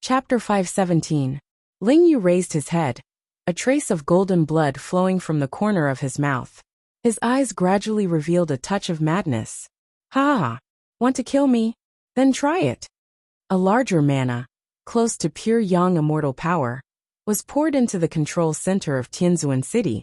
Chapter 517. Ling Yu raised his head, a trace of golden blood flowing from the corner of his mouth. His eyes gradually revealed a touch of madness. Ha! Want to kill me? Then try it. A larger mana, close to pure yang immortal power, was poured into the control center of Tianzuan City,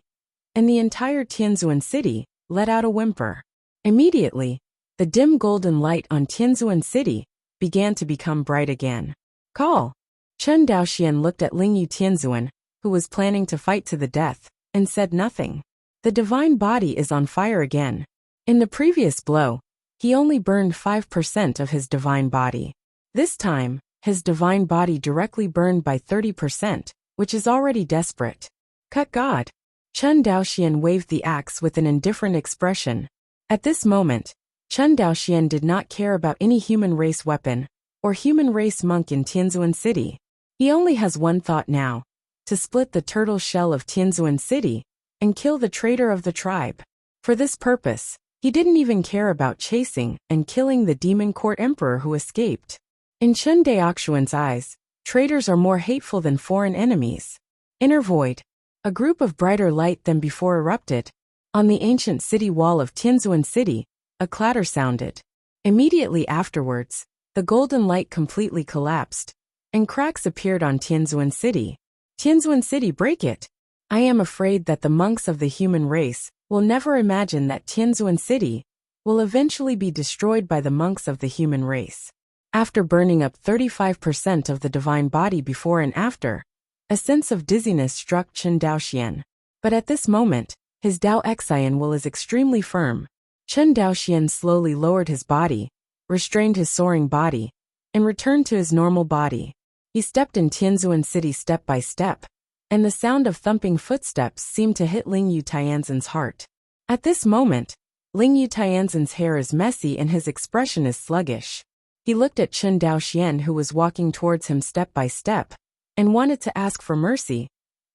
and the entire Tianzuan City let out a whimper. Immediately, the dim golden light on Tianzuan City began to become bright again. Call! Chen Daoxian looked at Ling Yu Tianzuan, who was planning to fight to the death, and said nothing. The divine body is on fire again. In the previous blow, he only burned 5% of his divine body. This time, his divine body directly burned by 30%, which is already desperate. Cut God! Chen Daoxian waved the axe with an indifferent expression. At this moment, Chen Daoxian did not care about any human race weapon or human race monk in Tianzuan City. He only has one thought now: to split the turtle shell of Tianzuan City and kill the traitor of the tribe. For this purpose, he didn't even care about chasing and killing the demon court emperor who escaped. In Chen Daoxian's eyes, traitors are more hateful than foreign enemies. Inner void. A group of brighter light than before erupted. On the ancient city wall of Tianzuan City, a clatter sounded. Immediately afterwards, the golden light completely collapsed, and cracks appeared on Tianzuan City. Tianzuan City, break it! I am afraid that the monks of the human race will never imagine that Tianzuan City will eventually be destroyed by the monks of the human race. After burning up 35% of the divine body before and after, a sense of dizziness struck Chen Daoxian. But at this moment, his Dao Xian will is extremely firm. Chen Daoxian slowly lowered his body, restrained his soaring body, and returned to his normal body. He stepped in Tianzuan City step by step, and the sound of thumping footsteps seemed to hit Ling Yu Tianzan's heart. At this moment, Ling Yu Tianzan's hair is messy and his expression is sluggish. He looked at Chen Daoxian, who was walking towards him step by step, and wanted to ask for mercy,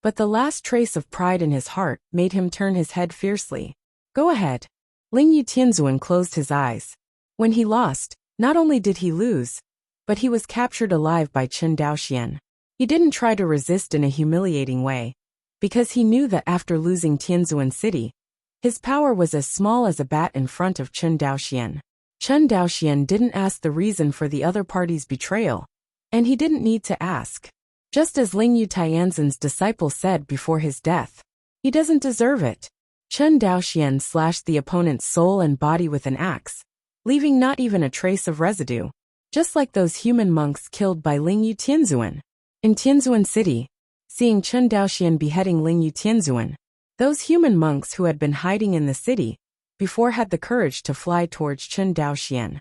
but the last trace of pride in his heart made him turn his head fiercely. Go ahead. Ling Yu Tianzuan closed his eyes. When he lost, not only did he lose, but he was captured alive by Chen Daoxian. He didn't try to resist in a humiliating way, because he knew that after losing Tianzuan City, his power was as small as a bat in front of Chen Daoxian. Chen Daoxian didn't ask the reason for the other party's betrayal, and he didn't need to ask. Just as Ling Yu Tianzan's disciple said before his death, he doesn't deserve it. Chen Daoxian slashed the opponent's soul and body with an axe, leaving not even a trace of residue, just like those human monks killed by Ling Yu Tianzuan. In Tianzuan City, seeing Chen Daoxian beheading Ling Yu Tianzuan, those human monks who had been hiding in the city before had the courage to fly towards Chen Daoxian.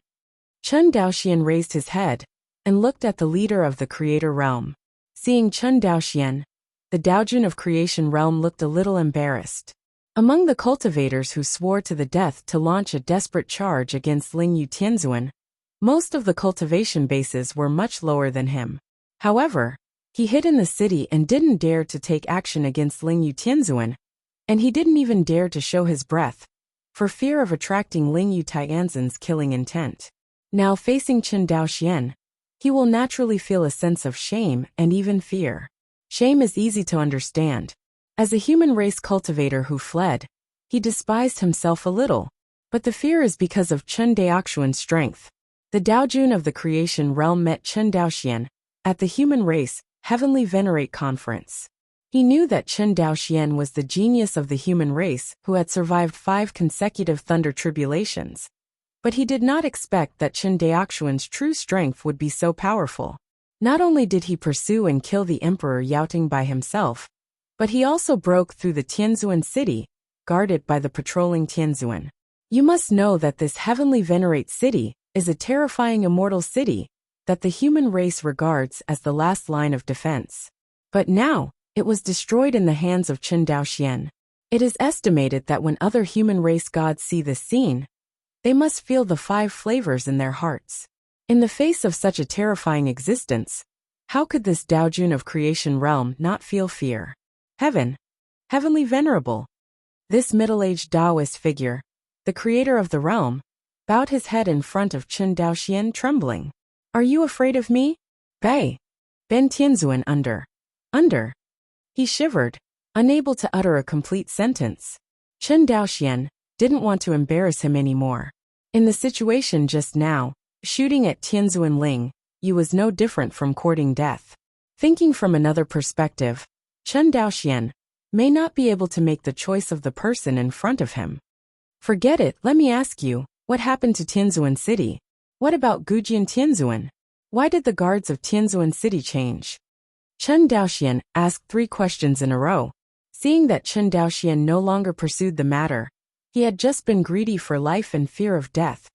Chen Daoxian raised his head and looked at the leader of the Creator Realm. Seeing Chen Daoxian, the Daojun of Creation Realm looked a little embarrassed. Among the cultivators who swore to the death to launch a desperate charge against Ling Yu Tianzuan, most of the cultivation bases were much lower than him. However, he hid in the city and didn't dare to take action against Ling Yu Tianzuan, and he didn't even dare to show his breath, for fear of attracting Ling Yu Tianzan's killing intent. Now facing Chen Daoxian, he will naturally feel a sense of shame and even fear. Shame is easy to understand. As a human race cultivator who fled, he despised himself a little, but the fear is because of Chen Daoxian's strength. The Daojun of the Creation Realm met Chen Daoxian at the Human Race Heavenly Venerate Conference. He knew that Chen Daoxian was the genius of the human race who had survived 5 consecutive thunder tribulations, but he did not expect that Chen Daoxian's true strength would be so powerful. Not only did he pursue and kill the Emperor Yaoting by himself, but he also broke through the Tianzuan City, guarded by the patrolling Tianzuan. You must know that this Heavenly Venerate City is a terrifying immortal city that the human race regards as the last line of defense. But now, it was destroyed in the hands of Chen Daoxian. It is estimated that when other human race gods see this scene, they must feel the 5 flavors in their hearts. In the face of such a terrifying existence, how could this Daojun of Creation Realm not feel fear? Heavenly Venerable. This middle-aged Taoist figure, the creator of the realm, bowed his head in front of Chen Daoxian, trembling. Are you afraid of me? Bei. Ben Tianzuan under. He shivered, unable to utter a complete sentence. Chen Daoxian didn't want to embarrass him anymore. In the situation just now, shooting at Tianzuan Ling Yu was no different from courting death. Thinking from another perspective, Chen Daoxian may not be able to make the choice of the person in front of him. Forget it, let me ask you, what happened to Tianzuan City? What about Gujian Tianzuan? Why did the guards of Tianzuan City change? Chen Daoxian asked 3 questions in a row. Seeing that Chen Daoxian no longer pursued the matter, he had just been greedy for life and fear of death.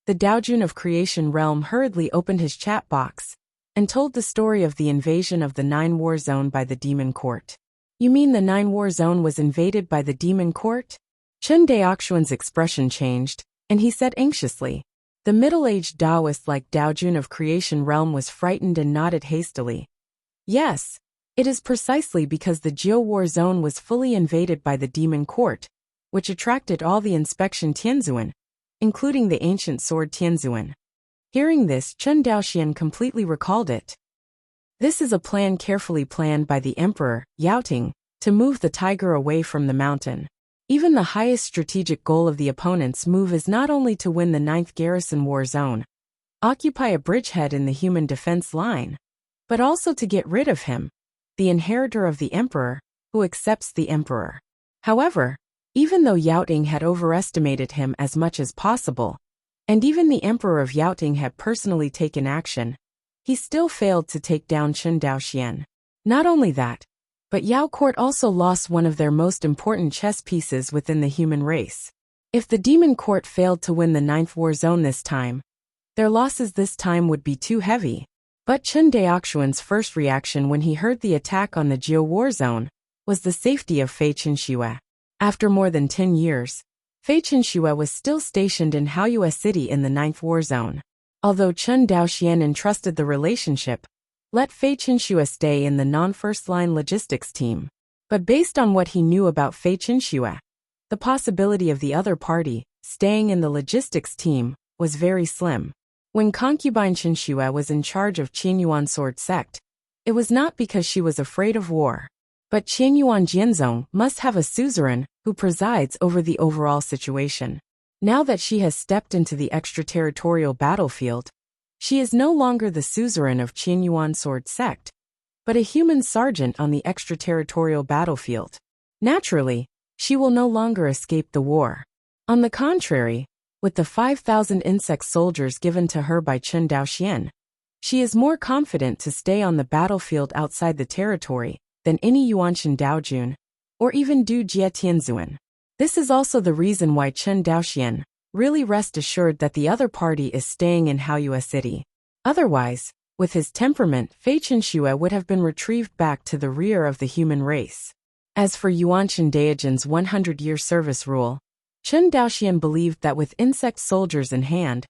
The Daojun of Creation Realm hurriedly opened his chat box and told the story of the invasion of the 9 War Zone by the Demon Court. You mean the 9 War Zone was invaded by the Demon Court? Chen Daoxuan's expression changed, and he said anxiously. The middle-aged Taoist-like Daojun of Creation Realm was frightened and nodded hastily. Yes, it is precisely because the Jiu War Zone was fully invaded by the Demon Court, which attracted all the inspection Tianzuan, including the ancient sword Tianzuan. Hearing this, Chen Daoxian completely recalled it. This is a plan carefully planned by the Emperor, Yaoting, to move the tiger away from the mountain. Even the highest strategic goal of the opponent's move is not only to win the 9th Garrison War Zone, occupy a bridgehead in the human defense line, but also to get rid of him, the inheritor of the Emperor, who accepts the Emperor. However, even though Yaoting had overestimated him as much as possible, and even the Emperor of Yaoting had personally taken action, he still failed to take down Chen Daoxian. Not only that, but Yao Court also lost one of their most important chess pieces within the human race. If the Demon Court failed to win the 9th War Zone this time, their losses this time would be too heavy. But Chen Daoxuan's first reaction when he heard the attack on the Jiu War Zone was the safety of Fei Qinxue. After more than 10 years, Fei Qinxue was still stationed in Haoyue City in the 9th War Zone. Although Chen Daoxian entrusted the relationship, let Fei Qinxue stay in the non-first-line logistics team. But based on what he knew about Fei Qinxue, the possibility of the other party staying in the logistics team was very slim. When concubine Qinxue was in charge of Qianyuan Sword Sect, it was not because she was afraid of war. But Qianyuan Jianzong must have a suzerain who presides over the overall situation. Now that she has stepped into the extraterritorial battlefield, she is no longer the suzerain of Qianyuan Sword Sect, but a human sergeant on the extraterritorial battlefield. Naturally, she will no longer escape the war. On the contrary, with the 5,000 insect soldiers given to her by Chen Daoxian, she is more confident to stay on the battlefield outside the territory than any Yuanshan Daojun, or even Du Jie Tianzuan. This is also the reason why Chen Daoxian really rest assured that the other party is staying in Haoyue City. Otherwise, with his temperament, Fei Qinxue would have been retrieved back to the rear of the human race. As for Yuanshan Daojun's 100-year service rule, Chen Daoxian believed that with insect soldiers in hand,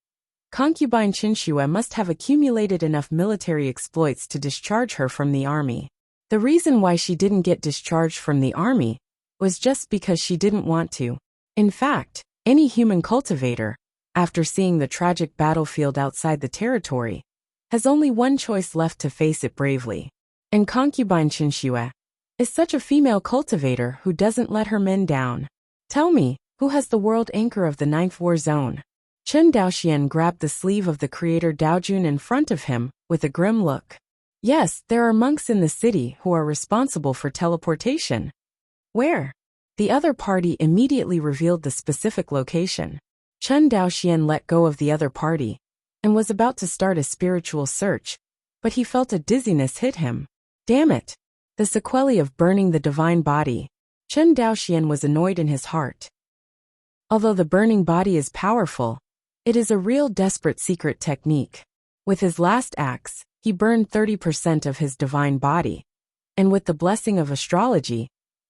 concubine Qinxue must have accumulated enough military exploits to discharge her from the army. The reason why she didn't get discharged from the army was just because she didn't want to. In fact, any human cultivator, after seeing the tragic battlefield outside the territory, has only one choice left to face it bravely. And concubine Qinxue is such a female cultivator who doesn't let her men down. Tell me, who has the world anchor of the 9th War Zone? Chen Daoxian grabbed the sleeve of the creator Daojun in front of him with a grim look. Yes, there are monks in the city who are responsible for teleportation. Where? The other party immediately revealed the specific location. Chen Daoxian let go of the other party and was about to start a spiritual search, but he felt a dizziness hit him. Damn it! The sequelae of burning the divine body. Chen Daoxian was annoyed in his heart. Although the burning body is powerful, it is a real desperate secret technique. With his last axe, he burned 30% of his divine body, and with the blessing of astrology,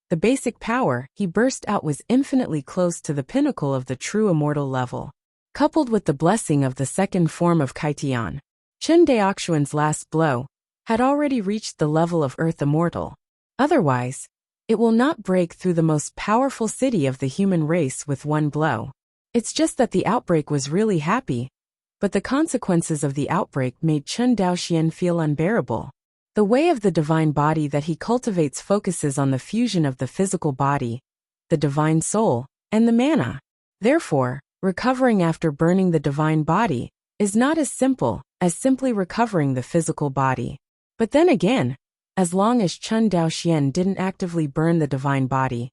the basic power he burst out was infinitely close to the pinnacle of the true immortal level. Coupled with the blessing of the second form of Kaitian, Chen Daoxuan's last blow had already reached the level of Earth Immortal. Otherwise, it will not break through the most powerful city of the human race with one blow. It's just that the outbreak was really happy, but the consequences of the outbreak made Chen Daoxian feel unbearable. The way of the divine body that he cultivates focuses on the fusion of the physical body, the divine soul, and the mana. Therefore, recovering after burning the divine body is not as simple as simply recovering the physical body. But then again, as long as Chen Daoxian didn't actively burn the divine body,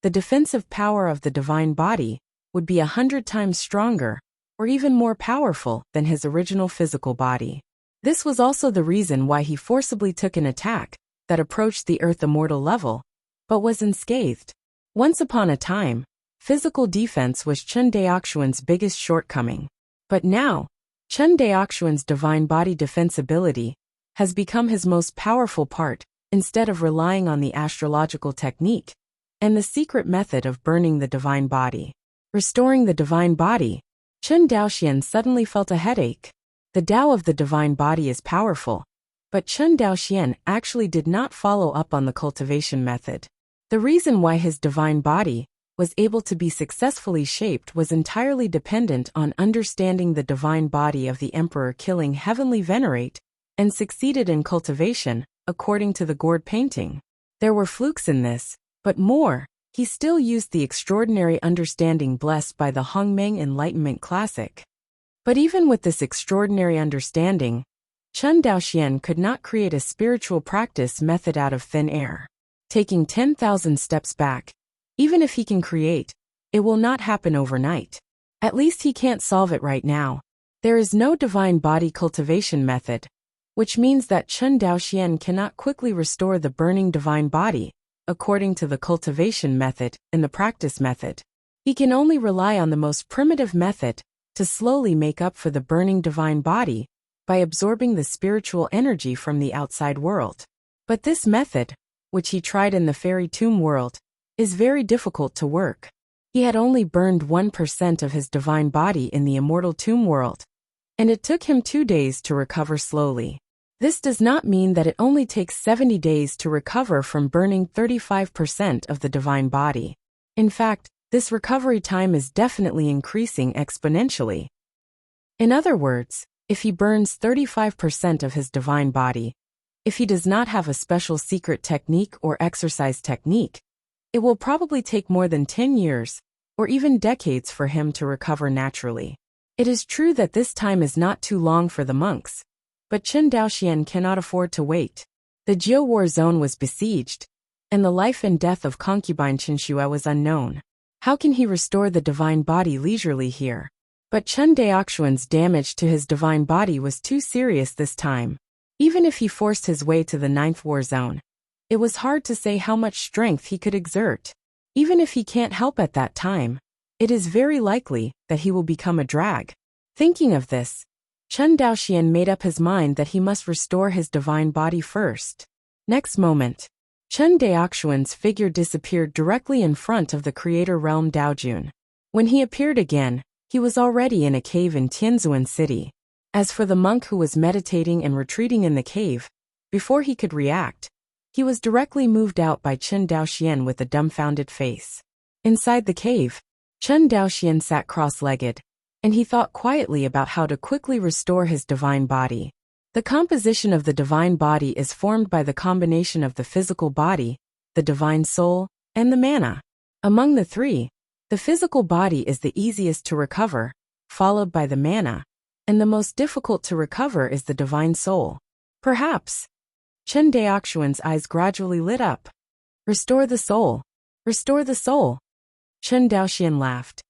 the defensive power of the divine body would be 100 times stronger, or even more powerful than his original physical body. This was also the reason why he forcibly took an attack that approached the Earth Immortal level, but was unscathed. Once upon a time, physical defense was Chen Daoxuan's biggest shortcoming. But now, Chen Daoxuan's divine body defensibility has become his most powerful part, instead of relying on the astrological technique and the secret method of burning the divine body. Restoring the divine body, Chen Daoxian suddenly felt a headache. The Tao of the divine body is powerful, but Chen Daoxian actually did not follow up on the cultivation method. The reason why his divine body was able to be successfully shaped was entirely dependent on understanding the divine body of the emperor killing Heavenly Venerate, and succeeded in cultivation, according to the gourd painting. There were flukes in this, but more, he still used the extraordinary understanding blessed by the Hongmeng Enlightenment Classic. But even with this extraordinary understanding, Chen Daoxian could not create a spiritual practice method out of thin air. Taking 10,000 steps back, even if he can create, it will not happen overnight. At least he can't solve it right now. There is no divine body cultivation method, which means that Chen Daoxian cannot quickly restore the burning divine body, according to the cultivation method and the practice method. He can only rely on the most primitive method to slowly make up for the burning divine body by absorbing the spiritual energy from the outside world. But this method, which he tried in the fairy tomb world, is very difficult to work. He had only burned 1% of his divine body in the immortal tomb world, and it took him 2 days to recover slowly. This does not mean that it only takes 70 days to recover from burning 35% of the divine body. In fact, this recovery time is definitely increasing exponentially. In other words, if he burns 35% of his divine body, if he does not have a special secret technique or exercise technique, it will probably take more than 10 years, or even decades for him to recover naturally. It is true that this time is not too long for the monks, but Chen Daoxian cannot afford to wait. The Jiu War Zone was besieged, and the life and death of concubine Qinshua was unknown. How can he restore the divine body leisurely here? But Chen Daoxuan's damage to his divine body was too serious this time. Even if he forced his way to the 9th War Zone, it was hard to say how much strength he could exert. Even if he can't help at that time, it is very likely that he will become a drag. Thinking of this, Chen Daoxian made up his mind that he must restore his divine body first. Next moment, Chen Daoxuan's figure disappeared directly in front of the Creator Realm Daojun. When he appeared again, he was already in a cave in Tianzuan City. As for the monk who was meditating and retreating in the cave, before he could react, he was directly moved out by Chen Daoxian with a dumbfounded face. Inside the cave, Chen Daoxian sat cross-legged, and he thought quietly about how to quickly restore his divine body. The composition of the divine body is formed by the combination of the physical body, the divine soul, and the mana. Among the three, the physical body is the easiest to recover, followed by the mana, and the most difficult to recover is the divine soul. Perhaps. Chen Daoxuan's eyes gradually lit up. Restore the soul. Restore the soul. Chen Daoxian laughed.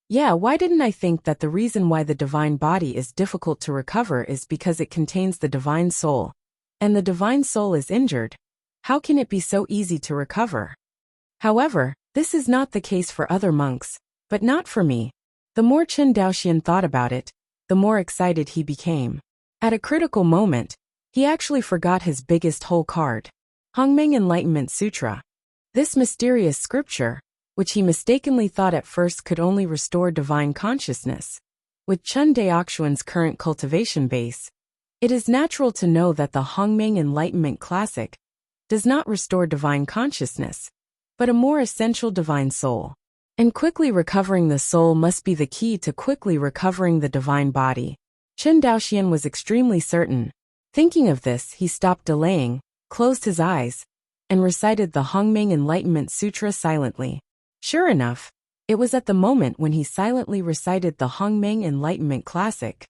Yeah, why didn't I think that the reason why the divine body is difficult to recover is because it contains the divine soul, and the divine soul is injured? How can it be so easy to recover? However, this is not the case for other monks, but not for me. The more Chen Daoxian thought about it, the more excited he became. At a critical moment, he actually forgot his biggest hole card. Hongmeng Enlightenment Sutra. This mysterious scripture, which he mistakenly thought at first could only restore divine consciousness. With Chen Daoxuan's current cultivation base, it is natural to know that the Hongmeng Enlightenment Classic does not restore divine consciousness, but a more essential divine soul. And quickly recovering the soul must be the key to quickly recovering the divine body. Chen Daoxian was extremely certain Thinking of this, he stopped delaying, closed his eyes, and recited the Hongming Enlightenment Sutra silently. Sure enough, it was at the moment when he silently recited the Hongmeng Enlightenment Classic.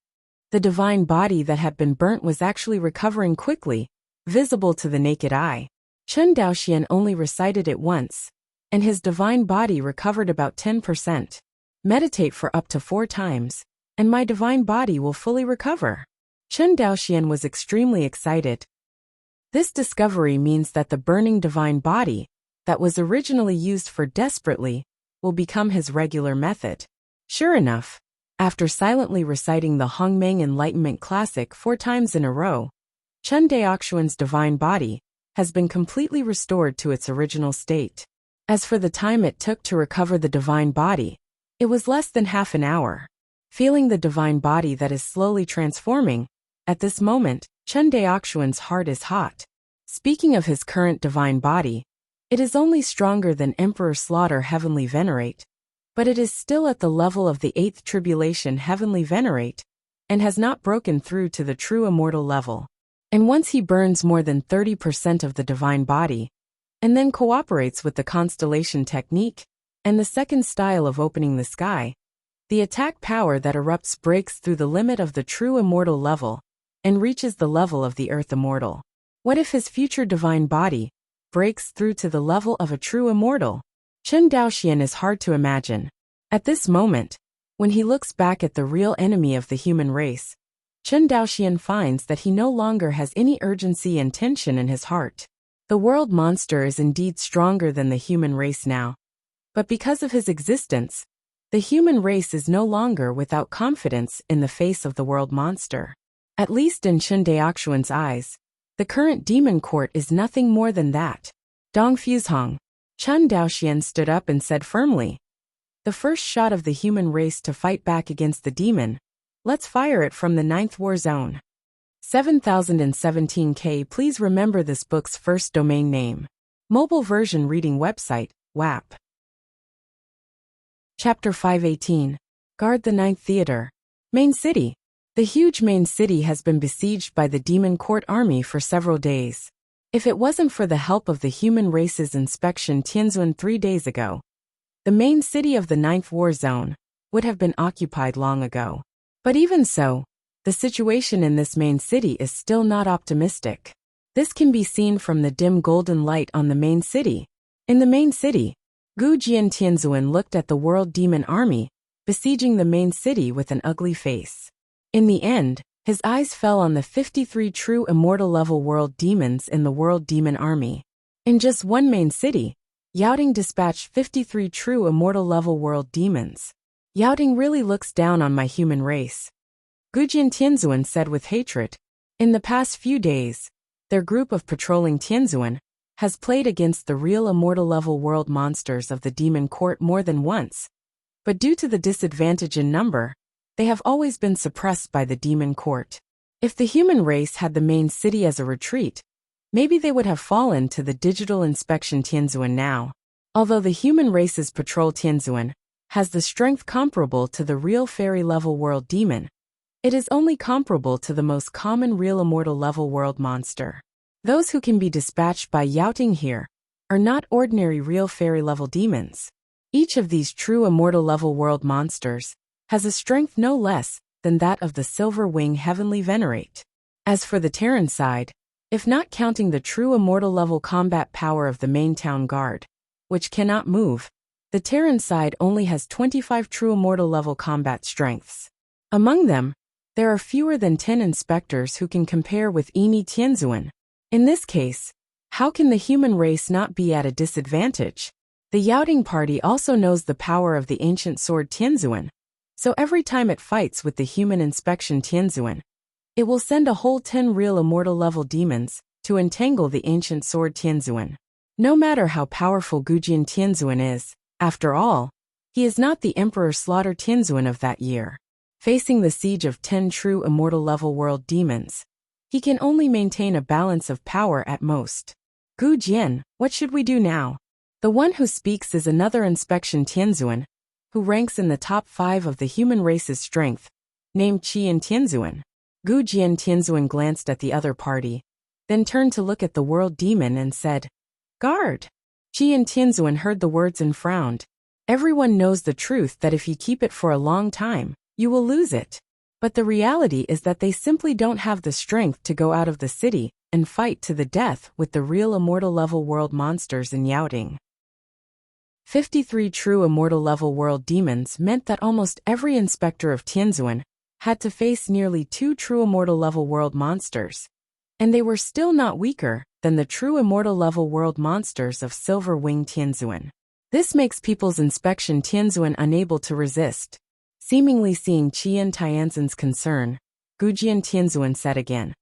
The divine body that had been burnt was actually recovering quickly, visible to the naked eye. Chen Daoxian only recited it once, and his divine body recovered about 10%. Meditate for up to 4 times, and my divine body will fully recover. Chen Daoxian was extremely excited. This discovery means that the burning divine body, that was originally used for desperately, will become his regular method. Sure enough, after silently reciting the Hongmeng Enlightenment Classic 4 times in a row, Chen Daoxian's divine body has been completely restored to its original state. As for the time it took to recover the divine body, it was less than half an hour. Feeling the divine body that is slowly transforming, at this moment, Chen Daoxian's heart is hot. Speaking of his current divine body, it is only stronger than Emperor Slaughter Heavenly Venerate, but it is still at the level of the 8th Tribulation Heavenly Venerate, and has not broken through to the true immortal level. And once he burns more than 30% of the divine body, and then cooperates with the constellation technique, and the second style of opening the sky, the attack power that erupts breaks through the limit of the true immortal level, and reaches the level of the earth immortal. What if his future divine body breaks through to the level of a true immortal? Chen Daoxian is hard to imagine. At this moment, when he looks back at the real enemy of the human race, Chen Daoxian finds that he no longer has any urgency and tension in his heart. The world monster is indeed stronger than the human race now. But because of his existence, the human race is no longer without confidence in the face of the world monster. At least in Chen Daoxian's eyes, the current demon court is nothing more than that. Dong Fuzhong. Chen Daoxian stood up and said firmly, "The first shot of the human race to fight back against the demon, let's fire it from the 9th war zone." 7017K. Please remember this book's first domain name. Mobile version reading website, WAP. Chapter 518. Guard the 9th Theater. Main City. The huge main city has been besieged by the demon court army for several days. If it wasn't for the help of the human race's inspection Tianzun 3 days ago, the main city of the 9th war zone would have been occupied long ago. But even so, the situation in this main city is still not optimistic. This can be seen from the dim golden light on the main city. In the main city, Gu Jian Tianzuan looked at the world demon army, besieging the main city with an ugly face. In the end, his eyes fell on the 53 true immortal level world demons in the world demon army. In just one main city, Yaoting dispatched 53 true immortal level world demons. Yaoting really looks down on my human race. Gujian Tianzuan said with hatred. In the past few days, their group of patrolling Tianzuan has played against the real immortal level world monsters of the demon court more than once. But due to the disadvantage in number, they have always been suppressed by the demon court. If the human race had the main city as a retreat, maybe they would have fallen to the digital inspection Tianzuan now. Although the human race's patrol Tianzuan has the strength comparable to the real fairy level world demon, it is only comparable to the most common real immortal level world monster. Those who can be dispatched by Yaoting here are not ordinary real fairy level demons. Each of these true immortal level world monsters has a strength no less than that of the Silver Wing Heavenly Venerate. As for the Terran side, if not counting the true immortal level combat power of the main town guard, which cannot move, the Terran side only has 25 true immortal level combat strengths. Among them, there are fewer than 10 inspectors who can compare with Eni Tianzuan. In this case, how can the human race not be at a disadvantage? The Yaoting party also knows the power of the ancient sword Tianzuan, so every time it fights with the human inspection Tianzuan, it will send a whole 10 real immortal level demons to entangle the ancient sword Tianzuan. No matter how powerful Gujian Tianzuan is, after all, he is not the Emperor Slaughter Tianzuan of that year. Facing the siege of 10 true immortal level world demons, he can only maintain a balance of power at most. Gu Jian, what should we do now? The one who speaks is another inspection Tianzuan, who ranks in the top 5 of the human race's strength, named Qian Tianzuan. Gu Jian Tianzuan glanced at the other party, then turned to look at the world demon and said, "Guard." Jian Tianzuan heard the words and frowned. Everyone knows the truth that if you keep it for a long time, you will lose it. But the reality is that they simply don't have the strength to go out of the city and fight to the death with the real immortal level world monsters in Yaoting. 53 true immortal level world demons meant that almost every inspector of Tianzuan had to face nearly 2 true immortal level world monsters, and they were still not weaker than the true immortal level world monsters of Silver Wing Tianzuan. This makes people's inspection Tianzuan unable to resist. Seemingly seeing Qian Tianzan's concern, Gujian Tianzuan said again,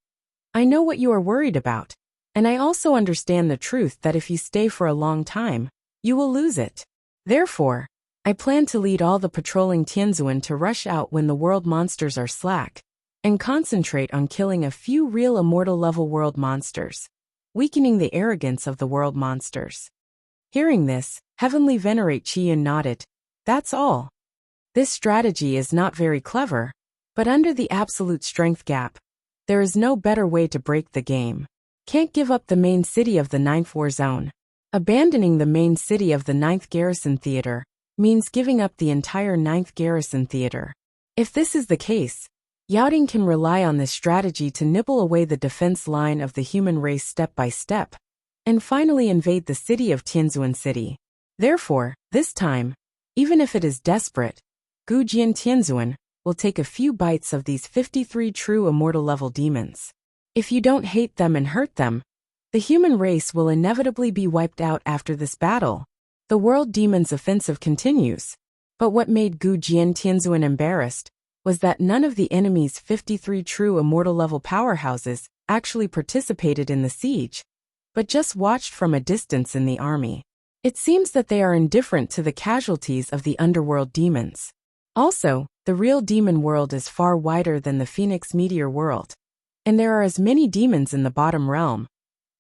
"I know what you are worried about, and I also understand the truth that if you stay for a long time, you will lose it. Therefore, I plan to lead all the patrolling Tianzuan to rush out when the world monsters are slack, and concentrate on killing a few real immortal level world monsters, weakening the arrogance of the world monsters." Hearing this, Heavenly Venerate Qian nodded. "That's all. This strategy is not very clever, but under the absolute strength gap, there is no better way to break the game. Can't give up the main city of the 9th War Zone. Abandoning the main city of the 9th Garrison Theater means giving up the entire 9th Garrison Theater. If this is the case, Yaoting can rely on this strategy to nibble away the defense line of the human race step by step, and finally invade the city of Tianzuan City. Therefore, this time, even if it is desperate, Gu Jian Tianzuan will take a few bites of these 53 true immortal level demons. If you don't hate them and hurt them, the human race will inevitably be wiped out after this battle. The world demon's offensive continues. But what made Gu Jian Tianzuan embarrassed was that none of the enemy's 53 true immortal level powerhouses actually participated in the siege, but just watched from a distance in the army. It seems that they are indifferent to the casualties of the underworld demons. Also, the real demon world is far wider than the Phoenix Meteor world, and there are as many demons in the bottom realm.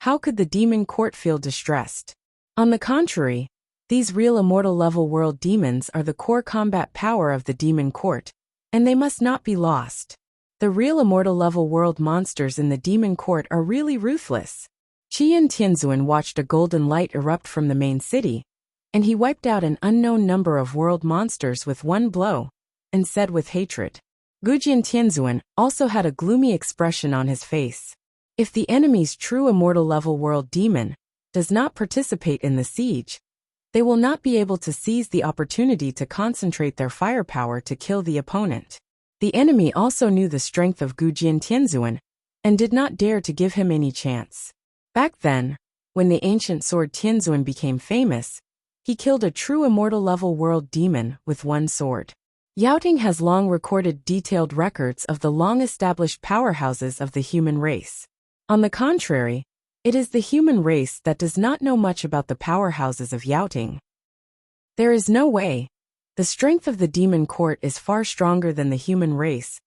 How could the demon court feel distressed? On the contrary, these real immortal level world demons are the core combat power of the demon court, and they must not be lost. The real immortal level world monsters in the demon court are really ruthless. Qian Tianzuan watched a golden light erupt from the main city, and he wiped out an unknown number of world monsters with one blow, and said with hatred. Gujian Tianzuan also had a gloomy expression on his face. If the enemy's true immortal level world demon does not participate in the siege, they will not be able to seize the opportunity to concentrate their firepower to kill the opponent. The enemy also knew the strength of Gujian Tianzuan, and did not dare to give him any chance. Back then, when the ancient sword Tianzuan became famous, he killed a true immortal level world demon with one sword. Yaoting has long recorded detailed records of the long-established powerhouses of the human race. On the contrary, it is the human race that does not know much about the powerhouses of Yaoting. There is no way. The strength of the demon court is far stronger than the human race.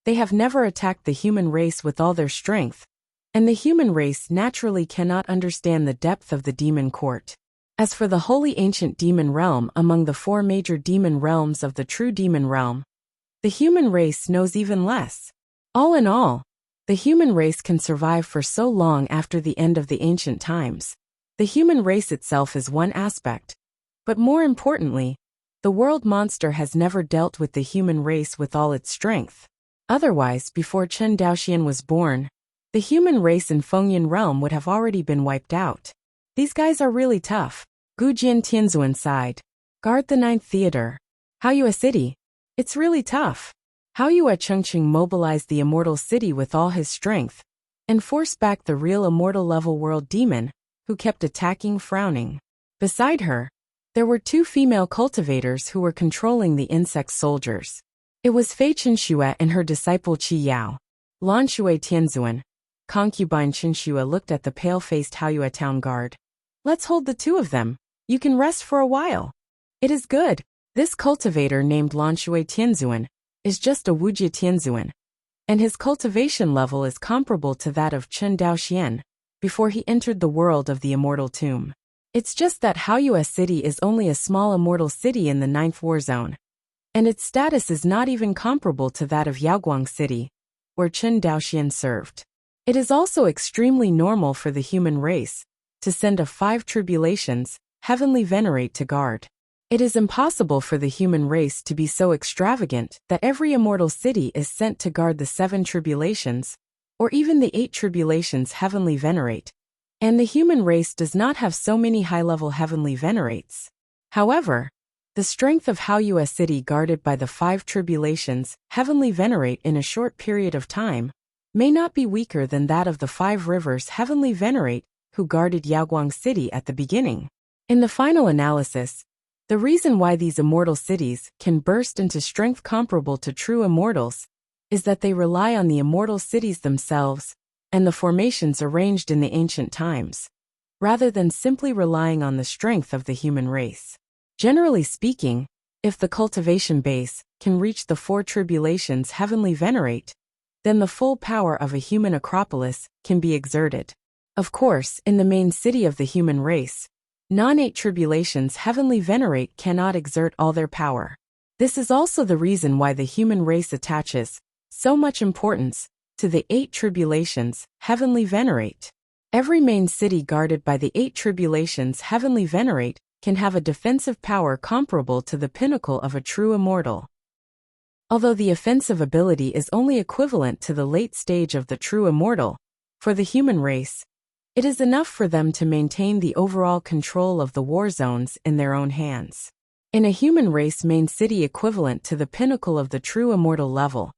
They have never attacked the human race with all their strength, and the human race naturally cannot understand the depth of the demon court. As for the holy ancient demon realm among the 4 major demon realms of the true demon realm, the human race knows even less. All in all, the human race can survive for so long after the end of the ancient times. The human race itself is one aspect, but more importantly, the world monster has never dealt with the human race with all its strength. Otherwise, before Chen Daoxian was born, the human race in Fengyan realm would have already been wiped out. These guys are really tough. Gujian Tianzuan sighed. Guard the 9th Theater. Haoyue City. It's really tough. Haoyue Chengqing mobilized the immortal city with all his strength, and forced back the real immortal level world demon, who kept attacking frowning. Beside her, there were 2 female cultivators who were controlling the insect soldiers. It was Fei Chenxue and her disciple Qi Yao. Lanxue Tianzuan, concubine Chenxue, looked at the pale-faced Haoyue town guard. Let's hold the 2 of them. You can rest for a while. It is good. This cultivator named Lanxue Tianzuan is just a Wuxia Tianzuan, and his cultivation level is comparable to that of Chen Daoxian before he entered the world of the immortal tomb. It's just that Haoyue City is only a small immortal city in the 9th War Zone, and its status is not even comparable to that of Yaoguang City, where Chen Daoxian served. It is also extremely normal for the human race to send a 5 tribulations, heavenly venerate to guard. It is impossible for the human race to be so extravagant that every immortal city is sent to guard the 7 tribulations, or even the 8 tribulations heavenly venerate, and the human race does not have so many high-level heavenly venerates. However, the strength of Haoyue city guarded by the 5 tribulations heavenly venerate in a short period of time may not be weaker than that of the 5 rivers heavenly venerate who guarded Yaoguang city at the beginning. In the final analysis, the reason why these immortal cities can burst into strength comparable to true immortals is that they rely on the immortal cities themselves and the formations arranged in the ancient times, rather than simply relying on the strength of the human race. Generally speaking, if the cultivation base can reach the 4 tribulations heavenly venerate, then the full power of a human acropolis can be exerted. Of course, in the main city of the human race, non-8 tribulations heavenly venerate cannot exert all their power. This is also the reason why the human race attaches so much importance to the 8 tribulations heavenly venerate. Every main city guarded by the 8 tribulations heavenly venerate can have a defensive power comparable to the pinnacle of a true immortal. Although the offensive ability is only equivalent to the late stage of the true immortal, for the human race, it is enough for them to maintain the overall control of the war zones in their own hands. In a human race main city equivalent to the pinnacle of the true immortal level,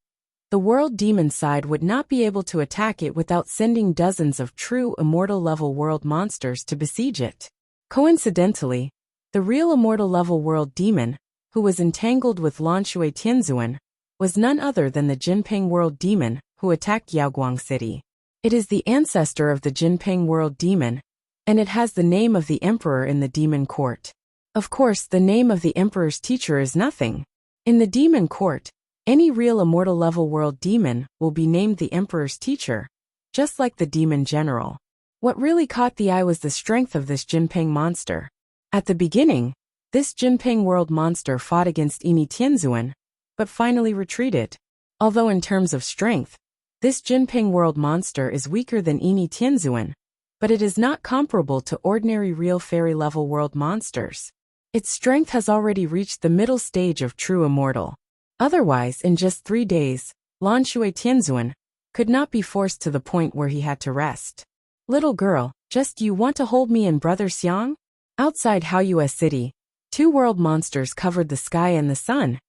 the world demon side would not be able to attack it without sending dozens of true immortal level world monsters to besiege it. Coincidentally, the real immortal level world demon, who was entangled with Lanshui Tianzuan, was none other than the Jinping world demon who attacked Yaoguang city. It is the ancestor of the Jinping world demon, and it has the name of the emperor in the demon court. Of course, the name of the emperor's teacher is nothing. In the demon court, any real immortal level world demon will be named the emperor's teacher, just like the demon general. What really caught the eye was the strength of this Jinping monster. At the beginning, this Jinping world monster fought against Ini Tianzuan, but finally retreated. Although in terms of strength, this Jinping world monster is weaker than Ini Tianzuan, but it is not comparable to ordinary real fairy level world monsters. Its strength has already reached the middle stage of true immortal. Otherwise, in just 3 days, Lanshui Tianzuan could not be forced to the point where he had to rest. Little girl, just you want to hold me and brother Xiang? Outside Haoyue city, 2 world monsters covered the sky and the sun,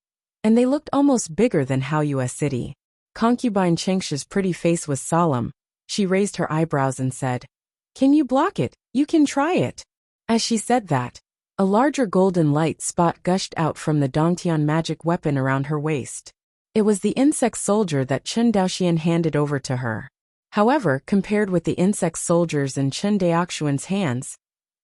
and they looked almost bigger than Haoyue city. Concubine Chengshi's pretty face was solemn. She raised her eyebrows and said, "Can you block it? You can try it." As she said that, a larger golden light spot gushed out from the Dongtian magic weapon around her waist. It was the insect soldier that Chen Daoxian handed over to her. However, compared with the insect soldiers in Chen Daoxian's hands,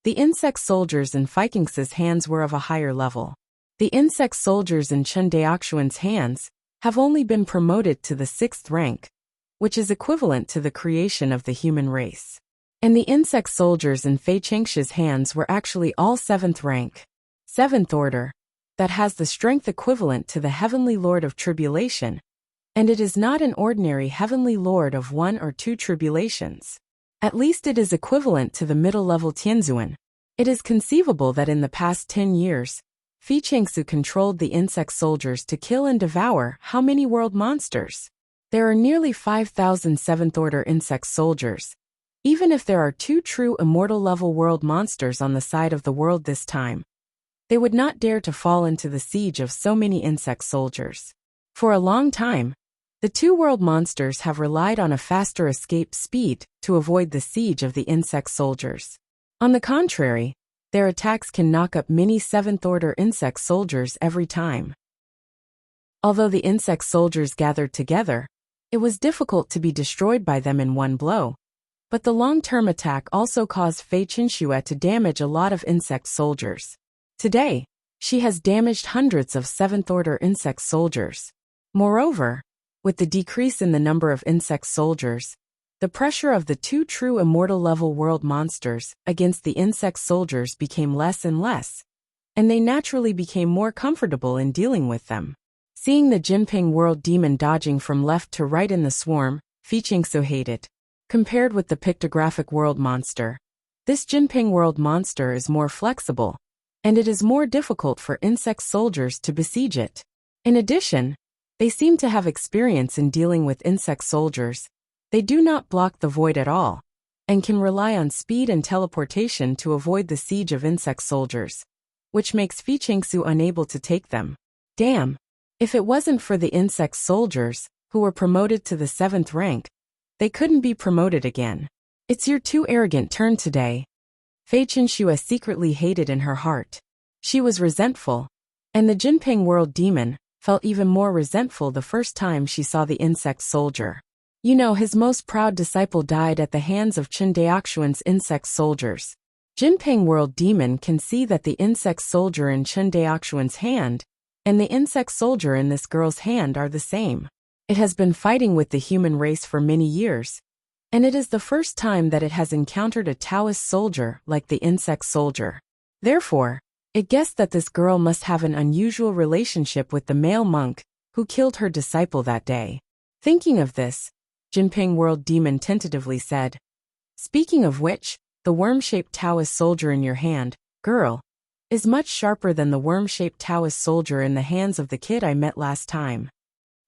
the insect soldiers in Feikings's hands were of a higher level. The insect soldiers in Chen Daoxian's hands have only been promoted to the 6th rank, which is equivalent to the creation of the human race. And the insect soldiers in Fei Chengshi's hands were actually all 7th rank, 7th order, that has the strength equivalent to the heavenly lord of tribulation, and it is not an ordinary heavenly lord of 1 or 2 tribulations. At least it is equivalent to the middle-level Tianzuan. It is conceivable that in the past 10 years, Fi Chengsu controlled the insect soldiers to kill and devour how many world monsters? There are nearly 5,000 7th-order insect soldiers. Even if there are 2 true immortal-level world monsters on the side of the world this time, they would not dare to fall into the siege of so many insect soldiers. For a long time, the 2 world monsters have relied on a faster escape speed to avoid the siege of the insect soldiers. On the contrary, their attacks can knock up many 7th-order insect soldiers every time. Although the insect soldiers gathered together, it was difficult to be destroyed by them in one blow. But the long-term attack also caused Fei Qinxue to damage a lot of insect soldiers. Today, she has damaged hundreds of 7th-order insect soldiers. Moreover, with the decrease in the number of insect soldiers, the pressure of the 2 true immortal-level world monsters against the insect soldiers became less and less, and they naturally became more comfortable in dealing with them. Seeing the Jinping world demon dodging from left to right in the swarm, Fei Qingsu hated. Compared with the pictographic world monster, this Jinping world monster is more flexible, and it is more difficult for insect soldiers to besiege it. In addition, they seem to have experience in dealing with insect soldiers. They do not block the void at all, and can rely on speed and teleportation to avoid the siege of insect soldiers, which makes Fei Qingsu unable to take them. Damn! If it wasn't for the insect soldiers, who were promoted to the 7th rank, they couldn't be promoted again. It's your too arrogant turn today. Fei Qingsu secretly hated in her heart. She was resentful, and the Jinping world demon felt even more resentful the first time she saw the insect soldier. You know, his most proud disciple died at the hands of Chen Daoxuan's insect soldiers. Jinping world demon can see that the insect soldier in Chen Daoxuan's hand and the insect soldier in this girl's hand are the same. It has been fighting with the human race for many years, and it is the first time that it has encountered a Taoist soldier like the insect soldier. Therefore, it guessed that this girl must have an unusual relationship with the male monk who killed her disciple that day. Thinking of this, Jinping world demon tentatively said, "Speaking of which, the worm-shaped Taoist soldier in your hand, girl, is much sharper than the worm-shaped Taoist soldier in the hands of the kid I met last time."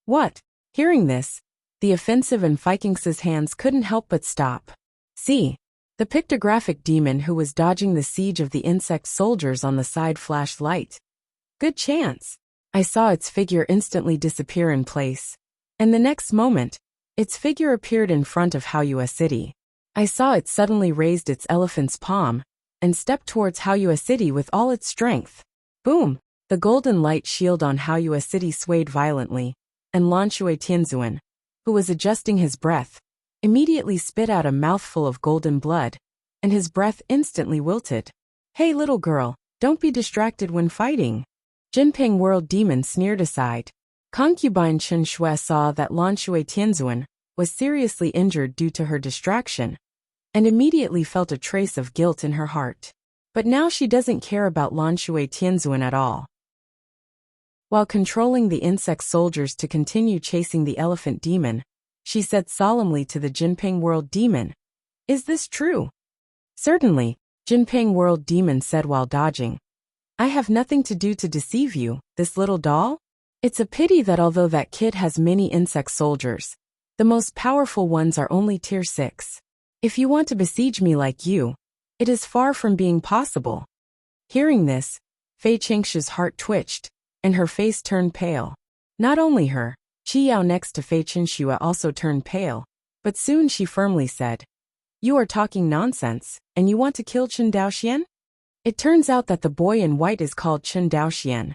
What? Hearing this, the offensive in Fei Qingsu's hands couldn't help but stop. See, the pictographic demon who was dodging the siege of the insect soldiers on the side flashed light. Good chance. I saw its figure instantly disappear in place, and the next moment, its figure appeared in front of Haoyue City. I saw it suddenly raised its elephant's palm and stepped towards Haoyue City with all its strength. Boom! The golden light shield on Haoyue City swayed violently, and Lanshui Tianzuan, who was adjusting his breath, immediately spit out a mouthful of golden blood, and his breath instantly wilted. Hey little girl, don't be distracted when fighting. Jinping world demon sneered aside. Concubine Chen Shui saw that Lanshui Tianzuan was seriously injured due to her distraction, and immediately felt a trace of guilt in her heart. But now she doesn't care about Lanshui Tianzuan at all. While controlling the insect soldiers to continue chasing the elephant demon, she said solemnly to the Jinping world demon, "Is this true?" "Certainly," Jinping world demon said while dodging. "I have nothing to do to deceive you, this little doll. It's a pity that although that kid has many insect soldiers, the most powerful ones are only tier 6. If you want to besiege me like you, it is far from being possible." Hearing this, Fei Qingsu's heart twitched, and her face turned pale. Not only her, Qi Yao next to Fei Qingsu also turned pale, but soon she firmly said, "You are talking nonsense, and you want to kill Chen Daoxian?" It turns out that the boy in white is called Chen Daoxian.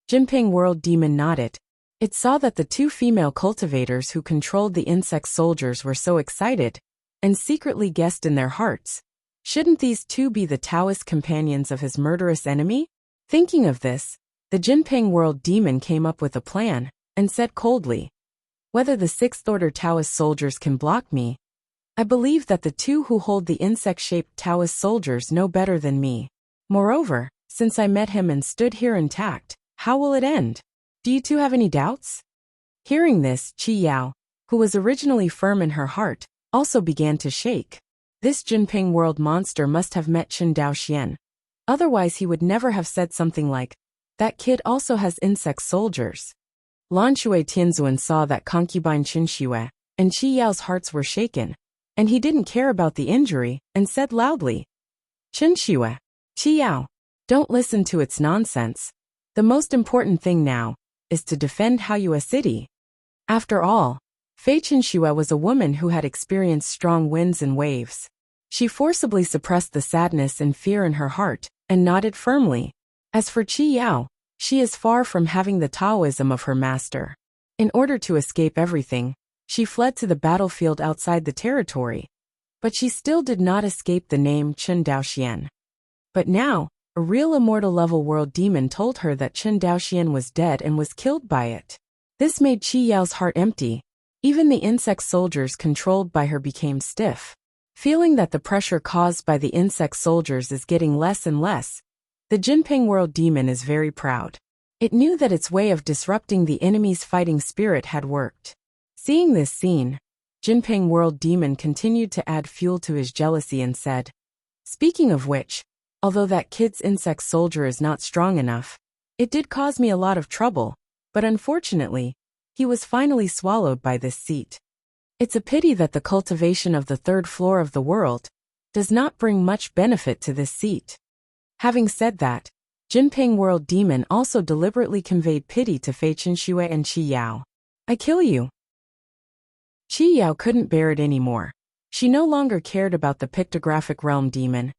Jinping world demon nodded. It saw that the 2 female cultivators who controlled the insect soldiers were so excited, and secretly guessed in their hearts, shouldn't these 2 be the Taoist companions of his murderous enemy? Thinking of this, the Jinping world demon came up with a plan, and said coldly, "Whether the 6th order Taoist soldiers can block me, I believe that the 2 who hold the insect-shaped Taoist soldiers know better than me. Moreover, since I met him and stood here intact, how will it end? Do you 2 have any doubts?" Hearing this, Qi Yao, who was originally firm in her heart, also began to shake. This Jinping world monster must have met Chen Daoxian. Otherwise he would never have said something like, "That kid also has insect soldiers." Lanshui Tianzuan saw that concubine Chen Xue and Qi Yao's hearts were shaken, and he didn't care about the injury, and said loudly, "Chen Xue, Qi Yao, don't listen to its nonsense. The most important thing now is to defend Haoyue City." After all, Fei Qingsu was a woman who had experienced strong winds and waves. She forcibly suppressed the sadness and fear in her heart, and nodded firmly. As for Qi Yao, she is far from having the Taoism of her master. In order to escape everything, she fled to the battlefield outside the territory, but she still did not escape the name Chen Daoxian. But now, a real immortal level world demon told her that Chen Daoxian was dead and was killed by it. This made Qi Yao's heart empty. Even the insect soldiers controlled by her became stiff. Feeling that the pressure caused by the insect soldiers is getting less and less, the Jinping world demon is very proud. It knew that its way of disrupting the enemy's fighting spirit had worked. Seeing this scene, Jinping World Demon continued to add fuel to his jealousy and said, "Speaking of which, although that kid's insect soldier is not strong enough, it did cause me a lot of trouble, but unfortunately, he was finally swallowed by this seat. It's a pity that the cultivation of the third floor of the world does not bring much benefit to this seat." Having said that, Jinping World Demon also deliberately conveyed pity to Fei Qinshui and Qi Yao. "I kill you." Qi Yao couldn't bear it anymore. She no longer cared about the pictographic realm demon,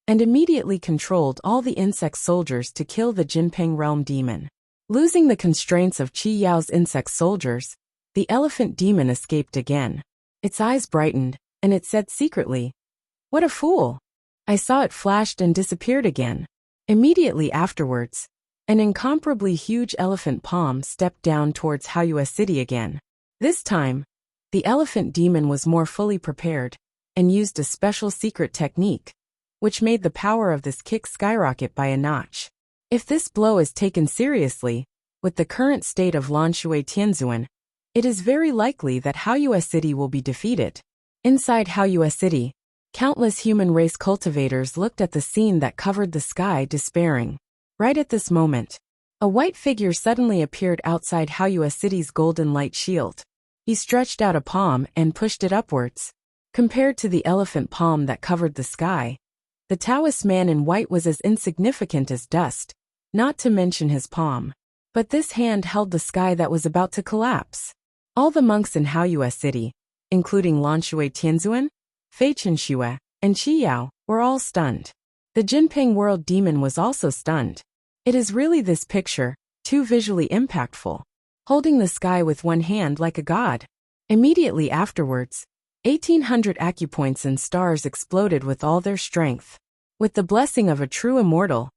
and immediately controlled all the insect soldiers to kill the Jinping realm demon. Losing the constraints of Qi Yao's insect soldiers, the elephant demon escaped again. Its eyes brightened, and it said secretly, "What a fool! I saw it flashed and disappeared again." Immediately afterwards, an incomparably huge elephant palm stepped down towards Haoyue City again. This time, the elephant demon was more fully prepared, and used a special secret technique, which made the power of this kick skyrocket by a notch. If this blow is taken seriously, with the current state of Lanshui Tianzuan, it is very likely that Haoyue City will be defeated. Inside Haoyue City, countless human race cultivators looked at the scene that covered the sky despairing. Right at this moment, a white figure suddenly appeared outside Haoyue City's golden light shield. He stretched out a palm and pushed it upwards. Compared to the elephant palm that covered the sky, the Taoist man in white was as insignificant as dust, not to mention his palm. But this hand held the sky that was about to collapse. All the monks in Haoyue City, including Lanshui Tianzuan, Fei Qinshui, and Qi Yao, were all stunned. The Jinping World Demon was also stunned. It is really this picture, too visually impactful. Holding the sky with one hand like a god. Immediately afterwards, 1,800 acupoints and stars exploded with all their strength. With the blessing of a true immortal,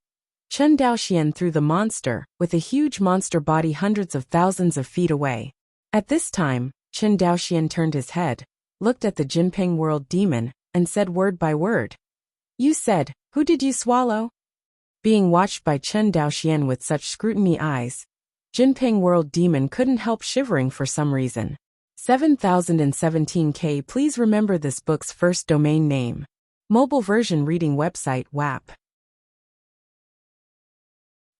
Chen Daoxian threw the monster, with a huge monster body hundreds of thousands of feet away. At this time, Chen Daoxian turned his head, looked at the Jinping World Demon, and said word by word, "You said, who did you swallow?" Being watched by Chen Daoxian with such scrutiny eyes, Jinping World Demon couldn't help shivering for some reason. 7017K. Please remember this book's first domain name. Mobile version reading website WAP.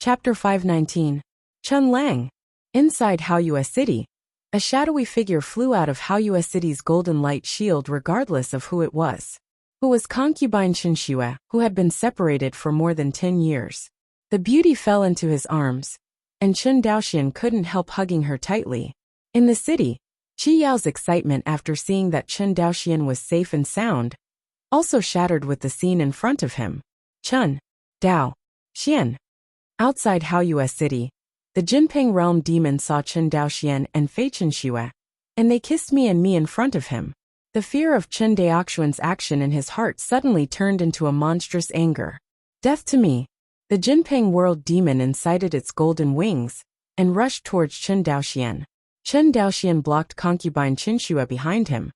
Chapter 519. Chun Lang. Inside Haoyue City, a shadowy figure flew out of Haoyue City's golden light shield regardless of who it was. Who was concubine Qinshui, who had been separated for more than 10 years. The beauty fell into his arms, and Chen Daoxian couldn't help hugging her tightly. In the city, Qi Yao's excitement after seeing that Chen Daoxian was safe and sound also shattered with the scene in front of him. Chen Daoxian. Outside Haoyue City, the Jinping Realm Demon saw Chen Daoxian and Fei Qinshui, and they kissed me in front of him. The fear of Chen Daoxian's action in his heart suddenly turned into a monstrous anger. "Death to me!" The Jinping World Demon incited its golden wings, and rushed towards Chen Daoxian. Chen Daoxian blocked concubine Qinshui behind him,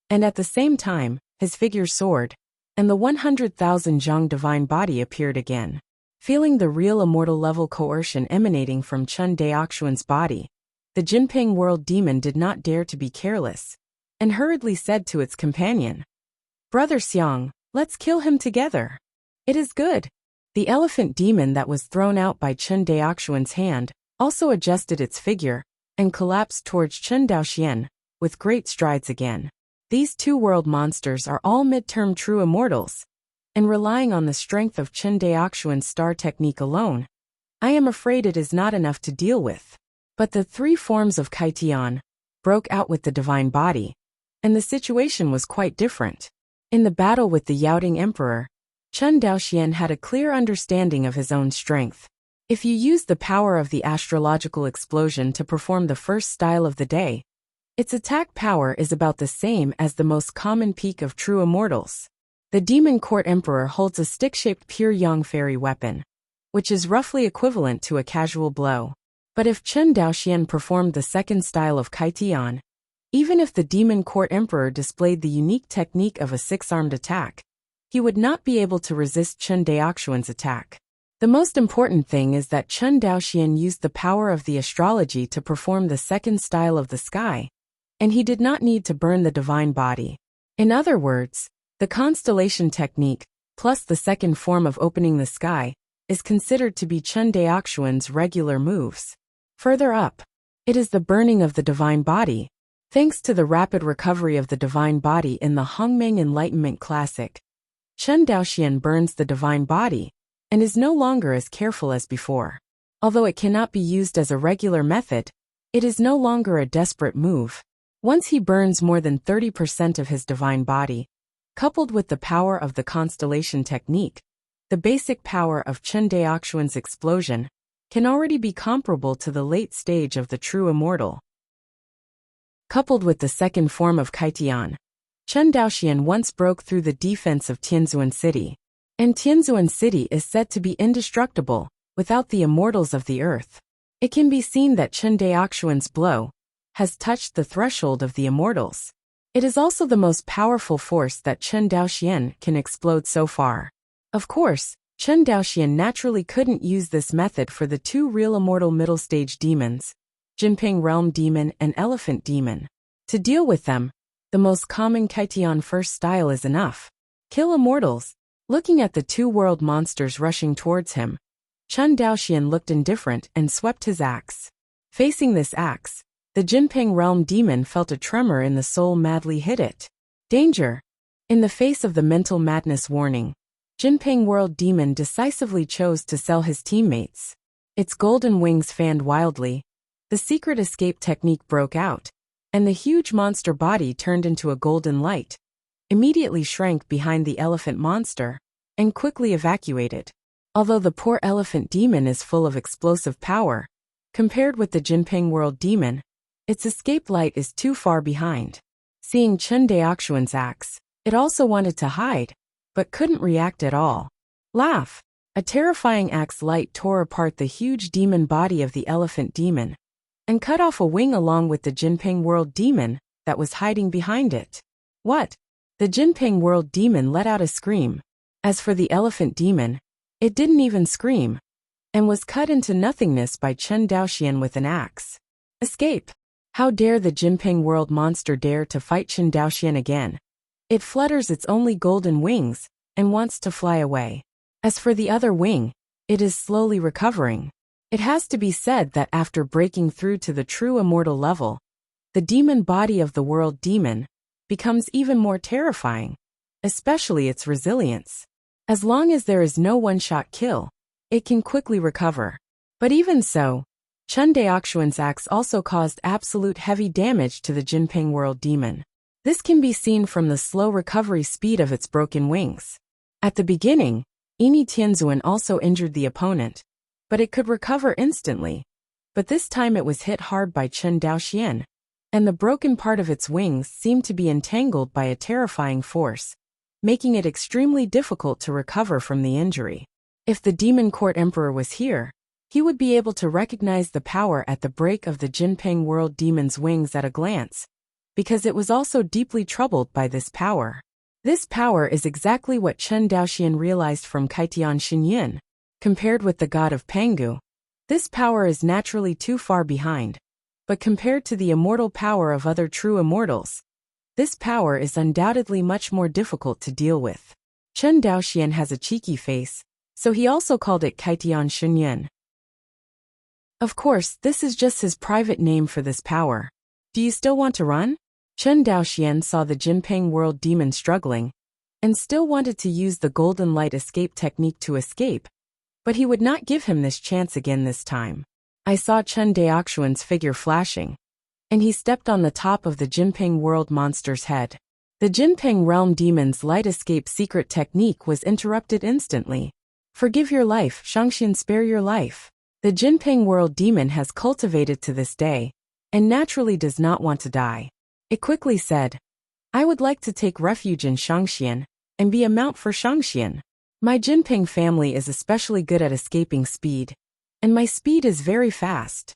and at the same time, his figure soared, and the 100,000 zhang divine body appeared again. Feeling the real immortal level coercion emanating from Chen Daoxian's body, the Jinping World Demon did not dare to be careless, and hurriedly said to its companion, "Brother Xiang, let's kill him together." "It is good." The elephant demon that was thrown out by Chen Daoxian's hand also adjusted its figure, and collapsed towards Chen Daoxian, with great strides again. These two world monsters are all midterm true immortals, and relying on the strength of Chen Daoxian's star technique alone, I am afraid it is not enough to deal with. But the three forms of Kaitian broke out with the divine body, and the situation was quite different. In the battle with the Yaoding Emperor, Chen Daoxian had a clear understanding of his own strength. If you use the power of the astrological explosion to perform the first style of the day, its attack power is about the same as the most common peak of true immortals. The Demon Court Emperor holds a stick-shaped pure yang fairy weapon, which is roughly equivalent to a casual blow. But if Chen Daoxian performed the second style of Kaitian, even if the Demon Court Emperor displayed the unique technique of a six-armed attack, he would not be able to resist Chen Daoxian's attack. The most important thing is that Chen Daoxian used the power of the astrology to perform the second style of the sky, and he did not need to burn the divine body. In other words, the constellation technique, plus the second form of opening the sky, is considered to be Chen Daoxian's regular moves. Further up, it is the burning of the divine body. Thanks to the rapid recovery of the divine body in the Hongmeng Enlightenment Classic, Chen Daoxian burns the divine body and is no longer as careful as before. Although it cannot be used as a regular method, it is no longer a desperate move. Once he burns more than 30% of his divine body, coupled with the power of the constellation technique, the basic power of Chen Daoxian's explosion can already be comparable to the late stage of the true immortal. Coupled with the second form of Kaitian, Chen Daoxian once broke through the defense of Tianzuan City, and Tianzuan City is said to be indestructible without the immortals of the earth. It can be seen that Chen Daoxian's blow has touched the threshold of the immortals. It is also the most powerful force that Chen Daoxian can explode so far. Of course, Chen Daoxian naturally couldn't use this method for the two real immortal middle stage demons, Jinping Realm Demon and Elephant Demon. To deal with them, the most common Kaitian first style is enough. Kill immortals. Looking at the two world monsters rushing towards him, Chen Daoxian looked indifferent and swept his axe. Facing this axe, the Jinping Realm Demon felt a tremor in the soul, madly hit it. Danger! In the face of the mental madness warning, Jinping World Demon decisively chose to sell his teammates. Its golden wings fanned wildly, the secret escape technique broke out, and the huge monster body turned into a golden light, immediately shrank behind the elephant monster, and quickly evacuated. Although the poor elephant demon is full of explosive power, compared with the Jinping World Demon, its escape light is too far behind. Seeing Chen Daoxian's axe, it also wanted to hide, but couldn't react at all. Laugh! A terrifying axe light tore apart the huge demon body of the elephant demon, and cut off a wing along with the Jinping World Demon that was hiding behind it. What? The Jinping World Demon let out a scream. As for the elephant demon, it didn't even scream, and was cut into nothingness by Chen Daoxian with an axe. Escape! How dare the Jinping World monster dare to fight Chen Daoxian again? It flutters its only golden wings and wants to fly away. As for the other wing, it is slowly recovering. It has to be said that after breaking through to the true immortal level, the demon body of the world demon becomes even more terrifying, especially its resilience. As long as there is no one-shot kill, it can quickly recover. But even so, Chen Daoxian's axe also caused absolute heavy damage to the Jinping World Demon. This can be seen from the slow recovery speed of its broken wings. At the beginning, Ini Tianzuan also injured the opponent, but it could recover instantly. But this time it was hit hard by Chen Daoxian, and the broken part of its wings seemed to be entangled by a terrifying force, making it extremely difficult to recover from the injury. If the Demon Court Emperor was here, he would be able to recognize the power at the break of the Jinping World Demon's wings at a glance, because it was also deeply troubled by this power. This power is exactly what Chen Daoxian realized from Kaitian Xinyin. Compared with the god of Pangu, this power is naturally too far behind, but compared to the immortal power of other true immortals, this power is undoubtedly much more difficult to deal with. Chen Daoxian has a cheeky face, so he also called it Kaitian Xinyin. Of course, this is just his private name for this power. Do you still want to run? Chen Daoxian saw the Jinping World Demon struggling, and still wanted to use the golden light escape technique to escape, but he would not give him this chance again this time. I saw Chen Daoxian's figure flashing, and he stepped on the top of the Jinping World monster's head. The Jinping Realm Demon's light escape secret technique was interrupted instantly. Forgive your life, Shangxian, spare your life. The Jinping World Demon has cultivated to this day, and naturally does not want to die. It quickly said, I would like to take refuge in Shangxian, and be a mount for Shangxian. My Jinping family is especially good at escaping speed, and my speed is very fast.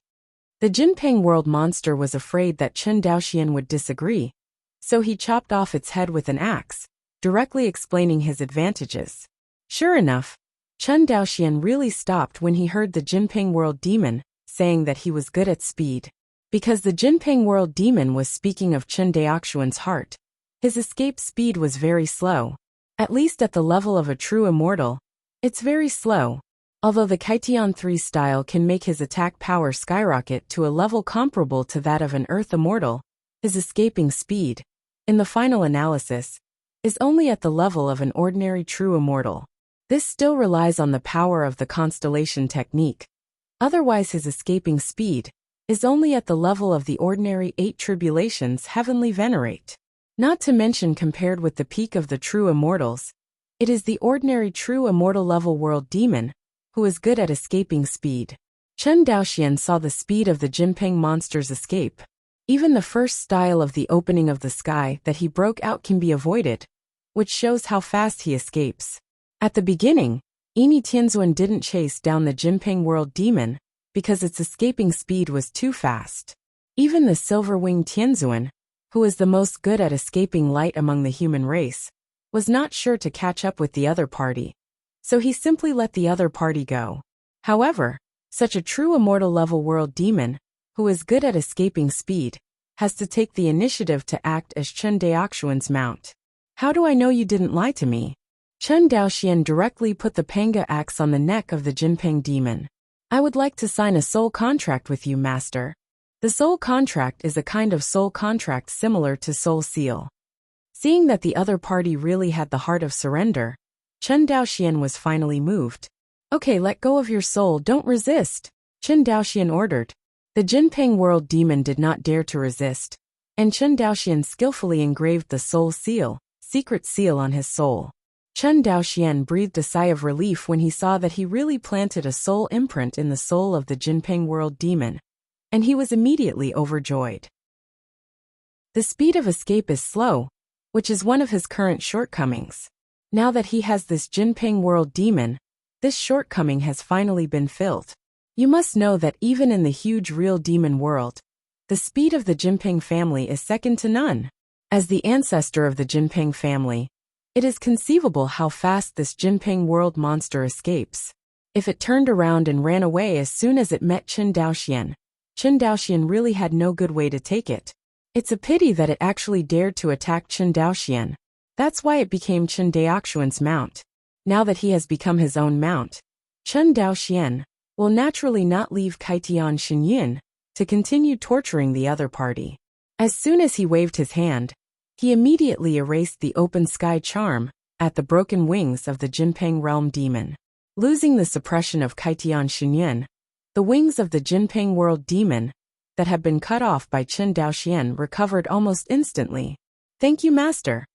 The Jinping World monster was afraid that Chen Daoxian would disagree, so he chopped off its head with an axe, directly explaining his advantages. Sure enough, Chen Daoxian really stopped when he heard the Jinping World Demon saying that he was good at speed. Because the Jinping World Demon was speaking of Chen Daoxuan's heart, his escape speed was very slow. At least at the level of a true immortal, it's very slow. Although the Kaitian 3 style can make his attack power skyrocket to a level comparable to that of an Earth immortal, his escaping speed, in the final analysis, is only at the level of an ordinary true immortal. This still relies on the power of the constellation technique. Otherwise his escaping speed is only at the level of the ordinary 8 tribulations heavenly venerate. Not to mention compared with the peak of the true immortals, it is the ordinary true immortal level world demon who is good at escaping speed. Chen Daoxian saw the speed of the Jinping monster's escape. Even the first style of the opening of the sky that he broke out can be avoided, which shows how fast he escapes. At the beginning, Yini Tianzuan didn't chase down the Jinping World Demon because its escaping speed was too fast. Even the silver-winged Tianzuan, who is the most good at escaping light among the human race, was not sure to catch up with the other party. So he simply let the other party go. However, such a true immortal level world demon, who is good at escaping speed, has to take the initiative to act as Chen Daoxuan's mount. How do I know you didn't lie to me? Chen Daoxian directly put the panga axe on the neck of the Jinping demon. I would like to sign a soul contract with you, master. The soul contract is a kind of soul contract similar to soul seal. Seeing that the other party really had the heart of surrender, Chen Daoxian was finally moved. Okay, let go of your soul, don't resist, Chen Daoxian ordered. The Jinping World Demon did not dare to resist, and Chen Daoxian skillfully engraved the soul seal, secret seal on his soul. Chen Daoxian breathed a sigh of relief when he saw that he really planted a soul imprint in the soul of the Jinping World Demon, and he was immediately overjoyed. The speed of escape is slow, which is one of his current shortcomings. Now that he has this Jinping World Demon, this shortcoming has finally been filled. You must know that even in the huge real demon world, the speed of the Jinping family is second to none. As the ancestor of the Jinping family, it is conceivable how fast this Jinping world monster escapes. If it turned around and ran away as soon as it met Chen Daoxian really had no good way to take it. It's a pity that it actually dared to attack Chen Daoxian. That's why it became Chen Daoxuan's mount. Now that he has become his own mount, Chen Daoxian will naturally not leave Kaitian Xinyin to continue torturing the other party. As soon as he waved his hand, he immediately erased the open sky charm at the broken wings of the Jinping realm demon. Losing the suppression of Kaitian Xinyin, the wings of the Jinping world demon that had been cut off by Chen Daoxian recovered almost instantly. Thank you, master.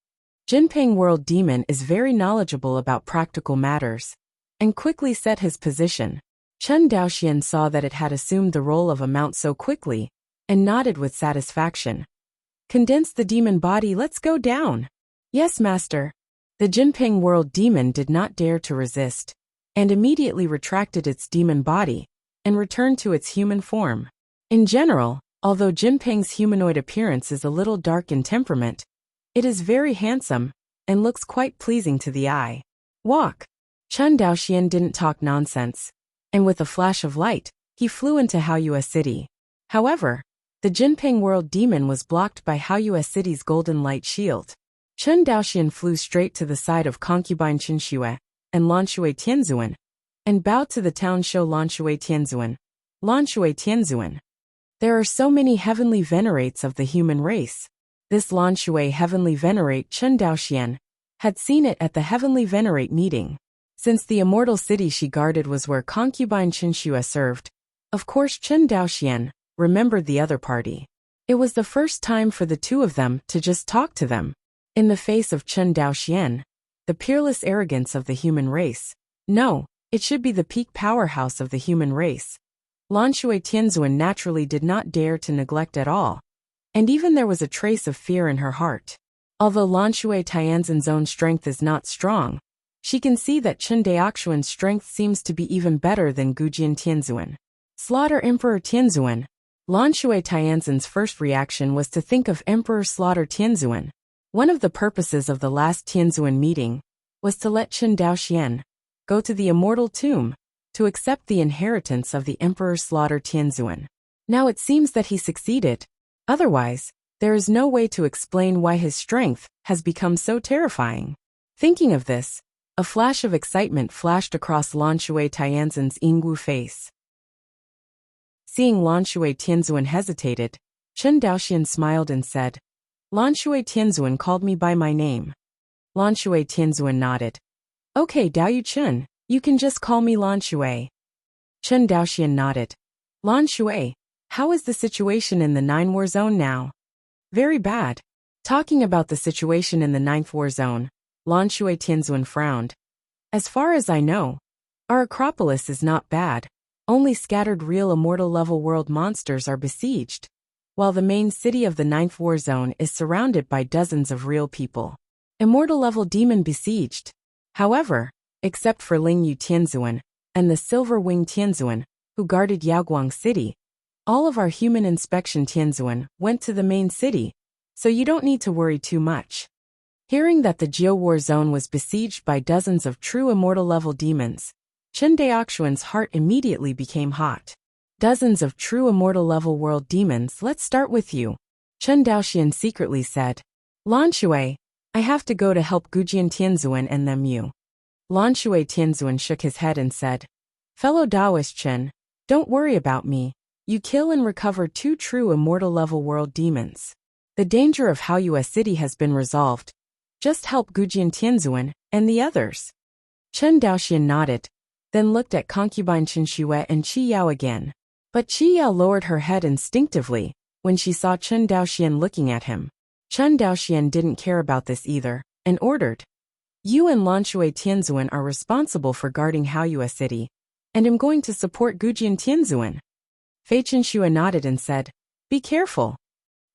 Jinping World Demon is very knowledgeable about practical matters, and quickly set his position. Chen Daoxian saw that it had assumed the role of a mount so quickly, and nodded with satisfaction. Condense the demon body, let's go down. Yes, master. The Jinping World Demon did not dare to resist, and immediately retracted its demon body, and returned to its human form. In general, although Jinping's humanoid appearance is a little dark in temperament, it is very handsome, and looks quite pleasing to the eye. Walk. Chen Daoxian didn't talk nonsense, and with a flash of light, he flew into Haoyue City. However, the Jinping World Demon was blocked by Haoyue City's golden light shield. Chen Daoxian flew straight to the side of concubine Qinxue and Lanshui Tianzuan, and bowed to the town show Lanshui Tianzuan. Lanshui Tianzuan. There are so many heavenly venerates of the human race. This Lanshui heavenly venerate Chen Daoxian had seen it at the heavenly venerate meeting. Since the immortal city she guarded was where concubine Qinxue served, of course Chen Daoxian remembered the other party. It was the first time for the two of them to just talk to them. In the face of Chen Daoxian, the peerless arrogance of the human race. No, it should be the peak powerhouse of the human race. Lanshui Tianzuan naturally did not dare to neglect at all. And even there was a trace of fear in her heart. Although Lanshui Tianzan's own strength is not strong, she can see that Chen Daoxuan's strength seems to be even better than Gujian Tianzuan. Slaughter Emperor Tianzuan. Lanshui Tianzan's first reaction was to think of Emperor Slaughter Tianzuan. One of the purposes of the last Tianzuan meeting was to let Chen Daoxian go to the immortal tomb, to accept the inheritance of the Emperor's slaughter Tianzuan. Now it seems that he succeeded. Otherwise, there is no way to explain why his strength has become so terrifying. Thinking of this, a flash of excitement flashed across Lan Shui Tianzun's Yingwu face. Seeing Lan Shui Tianzuan hesitated, Chen Daoxian smiled and said, Lan Shui Tianzuan called me by my name. Lan Shui Tianzuan nodded. Okay, Dao Chen, you can just call me Lan Shui. Chen Daoxian nodded. Lan Shui, how is the situation in the 9 war zone now? Very bad. Talking about the situation in the 9th war zone, Lan Shui Tianzuan frowned. As far as I know, our Acropolis is not bad. Only scattered real immortal level world monsters are besieged, while the main city of the 9th war zone is surrounded by dozens of real people. Immortal level demon besieged. However, except for Lingyu Tianzuan and the Silver Wing Tianzuan, who guarded Yaoguang City, all of our human inspection Tianzuan went to the main city, so you don't need to worry too much. Hearing that the Jiu War Zone was besieged by dozens of true immortal level demons, Chen Daoxuan's heart immediately became hot. Dozens of true immortal level world demons, let's start with you. Chen Daoxian secretly said. Lan Shui, I have to go to help Gujian Tianzuan and them you. Lan Shui Tianzuan shook his head and said, Fellow Taoist Chen, don't worry about me. You kill and recover 2 true immortal level world demons. The danger of Haoyue City has been resolved. Just help Gujian Tianzuan and the others. Chen Daoxian nodded, then looked at concubine Chen Xue and Qi Yao again. But Qi Yao lowered her head instinctively when she saw Chen Daoxian looking at him. Chen Daoxian didn't care about this either, and ordered. You and Lan Shui Tianzuan are responsible for guarding Haoyue City, and am going to support Gujian Tianzuan. Fei Chen Xue nodded and said, Be careful.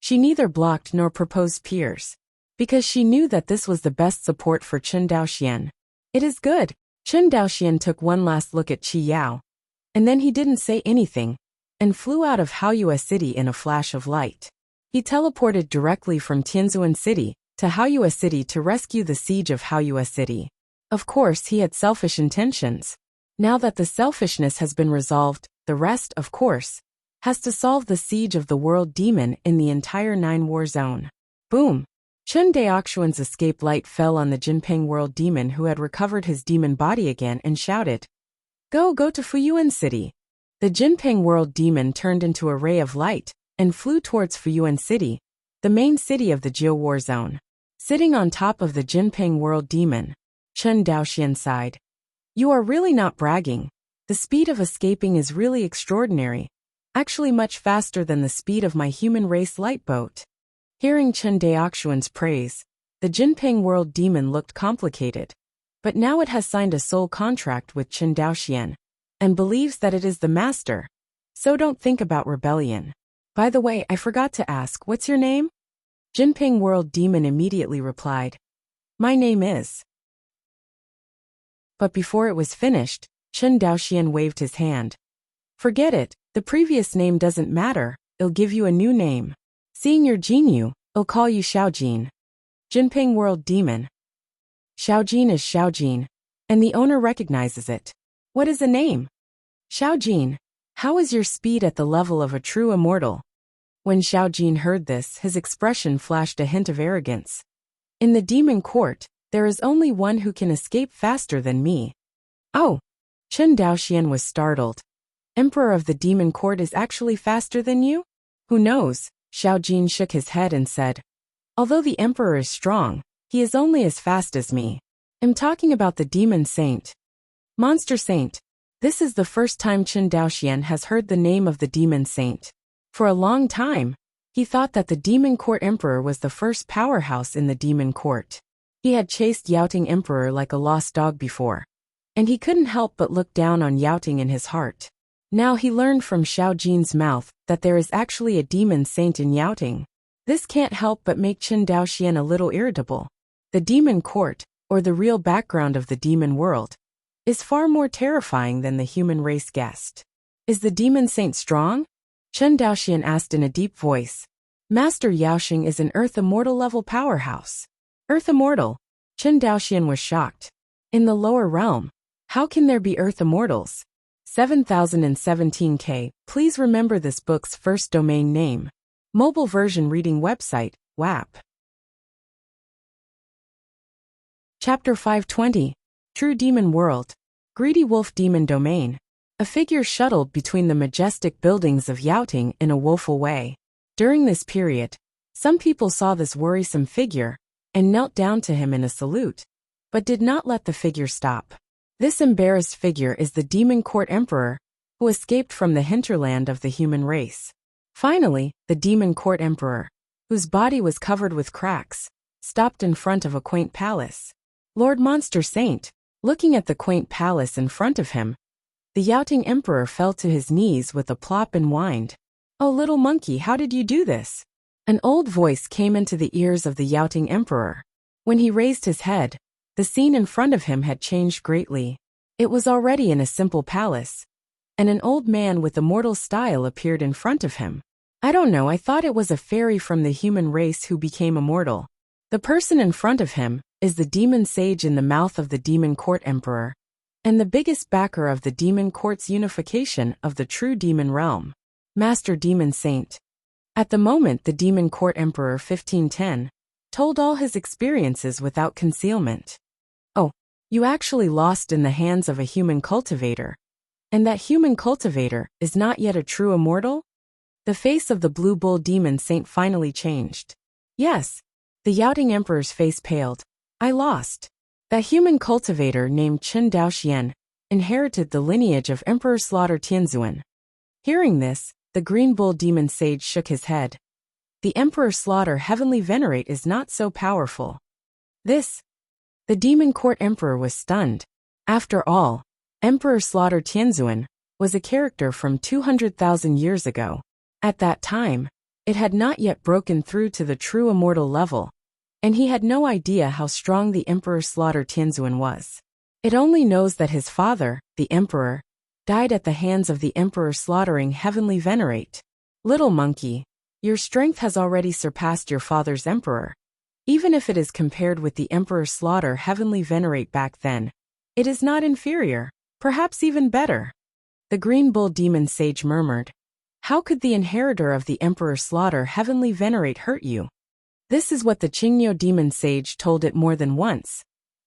She neither blocked nor proposed peers, because she knew that this was the best support for Chen Daoxian. It is good. Chen Daoxian took one last look at Qi Yao, and then he didn't say anything, and flew out of Haoyue City in a flash of light. He teleported directly from Tianzuan City to Haoyue City to rescue the siege of Haoyue City. Of course, he had selfish intentions. Now that the selfishness has been resolved, the rest, of course, has to solve the siege of the world demon in the entire 9 war zone. Boom! Chen Daoxuan's escape light fell on the Jinping world demon who had recovered his demon body again and shouted, Go to Fuyuan City. The Jinping world demon turned into a ray of light and flew towards Fuyuan City, the main city of the Jiu war zone. Sitting on top of the Jinping world demon, Chen Daoxian sighed. You are really not bragging. The speed of escaping is really extraordinary, actually much faster than the speed of my human race light boat. Hearing Chen Daoxuan's praise, the Jinping world demon looked complicated, but now it has signed a soul contract with Chen Daoxian, and believes that it is the master, so don't think about rebellion. By the way, I forgot to ask, what's your name? Jinping world demon immediately replied, My name is. But before it was finished, Chen Daoxian waved his hand. Forget it, the previous name doesn't matter, it'll give you a new name. Seeing your Jinyu, I'll call you Xiaojin. Jinping world demon. Xiaojin is Xiaojin, and the owner recognizes it. What is a name? Xiaojin, how is your speed at the level of a true immortal? When Xiaojin heard this, his expression flashed a hint of arrogance. In the demon court, there is only one who can escape faster than me. Oh! Chen Daoxian was startled. Emperor of the demon court is actually faster than you? Who knows? Xiaojin shook his head and said, Although the emperor is strong, he is only as fast as me. I'm talking about the demon saint. Monster saint. This is the first time Chen Daoxian has heard the name of the demon saint. For a long time, he thought that the demon court emperor was the first powerhouse in the demon court. He had chased Yaoting emperor like a lost dog before, and he couldn't help but look down on Yaoting in his heart. Now he learned from Xiaojin's mouth that there is actually a demon saint in Yaoting. This can't help but make Chen Daoxian a little irritable. The demon court, or the real background of the demon world, is far more terrifying than the human race guessed. Is the demon saint strong? Chen Daoxian asked in a deep voice. Master Yaoxing is an Earth Immortal level powerhouse. Earth Immortal? Chen Daoxian was shocked. In the lower realm, How can there be Earth immortals? 7017K. Please remember this book's first domain name. Mobile version reading website, WAP. Chapter 520. True Demon World. Greedy Wolf Demon Domain. A figure shuttled between the majestic buildings of Yaoting in a woeful way. During this period, some people saw this worrisome figure and knelt down to him in a salute, but did not let the figure stop. This embarrassed figure is the Demon Court Emperor, who escaped from the hinterland of the human race. Finally, the Demon Court Emperor, whose body was covered with cracks, stopped in front of a quaint palace. Lord Monster Saint, looking at the quaint palace in front of him, the Yaoting Emperor fell to his knees with a plop and whined. "Oh, little monkey, how did you do this?" An old voice came into the ears of the Yaoting Emperor. When he raised his head, the scene in front of him had changed greatly. It was already in a simple palace, and an old man with immortal style appeared in front of him. "I don't know, I thought it was a fairy from the human race who became immortal." The person in front of him is the demon sage in the mouth of the Demon Court Emperor, and the biggest backer of the Demon Court's unification of the true demon realm, Master Demon Saint. At the moment the Demon Court Emperor 1510 told all his experiences without concealment. "Oh, you actually lost in the hands of a human cultivator, and that human cultivator is not yet a true immortal?" The face of the Blue Bull Demon Saint finally changed. "Yes." The Yaoting Emperor's face paled. "I lost. That human cultivator named Chen Daoxian inherited the lineage of Emperor Slaughter Tianzuan." Hearing this, the Green Bull Demon Sage shook his head. "The Emperor Slaughter Heavenly Venerate is not so powerful." The Demon Court Emperor was stunned. After all, Emperor Slaughter Tianzuan was a character from 200,000 years ago. At that time, it had not yet broken through to the true immortal level, and he had no idea how strong the Emperor Slaughter Tianzuan was. It only knows that his father, the Emperor, died at the hands of the Emperor Slaughtering Heavenly Venerate. "Little monkey, your strength has already surpassed your father's Emperor. Even if it is compared with the Emperor Slaughter Heavenly Venerate back then, it is not inferior, perhaps even better." The Green Bull Demon Sage murmured. "How could the inheritor of the Emperor Slaughter Heavenly Venerate hurt you?" This is what the Qingniu Demon Sage told it more than once.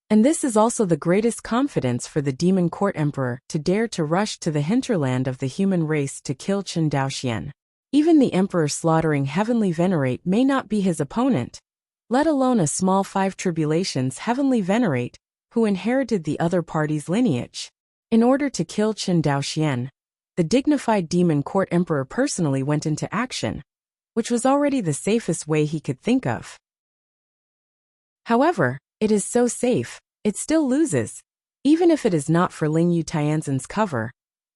And this is also the greatest confidence for the Demon Court Emperor to dare to rush to the hinterland of the human race to kill Chen Daoxian. Even the Emperor Slaughtering Heavenly Venerate may not be his opponent, let alone a small 5 tribulations Heavenly Venerate who inherited the other party's lineage. In order to kill Chen Daoxian, the dignified Demon Court Emperor personally went into action, which was already the safest way he could think of. However, it is so safe, it still loses. Even if it is not for Ling Yu Tianzhen's cover,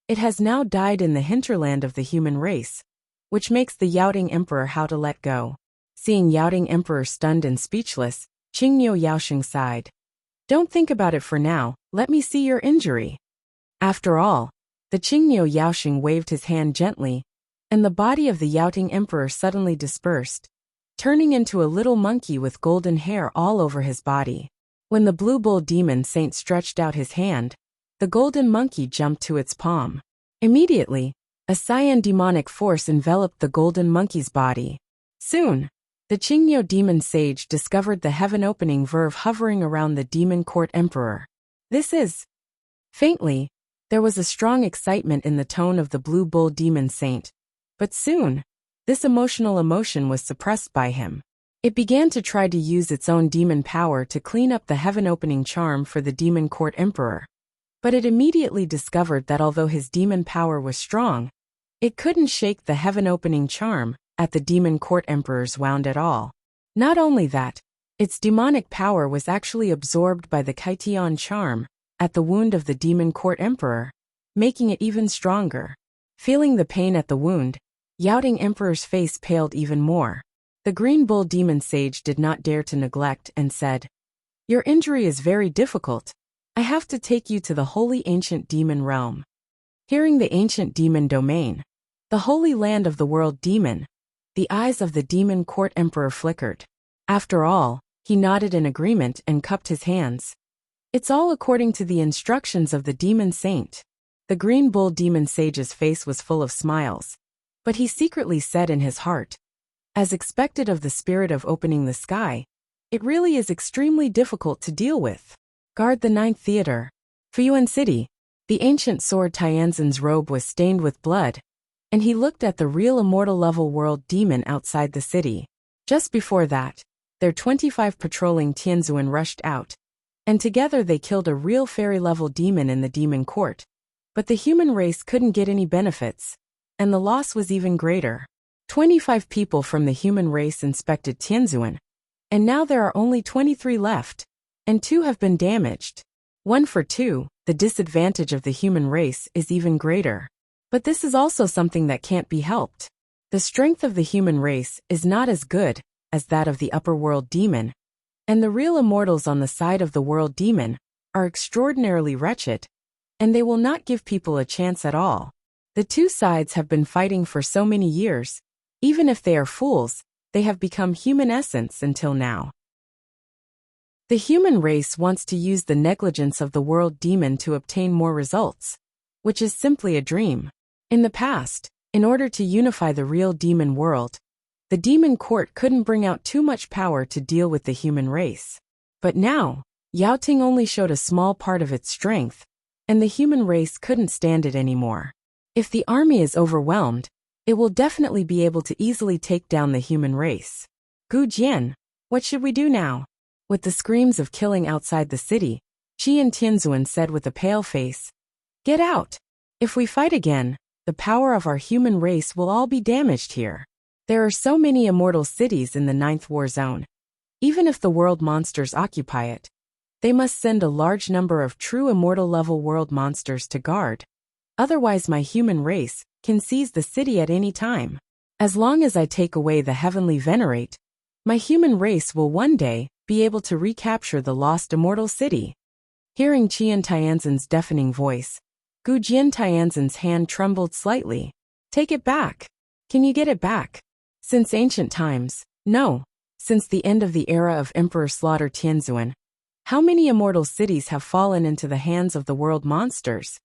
it has now died in the hinterland of the human race, which makes the Yaoting Emperor how to let go. Seeing Yaoting Emperor stunned and speechless, Qingniu Yaoxing sighed. "Don't think about it for now, let me see your injury." After all, the Qingniu Yaoxing waved his hand gently, and the body of the Yaoting Emperor suddenly dispersed, turning into a little monkey with golden hair all over his body. When the Blue Bull Demon Saint stretched out his hand, the golden monkey jumped to its palm. Immediately, a cyan demonic force enveloped the golden monkey's body. Soon, the Qingniu Demon Sage discovered the heaven-opening verve hovering around the Demon Court Emperor. Faintly, there was a strong excitement in the tone of the Blue Bull Demon Saint, but soon, this emotion was suppressed by him. It began to try to use its own demon power to clean up the heaven-opening charm for the Demon Court Emperor. But it immediately discovered that although his demon power was strong, it couldn't shake the heaven-opening charm at the Demon Court Emperor's wound at all. Not only that, its demonic power was actually absorbed by the Kaitian charm at the wound of the Demon Court Emperor, making it even stronger. Feeling the pain at the wound, Yaoting Emperor's face paled even more. The Green Bull Demon Sage did not dare to neglect and said, "Your injury is very difficult. I have to take you to the holy ancient demon realm." Hearing the ancient demon domain, the holy land of the world demon, the eyes of the Demon Court Emperor flickered. After all, he nodded in agreement and cupped his hands. It's all according to the instructions of the demon saint. The green bull demon sage's face was full of smiles, but he secretly said in his heart, as expected of the spirit of opening the sky, it really is extremely difficult to deal with. Guard the Ninth Theater. Fuyuan City. The ancient sword Tianzan's robe was stained with blood, and he looked at the real immortal level world demon outside the city. Just before that, their 25 patrolling Tianzuan rushed out, and together they killed a real fairy-level demon in the demon court. But the human race couldn't get any benefits, and the loss was even greater. 25 people from the human race inspected Tianzuan, and now there are only 23 left, and 2 have been damaged. 1 for 2, the disadvantage of the human race is even greater. But this is also something that can't be helped. The strength of the human race is not as good as that of the upper world demon, and the real immortals on the side of the world demon are extraordinarily wretched, and they will not give people a chance at all. The 2 sides have been fighting for so many years. Even if they are fools, they have become human essence until now. The human race wants to use the negligence of the world demon to obtain more results, which is simply a dream. In the past, in order to unify the real demon world, the demon court couldn't bring out too much power to deal with the human race. But now, Yaoting only showed a small part of its strength, and the human race couldn't stand it anymore. If the army is overwhelmed, it will definitely be able to easily take down the human race. Gu Jian, what should we do now? With the screams of killing outside the city, Qian Tianzuan said with a pale face, "Get out! If we fight again, the power of our human race will all be damaged here. There are so many immortal cities in the 9th war zone. Even if the world monsters occupy it, they must send a large number of true immortal level world monsters to guard. Otherwise my human race can seize the city at any time. As long as I take away the heavenly venerate, my human race will one day be able to recapture the lost immortal city." Hearing Qian Tianzan's deafening voice, Gu Jian Tianzan's hand trembled slightly. "Take it back. Can you get it back?" Since ancient times, no. Since the end of the era of Emperor Slaughter Tianzuan, how many immortal cities have fallen into the hands of the world monsters?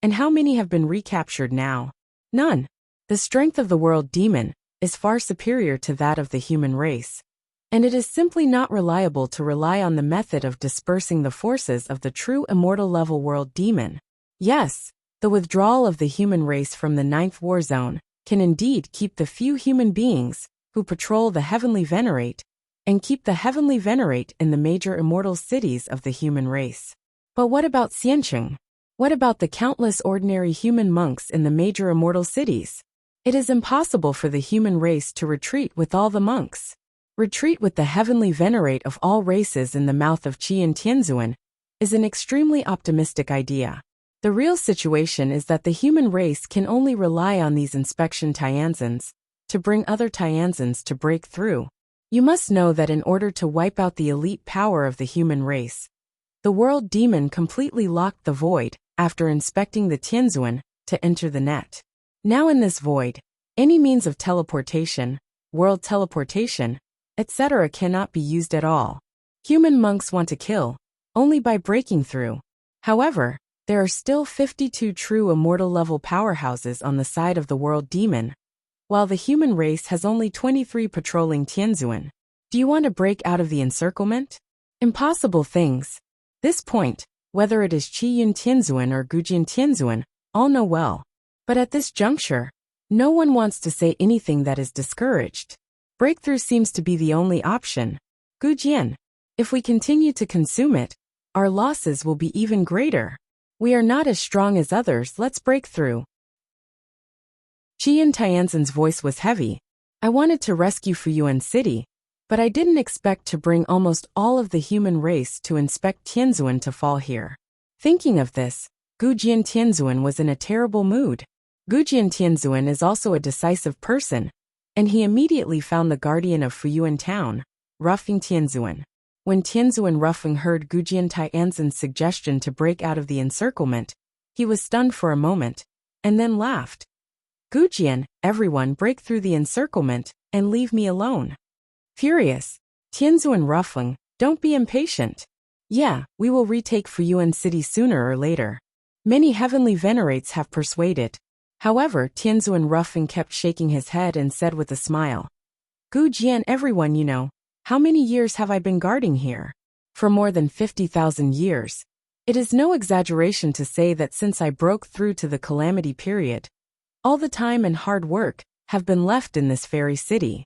And how many have been recaptured now? None. The strength of the world demon is far superior to that of the human race, and it is simply not reliable to rely on the method of dispersing the forces of the true immortal level world demon. Yes, the withdrawal of the human race from the 9th war zone can indeed keep the few human beings who patrol the heavenly venerate, and keep the heavenly venerate in the major immortal cities of the human race. But what about Xiancheng? What about the countless ordinary human monks in the major immortal cities? It is impossible for the human race to retreat with all the monks. Retreat with the heavenly venerate of all races in the mouth of Qian Tianzuan is an extremely optimistic idea. The real situation is that the human race can only rely on these inspection Tianzans to bring other Tianzans to break through. You must know that in order to wipe out the elite power of the human race, the world demon completely locked the void after inspecting the Tianzuan to enter the net. Now in this void, any means of teleportation, world teleportation, etc. cannot be used at all. Human monks want to kill only by breaking through. However, there are still 52 true immortal level powerhouses on the side of the world demon, while the human race has only 23 patrolling Tianzuan. Do you want to break out of the encirclement? Impossible things. This point, whether it is Qiyun Tianzuan or Gujin Tianzuan, all know well. But at this juncture, no one wants to say anything that is discouraged. Breakthrough seems to be the only option. Gujian, if we continue to consume it, our losses will be even greater. We are not as strong as others, let's break through. Qian Tianzan's voice was heavy. I wanted to rescue Fuyuan City, but I didn't expect to bring almost all of the human race to inspect Tianzuan to fall here. Thinking of this, Gujian Tianzuan was in a terrible mood. Gujian Tianzuan is also a decisive person, and he immediately found the guardian of Fuyuan town, Rufeng Tianzuan. When Tianzuan Rufeng heard Gujian Tianzan's suggestion to break out of the encirclement, he was stunned for a moment, and then laughed. Gujian, everyone break through the encirclement, and leave me alone. Furious, Tianzuan Rufeng, don't be impatient. Yeah, we will retake Fuyuan City sooner or later. Many heavenly venerates have persuaded. However, Tianzuan Ruffin kept shaking his head and said with a smile. Gu Jian, everyone you know, how many years have I been guarding here? For more than 50,000 years. It is no exaggeration to say that since I broke through to the calamity period, all the time and hard work have been left in this fairy city.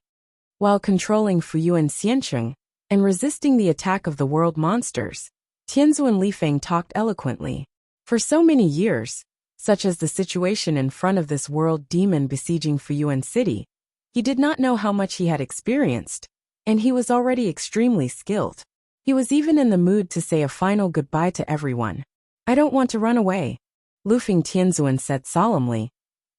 While controlling Fuyuan Xiancheng and resisting the attack of the world monsters, Tianzuan Lifeng talked eloquently. For so many years, such as the situation in front of this world demon besieging Fuyuan City, he did not know how much he had experienced, and he was already extremely skilled. He was even in the mood to say a final goodbye to everyone. I don't want to run away, Lufeng Tianzuan said solemnly.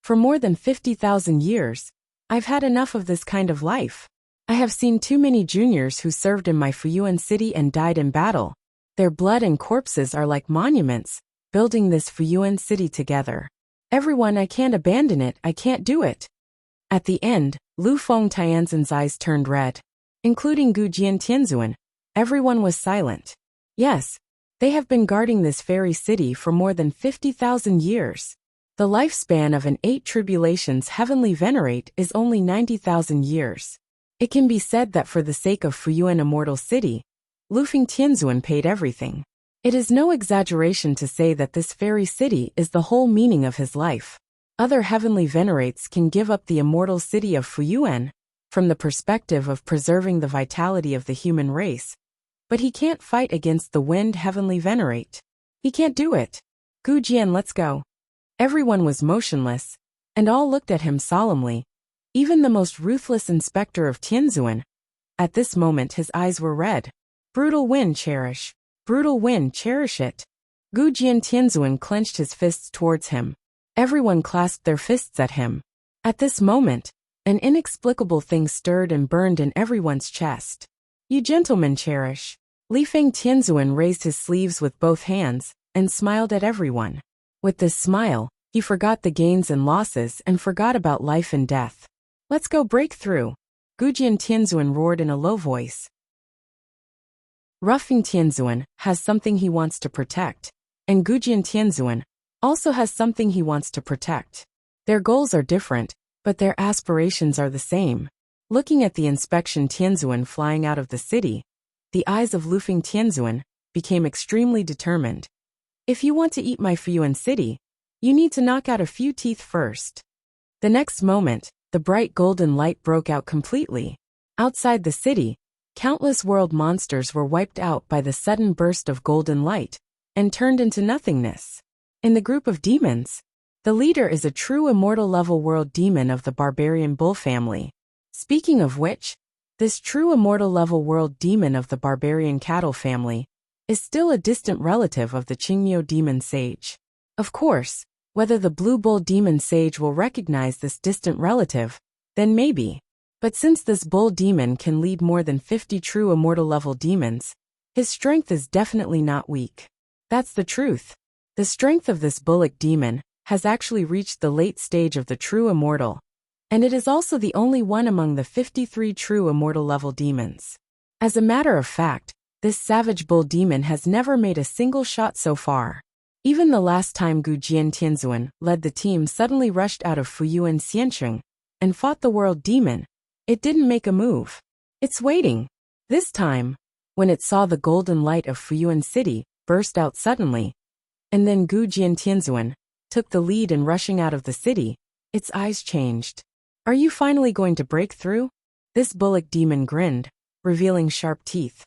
For more than 50,000 years, I've had enough of this kind of life. I have seen too many juniors who served in my Fuyuan city and died in battle. Their blood and corpses are like monuments, building this Fuyuan city together. Everyone, I can't abandon it, I can't do it. At the end, Lu Feng Tianzan's eyes turned red. Including Gu Jian Tianzuan, everyone was silent. Yes, they have been guarding this fairy city for more than 50,000 years. The lifespan of an 8 tribulations heavenly venerate is only 90,000 years. It can be said that for the sake of Fuyuan Immortal City, Lufeng Tianzuan paid everything. It is no exaggeration to say that this fairy city is the whole meaning of his life. Other heavenly venerates can give up the immortal city of Fuyuan, from the perspective of preserving the vitality of the human race. But he can't fight against the wind heavenly venerate. He can't do it. Gu Jian, let's go. Everyone was motionless, and all looked at him solemnly, even the most ruthless inspector of Tianzuan. At this moment his eyes were red. Brutal wind, cherish. Brutal wind, cherish it. Gu Jian Tianzuan clenched his fists towards him. Everyone clasped their fists at him. At this moment, an inexplicable thing stirred and burned in everyone's chest. You gentlemen, cherish. Lifeng Tianzuan raised his sleeves with both hands and smiled at everyone. With this smile, he forgot the gains and losses and forgot about life and death. Let's go break through. Gu Jian Tianzuan roared in a low voice. Ruffing Tianzuan has something he wants to protect, and Gu Jian Tianzuan also has something he wants to protect. Their goals are different, but their aspirations are the same. Looking at the inspection Tianzuan flying out of the city, the eyes of Lufeng Tianzuan became extremely determined. If you want to eat my Fuyuan city, you need to knock out a few teeth first. The next moment, the bright golden light broke out completely. Outside the city, countless world monsters were wiped out by the sudden burst of golden light and turned into nothingness. In the group of demons, the leader is a true immortal level world demon of the barbarian bull family. Speaking of which, this true immortal level world demon of the barbarian cattle family is still a distant relative of the Qingmiu demon sage. Of course, whether the blue bull demon sage will recognize this distant relative, then maybe. But since this bull demon can lead more than 50 true immortal level demons, his strength is definitely not weak. That's the truth. The strength of this bullock demon has actually reached the late stage of the true immortal, and it is also the only one among the 53 true immortal level demons. As a matter of fact, this savage bull demon has never made a single shot so far. Even the last time Gu Jian Tianzuan led the team suddenly rushed out of Fuyuan Xiancheng and fought the world demon, it didn't make a move. It's waiting. This time, when it saw the golden light of Fuyuan City burst out suddenly, and then Gu Jian Tianzuan took the lead in rushing out of the city, its eyes changed. Are you finally going to break through? This bullock demon grinned, revealing sharp teeth.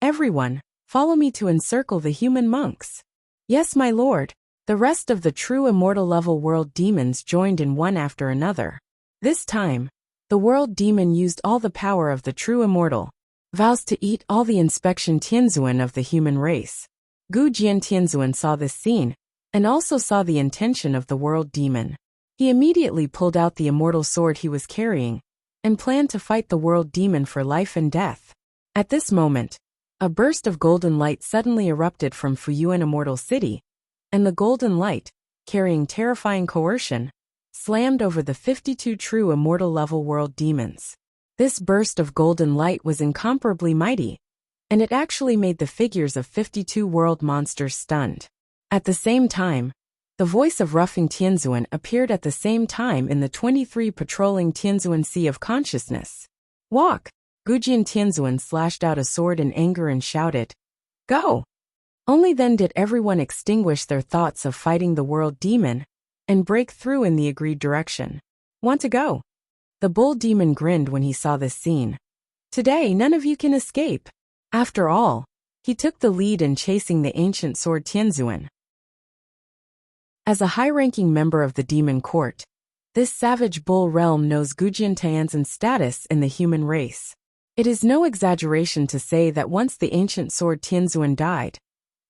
Everyone, follow me to encircle the human monks. Yes, my lord. The rest of the true immortal level world demons joined in one after another. This time, the world demon used all the power of the true immortal, vows to eat all the inspection Tianzuan of the human race. Gu Jian Tianzuan saw this scene, and also saw the intention of the world demon. He immediately pulled out the immortal sword he was carrying, and planned to fight the world demon for life and death. At this moment, a burst of golden light suddenly erupted from Fuyuan Immortal City, and the golden light, carrying terrifying coercion, slammed over the 52 true immortal level world demons. This burst of golden light was incomparably mighty. and it actually made the figures of 52 world monsters stunned. At the same time, the voice of Roughing Tianzuan appeared at the same time in the 23 patrolling Tianzuan Sea of Consciousness. Walk! Gujian Tianzuan slashed out a sword in anger and shouted, "Go!" Only then did everyone extinguish their thoughts of fighting the world demon and break through in the agreed direction. Want to go? The bull demon grinned when he saw this scene. Today, none of you can escape. After all, he took the lead in chasing the ancient sword Tianzuan. As a high-ranking member of the demon court, this savage bull realm knows Gujian Tianzun's status in the human race. It is no exaggeration to say that once the ancient sword Tianzuan died,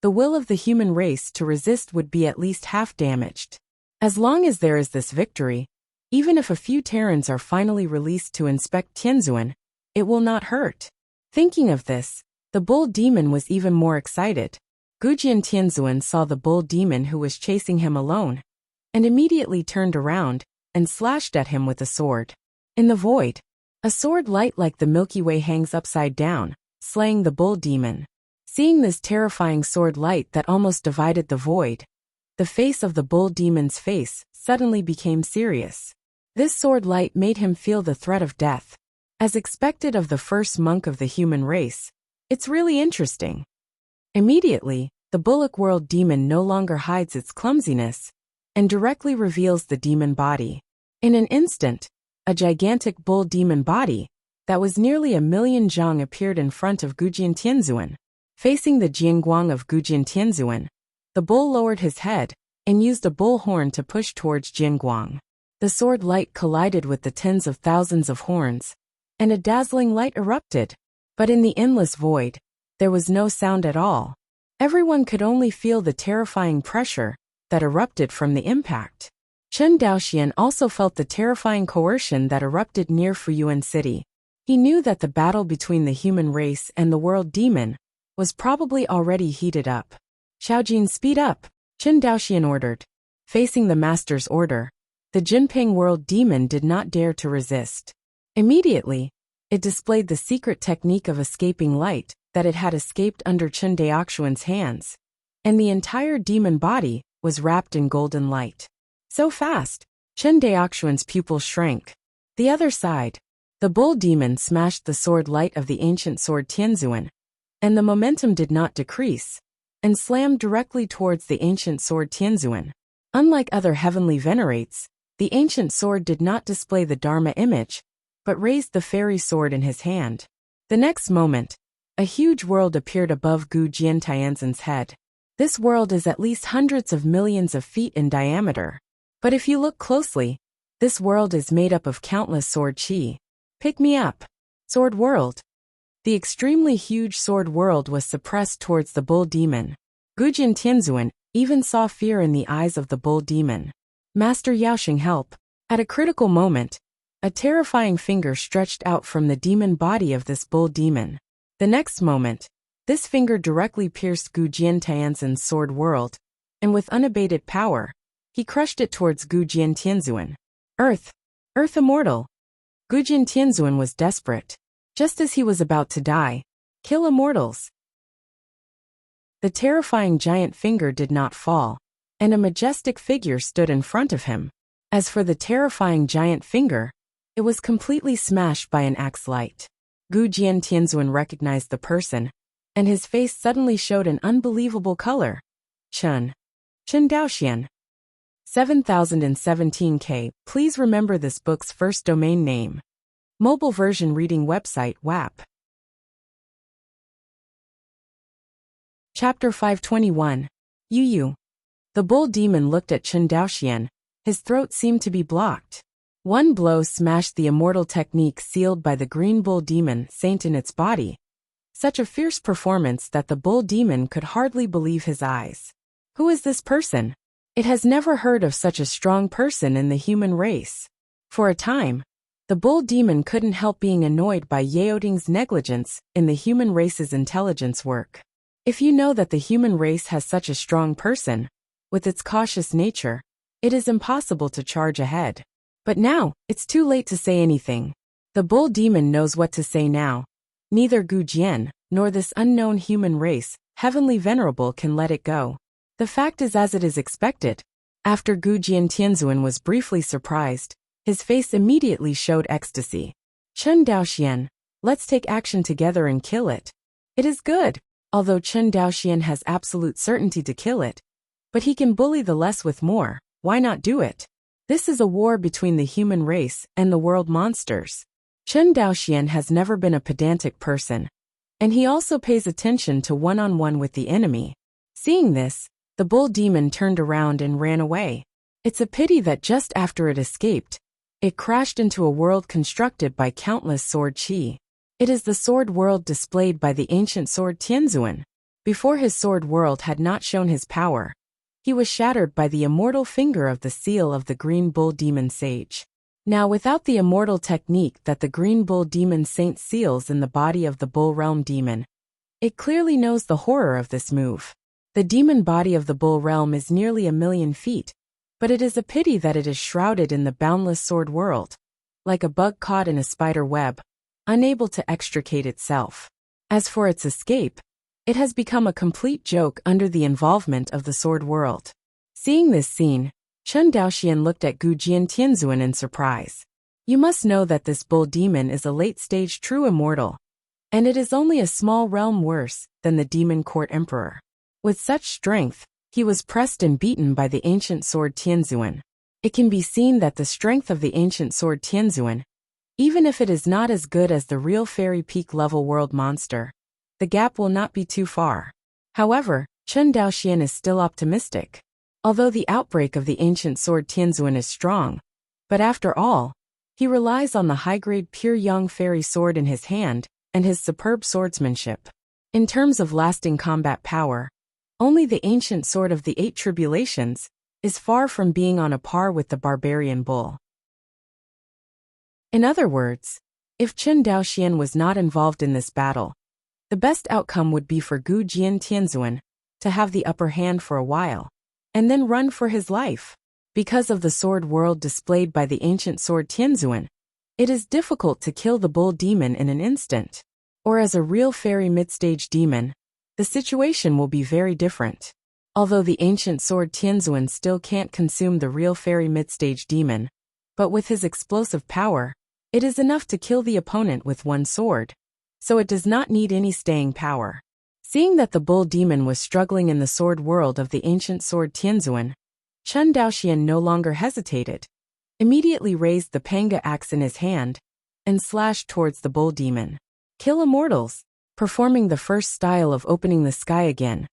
the will of the human race to resist would be at least half damaged. As long as there is this victory, even if a few Terrans are finally released to inspect Tianzuan, it will not hurt. Thinking of this, the bull demon was even more excited. Gujian Tianzuan saw the bull demon who was chasing him alone, and immediately turned around and slashed at him with a sword. In the void, a sword light like the Milky Way hangs upside down, slaying the bull demon. Seeing this terrifying sword light that almost divided the void, the face of the bull demon's face suddenly became serious. This sword light made him feel the threat of death. As expected of the first monk of the human race, it's really interesting. Immediately, the Bullock World demon no longer hides its clumsiness and directly reveals the demon body. In an instant, a gigantic bull demon body that was nearly 1,000,000 zhang appeared in front of Gujian Tianzuan. Facing the Jianguang of Gujian Tianzuan, the bull lowered his head and used a bull horn to push towards Jianguang. The sword light collided with the tens of thousands of horns, and a dazzling light erupted. But in the endless void, there was no sound at all. Everyone could only feel the terrifying pressure that erupted from the impact. Chen Daoxian also felt the terrifying coercion that erupted near Fuyuan City. He knew that the battle between the human race and the world demon was probably already heated up. Xiaojin, speed up, Chen Daoxian ordered. Facing the master's order, the Jinping world demon did not dare to resist. Immediately, it displayed the secret technique of escaping light that it had escaped under Chen Daoxian's hands, and the entire demon body was wrapped in golden light. So fast, Chen Daoxian's pupils shrank. The other side, the bull demon smashed the sword light of the ancient sword Tianzuan, and the momentum did not decrease, and slammed directly towards the ancient sword Tianzuan. Unlike other heavenly venerates, the ancient sword did not display the Dharma image, but raised the fairy sword in his hand. The next moment, a huge world appeared above Gujian Tianzun's head. This world is at least hundreds of millions of feet in diameter. But if you look closely, this world is made up of countless sword chi. Pick me up. Sword world. The extremely huge sword world was suppressed towards the bull demon. Gujian Tianzuan even saw fear in the eyes of the bull demon. Master Yaoxing, help. At a critical moment, a terrifying finger stretched out from the demon body of this bull demon. The next moment, this finger directly pierced Gujian Tianzun's sword world, and with unabated power, he crushed it towards Gujian Tianzuan. Earth! Earth immortal! Gujian Tianzuan was desperate. Just as he was about to die, kill immortals. The terrifying giant finger did not fall, and a majestic figure stood in front of him. As for the terrifying giant finger, it was completely smashed by an axe light. Gujian Tianzuan recognized the person, and his face suddenly showed an unbelievable color. Chen Daoxian. 7017K. Please remember this book's first domain name. Mobile version reading website WAP. Chapter 521. Yu. The bull demon looked at Chen Daoxian. His throat seemed to be blocked. One blow smashed the immortal technique sealed by the green bull demon saint in its body. Such a fierce performance that the bull demon could hardly believe his eyes. Who is this person? It has never heard of such a strong person in the human race. For a time, the bull demon couldn't help being annoyed by Yaoting's negligence in the human race's intelligence work. If you know that the human race has such a strong person, with its cautious nature, it is impossible to charge ahead. But now, it's too late to say anything. The bull demon knows what to say now. Neither Gujian nor this unknown human race, heavenly venerable, can let it go. The fact is as it is expected. After Gu Jiantianzuan was briefly surprised, his face immediately showed ecstasy. Chen Daoxian, let's take action together and kill it. It is good, although Chen Daoxian has absolute certainty to kill it. But he can bully the less with more, why not do it? This is a war between the human race and the world monsters. Chen Daoxian has never been a pedantic person, and he also pays attention to one-on-one with the enemy. Seeing this, the bull demon turned around and ran away. It's a pity that just after it escaped, it crashed into a world constructed by countless sword qi. It is the sword world displayed by the ancient sword Tianzuan. Before his sword world had not shown his power, he was shattered by the immortal finger of the seal of the green bull demon sage. Now without the immortal technique that the green bull demon saint seals in the body of the bull realm demon, it clearly knows the horror of this move. The demon body of the bull realm is nearly 1,000,000 feet, but it is a pity that it is shrouded in the boundless sword world, like a bug caught in a spider web, unable to extricate itself. As for its escape, it has become a complete joke under the involvement of the sword world. Seeing this scene, Chen Daoxian looked at Gu Jiantianzuan in surprise. You must know that this bull demon is a late-stage true immortal, and it is only a small realm worse than the demon court emperor. With such strength, he was pressed and beaten by the ancient sword Tianzuan. It can be seen that the strength of the ancient sword Tianzuan, even if it is not as good as the real fairy peak level world monster, the gap will not be too far. However, Chen Daoxian is still optimistic. Although the outbreak of the ancient sword Tianzuan is strong, but after all, he relies on the high-grade pure young fairy sword in his hand and his superb swordsmanship. In terms of lasting combat power, only the ancient sword of the 8 tribulations is far from being on a par with the barbarian bull. In other words, if Chen Daoxian was not involved in this battle, the best outcome would be for Gu Jiantianzuan to have the upper hand for a while, and then run for his life. Because of the sword world displayed by the ancient sword Tianzuan, it is difficult to kill the bull demon in an instant. Or as a real fairy mid-stage demon, the situation will be very different. Although the ancient sword Tianzuan still can't consume the real fairy mid-stage demon, but with his explosive power, it is enough to kill the opponent with one sword, so it does not need any staying power. Seeing that the bull demon was struggling in the sword world of the ancient sword Tianzuan, Chen Daoxian no longer hesitated, immediately raised the panga axe in his hand, and slashed towards the bull demon. Kill immortals! Performing the first style of opening the sky again,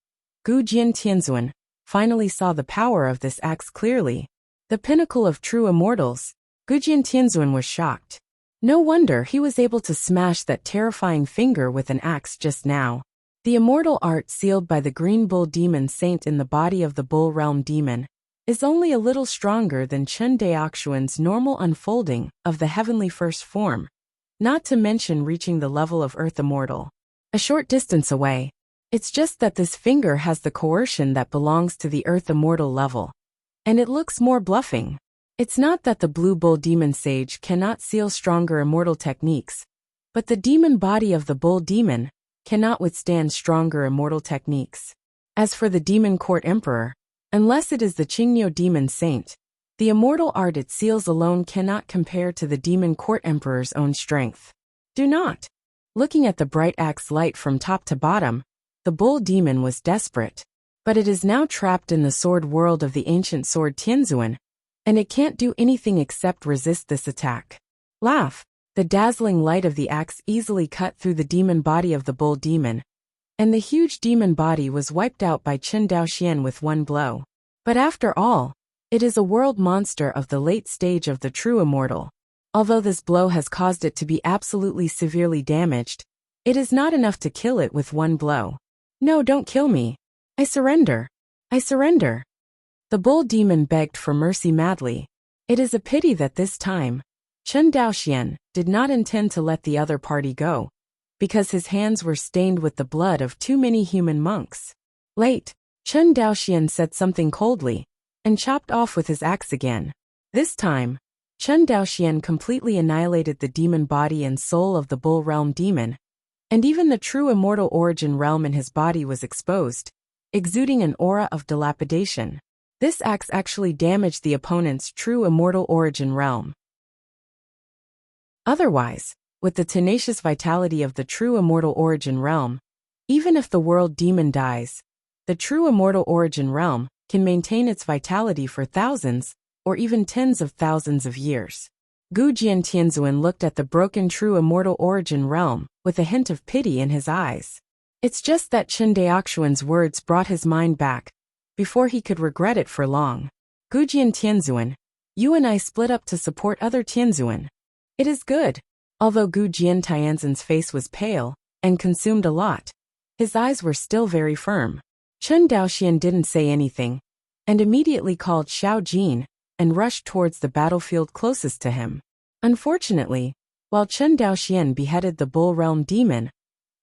Gu Jiantianzuan finally saw the power of this axe clearly. The pinnacle of true immortals, Gu Jiantianzuan was shocked. No wonder he was able to smash that terrifying finger with an axe just now. The immortal art sealed by the green bull demon saint in the body of the bull realm demon is only a little stronger than Chen Daoxian's normal unfolding of the heavenly first form, not to mention reaching the level of earth immortal. A short distance away. It's just that this finger has the coercion that belongs to the earth immortal level, and it looks more bluffing. It's not that the blue bull demon sage cannot seal stronger immortal techniques, but the demon body of the bull demon cannot withstand stronger immortal techniques. As for the demon court emperor, unless it is the Qingniu demon saint, the immortal art it seals alone cannot compare to the demon court emperor's own strength. Do not. Looking at the bright axe light from top to bottom, the bull demon was desperate. But it is now trapped in the sword world of the ancient sword Tianzuan, and it can't do anything except resist this attack. Laugh! The dazzling light of the axe easily cut through the demon body of the bull demon, and the huge demon body was wiped out by Chen Daoxian with one blow. But after all, it is a world monster of the late stage of the true immortal. Although this blow has caused it to be absolutely severely damaged, it is not enough to kill it with one blow. No, don't kill me. I surrender. I surrender. The bull demon begged for mercy madly. It is a pity that this time, Chen Daoxian did not intend to let the other party go, because his hands were stained with the blood of too many human monks. Late, Chen Daoxian said something coldly, and chopped off with his axe again. This time, Chen Daoxian completely annihilated the demon body and soul of the bull realm demon, And even the true immortal origin realm in his body was exposed, exuding an aura of dilapidation. This axe actually damaged the opponent's true immortal origin realm. Otherwise, with the tenacious vitality of the true immortal origin realm, even if the world demon dies, the true immortal origin realm can maintain its vitality for thousands, or even tens of thousands of years. Gu Jiantianzuan looked at the broken true immortal origin realm with a hint of pity in his eyes. It's just that Chen Daoxuan's words brought his mind back, before he could regret it for long. Gu Jiantianzuan, you and I split up to support other Tianzuan. It is good. Although Gu Jiantianzuan's face was pale, and consumed a lot, his eyes were still very firm. Chen Daoxian didn't say anything, and immediately called Xiao Jin, and rushed towards the battlefield closest to him. Unfortunately, while Chen Daoxian beheaded the Bull Realm Demon,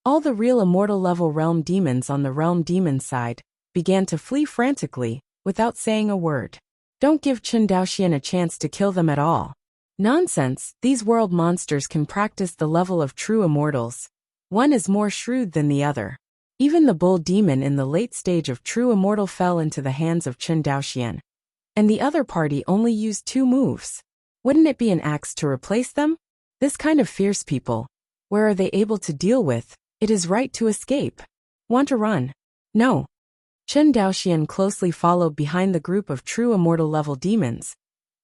all the real immortal level realm demons on the realm demon side began to flee frantically, without saying a word. Don't give Chen Daoxian a chance to kill them at all. Nonsense, these world monsters can practice the level of true immortals. One is more shrewd than the other. Even the bull demon in the late stage of true immortal fell into the hands of Chen Daoxian, and the other party only used 2 moves. Wouldn't it be an axe to replace them? This kind of fierce people, where are they able to deal with? It is right to escape. Want to run? No. Chen Daoxian closely followed behind the group of true immortal level demons,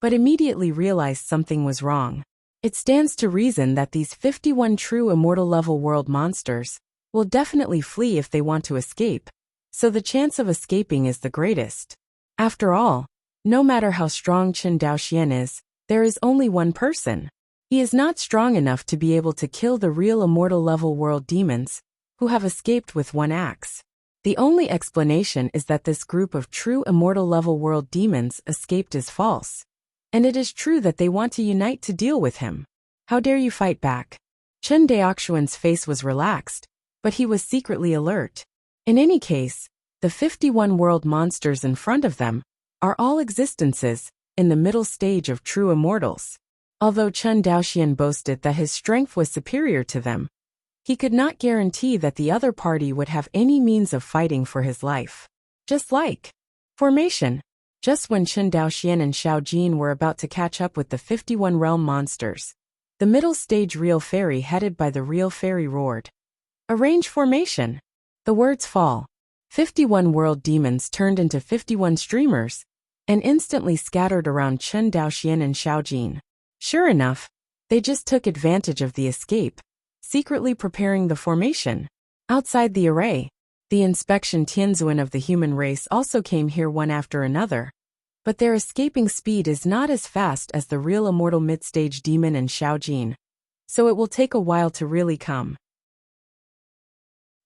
but immediately realized something was wrong. It stands to reason that these 51 true immortal level world monsters will definitely flee if they want to escape, so the chance of escaping is the greatest. After all, no matter how strong Chen Daoxian is, there is only one person. He is not strong enough to be able to kill the real immortal level world demons, who have escaped with 1 axe. The only explanation is that this group of true immortal level world demons escaped is false. And it is true that they want to unite to deal with him. How dare you fight back? Chen Daoxuan's face was relaxed, but he was secretly alert. In any case, the 51 world monsters in front of them are all existences in the middle stage of true immortals. Although Chen Daoxian boasted that his strength was superior to them, he could not guarantee that the other party would have any means of fighting for his life. Just like formation. Just when Chen Daoxian and Xiao Jin were about to catch up with the 51 realm monsters, the middle stage real fairy headed by the real fairy roared. Arrange formation. The words fall. 51 world demons turned into 51 streamers, and instantly scattered around Chen Daoxian and Xiao Jin. Sure enough, they just took advantage of the escape, secretly preparing the formation. Outside the array, the inspection Tianzuan of the human race also came here one after another, but their escaping speed is not as fast as the real immortal mid-stage demon and Xiao Jin, so it will take a while to really come.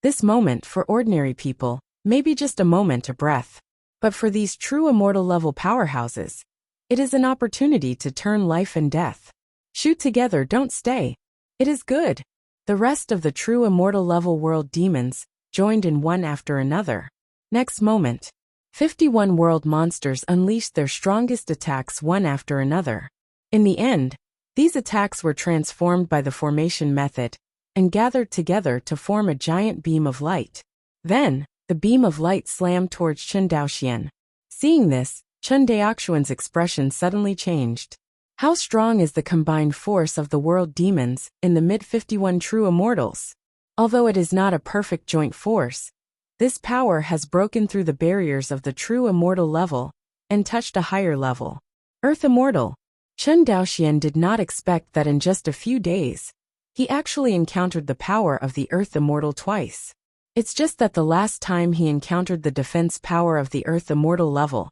This moment for ordinary people may be just a moment, a breath, but for these true immortal level powerhouses, it is an opportunity to turn life and death. Shoot together, don't stay. It is good. The rest of the true immortal level world demons joined in one after another. Next moment, 51 world monsters unleashed their strongest attacks one after another. In the end, these attacks were transformed by the formation method and gathered together to form a giant beam of light. Then, the beam of light slammed towards Chen Daoxian. Seeing this, Chen Daoxuan's expression suddenly changed. How strong is the combined force of the world demons in the mid-51 true immortals? Although it is not a perfect joint force, this power has broken through the barriers of the true immortal level and touched a higher level. Earth Immortal. Chen Daoxian did not expect that in just a few days, he actually encountered the power of the Earth Immortal twice. It's just that the last time he encountered the defense power of the Earth Immortal level,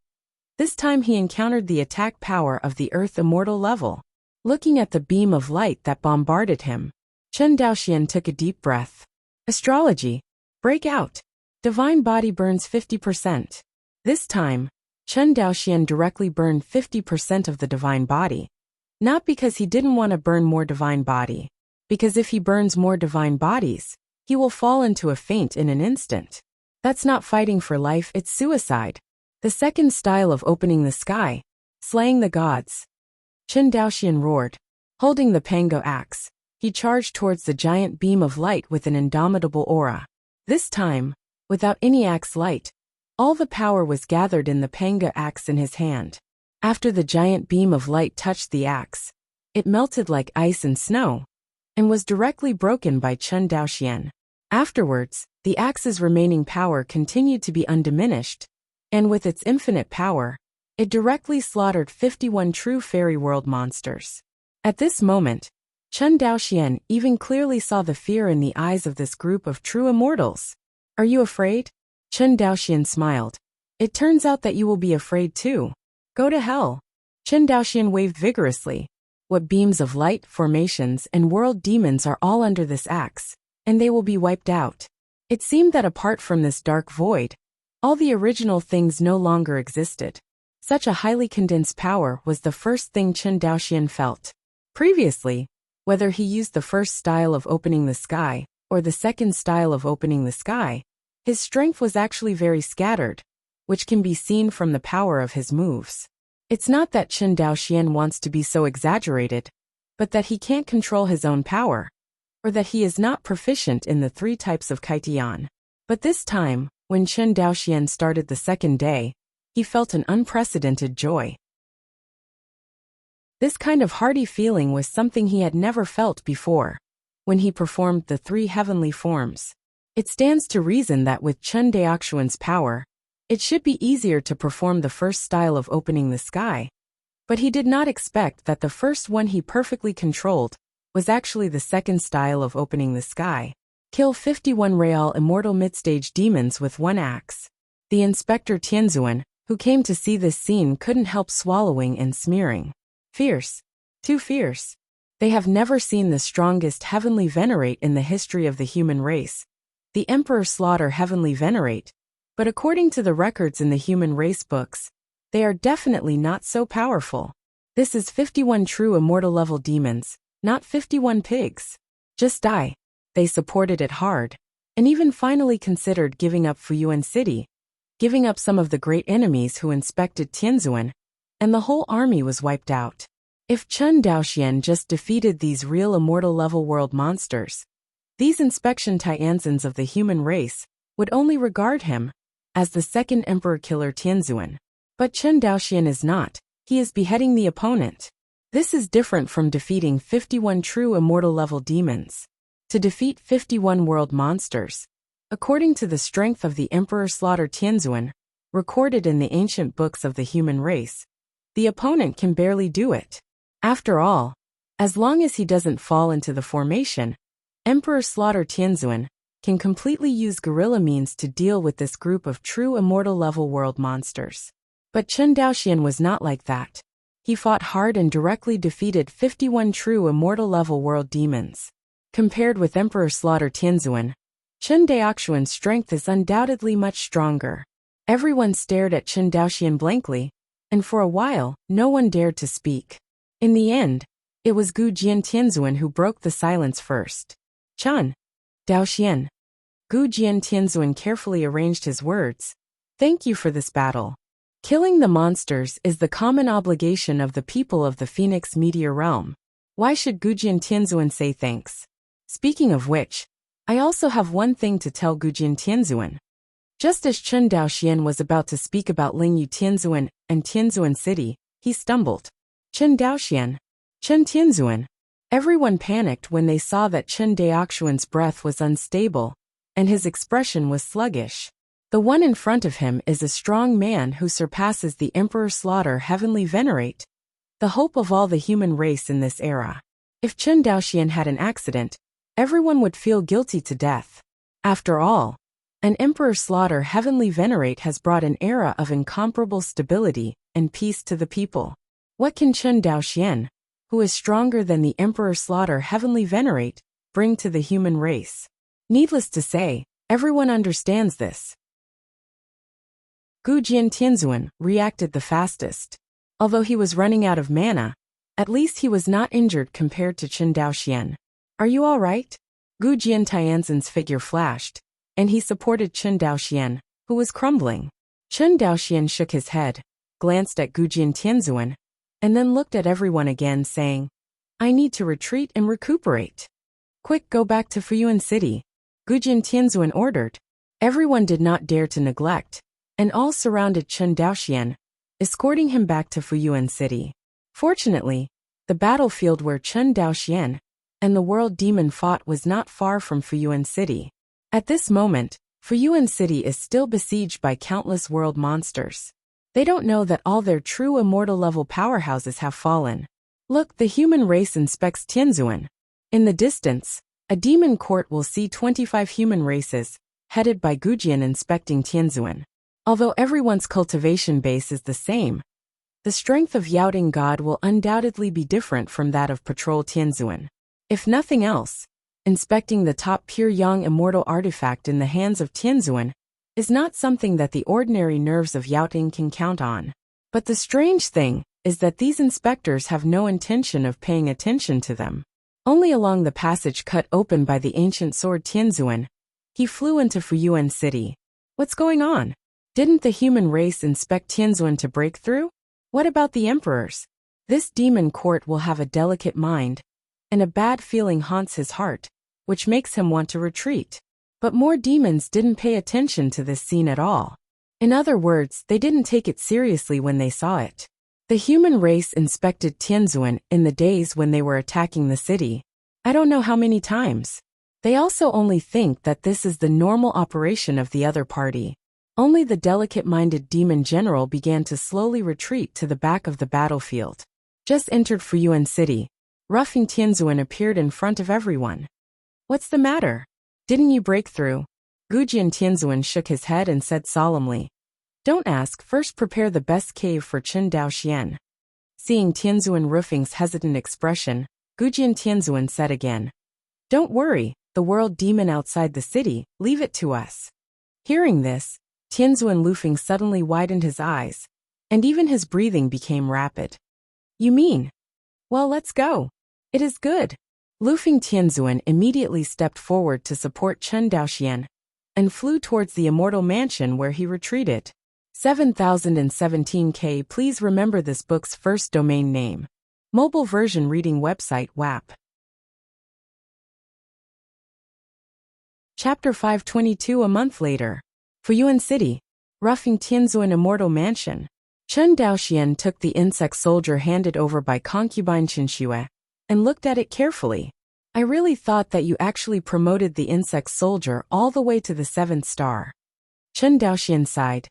this time he encountered the attack power of the Earth Immortal level. Looking at the beam of light that bombarded him, Chen Daoxian took a deep breath. Astrology. Break out. Divine body burns 50%. This time, Chen Daoxian directly burned 50% of the divine body. Not because he didn't want to burn more divine body, because if he burns more divine bodies, he will fall into a faint in an instant. That's not fighting for life, it's suicide. The second style of opening the sky, slaying the gods. Chen Daoxian roared. Holding the Pango axe, He charged towards the giant beam of light with an indomitable aura. This time, without any axe light, all the power was gathered in the panga axe in his hand. After the giant beam of light touched the axe, it melted like ice and snow, and was directly broken by Chen Daoxian. Afterwards, the axe's remaining power continued to be undiminished, and with its infinite power, it directly slaughtered 51 true fairy world monsters. At this moment, Chen Daoxian even clearly saw the fear in the eyes of this group of true immortals. Are you afraid? Chen Daoxian smiled. It turns out that you will be afraid too. Go to hell. Chen Daoxian waved vigorously. What beams of light, formations, and world demons are all under this axe, and they will be wiped out. It seemed that apart from this dark void, all the original things no longer existed. Such a highly condensed power was the first thing Chen Daoxian felt. Previously, whether he used the first style of opening the sky, or the second style of opening the sky, his strength was actually very scattered, which can be seen from the power of his moves. It's not that Chen Daoxian wants to be so exaggerated, but that he can't control his own power, or that he is not proficient in the 3 types of Kaitian. But this time, when Chen Daoxian started the second day, he felt an unprecedented joy. This kind of hearty feeling was something he had never felt before, when he performed the 3 heavenly forms. It stands to reason that with Chen Daoxian's power, it should be easier to perform the first style of opening the sky, but he did not expect that the first one he perfectly controlled was actually the second style of opening the sky. Kill 51 real immortal mid-stage demons with 1 axe. The Inspector Tianzuan, who came to see this scene, couldn't help swallowing and smearing. Fierce. Too fierce. They have never seen the strongest heavenly venerate in the history of the human race. The Emperor slaughter heavenly venerate, but according to the records in the human race books, they are definitely not so powerful. This is 51 true immortal level demons, not 51 pigs. Just die. They supported it hard, and even finally considered giving up Fuyuan City, giving up some of the great enemies who inspected Tianzuan, and the whole army was wiped out. If Chen Daoxian just defeated these real immortal level world monsters, these inspection Tianzans of the human race would only regard him as the second emperor killer Tianzuan. But Chen Daoxian is not. He is beheading the opponent. This is different from defeating 51 true immortal level demons. To defeat 51 world monsters, according to the strength of the Emperor Slaughter Tianzuan, recorded in the ancient books of the human race, the opponent can barely do it. After all, as long as he doesn't fall into the formation, Emperor Slaughter Tianzuan can completely use guerrilla means to deal with this group of true immortal level world monsters. But Chen Daoxian was not like that. He fought hard and directly defeated 51 true immortal level world demons. Compared with Emperor Slaughter Tianzuan, Chen Daoxian's strength is undoubtedly much stronger. Everyone stared at Chen Daoxian blankly, and for a while, no one dared to speak. In the end, it was Gu Jian Tianzuan who broke the silence first. Chen Daoxian. Gu Jian Tianzuan carefully arranged his words. Thank you for this battle. Killing the monsters is the common obligation of the people of the Phoenix Meteor Realm. Why should Gu Jian Tianzuan say thanks? Speaking of which, I also have one thing to tell Gu Jian Tianzuan. Just as Chen Daoxian was about to speak about Lingyu Tianzuan and Tianzuan City, he stumbled. Chen Daoxian. Chen Tianzuan. Everyone panicked when they saw that Chen Daoxian's breath was unstable, and his expression was sluggish. The one in front of him is a strong man who surpasses the Emperor Slaughter Heavenly Venerate, the hope of all the human race in this era. If Chen Daoxian had an accident, everyone would feel guilty to death. After all, an Emperor Slaughter Heavenly Venerate has brought an era of incomparable stability and peace to the people. What can Chen Daoxian, who is stronger than the Emperor Slaughter Heavenly Venerate, bring to the human race? Needless to say, everyone understands this. Gu Jian Tianzuan reacted the fastest. Although he was running out of mana, at least he was not injured compared to Chen Daoxian. Are you all right? Gu Jian Tianzan's figure flashed, and he supported Chen Daoxian, who was crumbling. Chen Daoxian shook his head, glanced at Gu Jian Tianzuan, and then looked at everyone again, saying, I need to retreat and recuperate. Quick, go back to Fuyuan City, Gujin Tianzuan ordered. Everyone did not dare to neglect, and all surrounded Chen Daoxian, escorting him back to Fuyuan City. Fortunately, the battlefield where Chen Daoxian and the world demon fought was not far from Fuyuan City. At this moment, Fuyuan City is still besieged by countless world monsters. They don't know that all their true immortal level powerhouses have fallen. Look, the human race inspects Tianzuan. In the distance, a demon court will see 25 human races, headed by Gujian inspecting Tianzuan. Although everyone's cultivation base is the same, the strength of Yaoting God will undoubtedly be different from that of Patrol Tianzuan. If nothing else, inspecting the top pure yang immortal artifact in the hands of Tianzuan is not something that the ordinary nerves of Yaoting can count on. But the strange thing is that these inspectors have no intention of paying attention to them. Only along the passage cut open by the ancient sword Tianzuan, he flew into Fuyuan City. What's going on? Didn't the human race inspect Tianzuan to break through? What about the emperors? This demon court will have a delicate mind, and a bad feeling haunts his heart, which makes him want to retreat. But more demons didn't pay attention to this scene at all. In other words, they didn't take it seriously when they saw it. The human race inspected Tianzuan in the days when they were attacking the city. I don't know how many times. They also only think that this is the normal operation of the other party. Only the delicate-minded demon general began to slowly retreat to the back of the battlefield. Just entered Fuyuan City. Roughing Tianzuan appeared in front of everyone. What's the matter? Didn't you break through? Gujian Tianzuan shook his head and said solemnly. Don't ask, first prepare the best cave for Chen Daoxian. Seeing Tianzuan Roofing's hesitant expression, Gujian Tianzuan said again. Don't worry, the world demon outside the city, leave it to us. Hearing this, Tianzuan Lufing suddenly widened his eyes, and even his breathing became rapid. You mean? Well, let's go. It is good. Lufing Tianzuan immediately stepped forward to support Chen Daoxian, and flew towards the immortal mansion where he retreated. 7017K. Please remember this book's first domain name. Mobile version reading website WAP. Chapter 522. A month later. Fuyuan City. Roughing Tianzuan Immortal Mansion. Chen Daoxian took the insect soldier handed over by concubine Qinxue, and looked at it carefully. I really thought that you actually promoted the insect soldier all the way to the 7th star. Chen Daoxian sighed.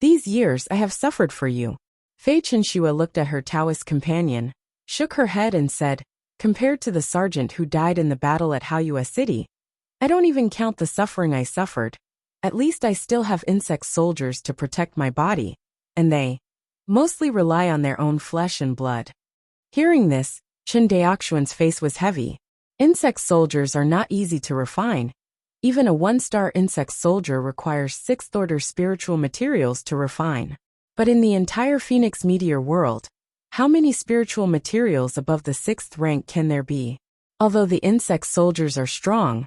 These years I have suffered for you. Fei Qinxue looked at her Taoist companion, shook her head and said, compared to the sergeant who died in the battle at Haoyue City, I don't even count the suffering I suffered. At least I still have insect soldiers to protect my body, and they mostly rely on their own flesh and blood. Hearing this, Chen Daoxian's face was heavy. Insect soldiers are not easy to refine. Even a 1-star insect soldier requires 6th-order spiritual materials to refine. But in the entire Phoenix Meteor world, how many spiritual materials above the 6th rank can there be? Although the insect soldiers are strong,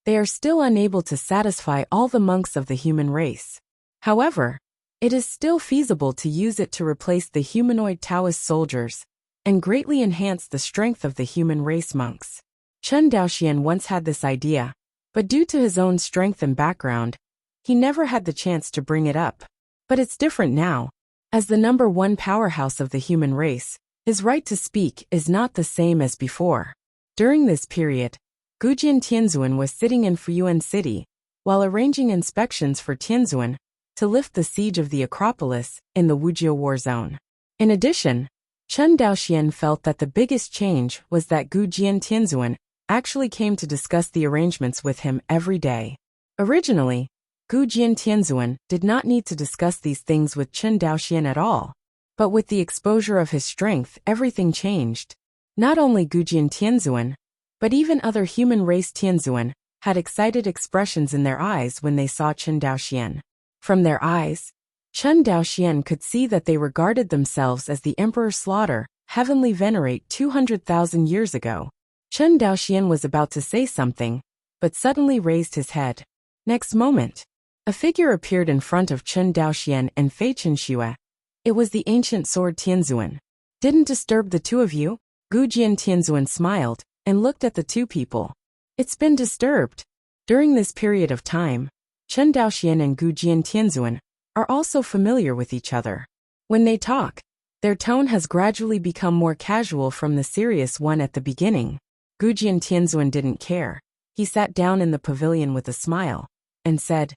they are still unable to satisfy all the monks of the human race. However, it is still feasible to use it to replace the humanoid Taoist soldiers and greatly enhance the strength of the human race monks. Chen Daoxian once had this idea, but due to his own strength and background, he never had the chance to bring it up. But it's different now. As the number 1 powerhouse of the human race, his right to speak is not the same as before. During this period, Gujian Tianzuan was sitting in Fuyuan City, while arranging inspections for Tianzuan to lift the siege of the Acropolis in the Wuxia war zone. In addition, Chen Daoxian felt that the biggest change was that Gujian Tianzuan actually came to discuss the arrangements with him every day. Originally, Gujian Tianzuan did not need to discuss these things with Chen Daoxian at all. But with the exposure of his strength, everything changed. Not only Gujian Tianzuan, but even other human race Tianzuan had excited expressions in their eyes when they saw Chen Daoxian. From their eyes, Chen Daoxian could see that they regarded themselves as the Emperor Slaughter, heavenly venerate 200,000 years ago. Chen Daoxian was about to say something, but suddenly raised his head. Next moment, a figure appeared in front of Chen Daoxian and Fei Qinxue. It was the ancient sword Tianzuan. Didn't disturb the two of you? Gu Jiantianzuan smiled and looked at the two people. It's been disturbed. During this period of time, Chen Daoxian and Gu Jiantianzuan are also familiar with each other. When they talk, their tone has gradually become more casual from the serious one at the beginning. Gu Jiantianzuan didn't care. He sat down in the pavilion with a smile and said,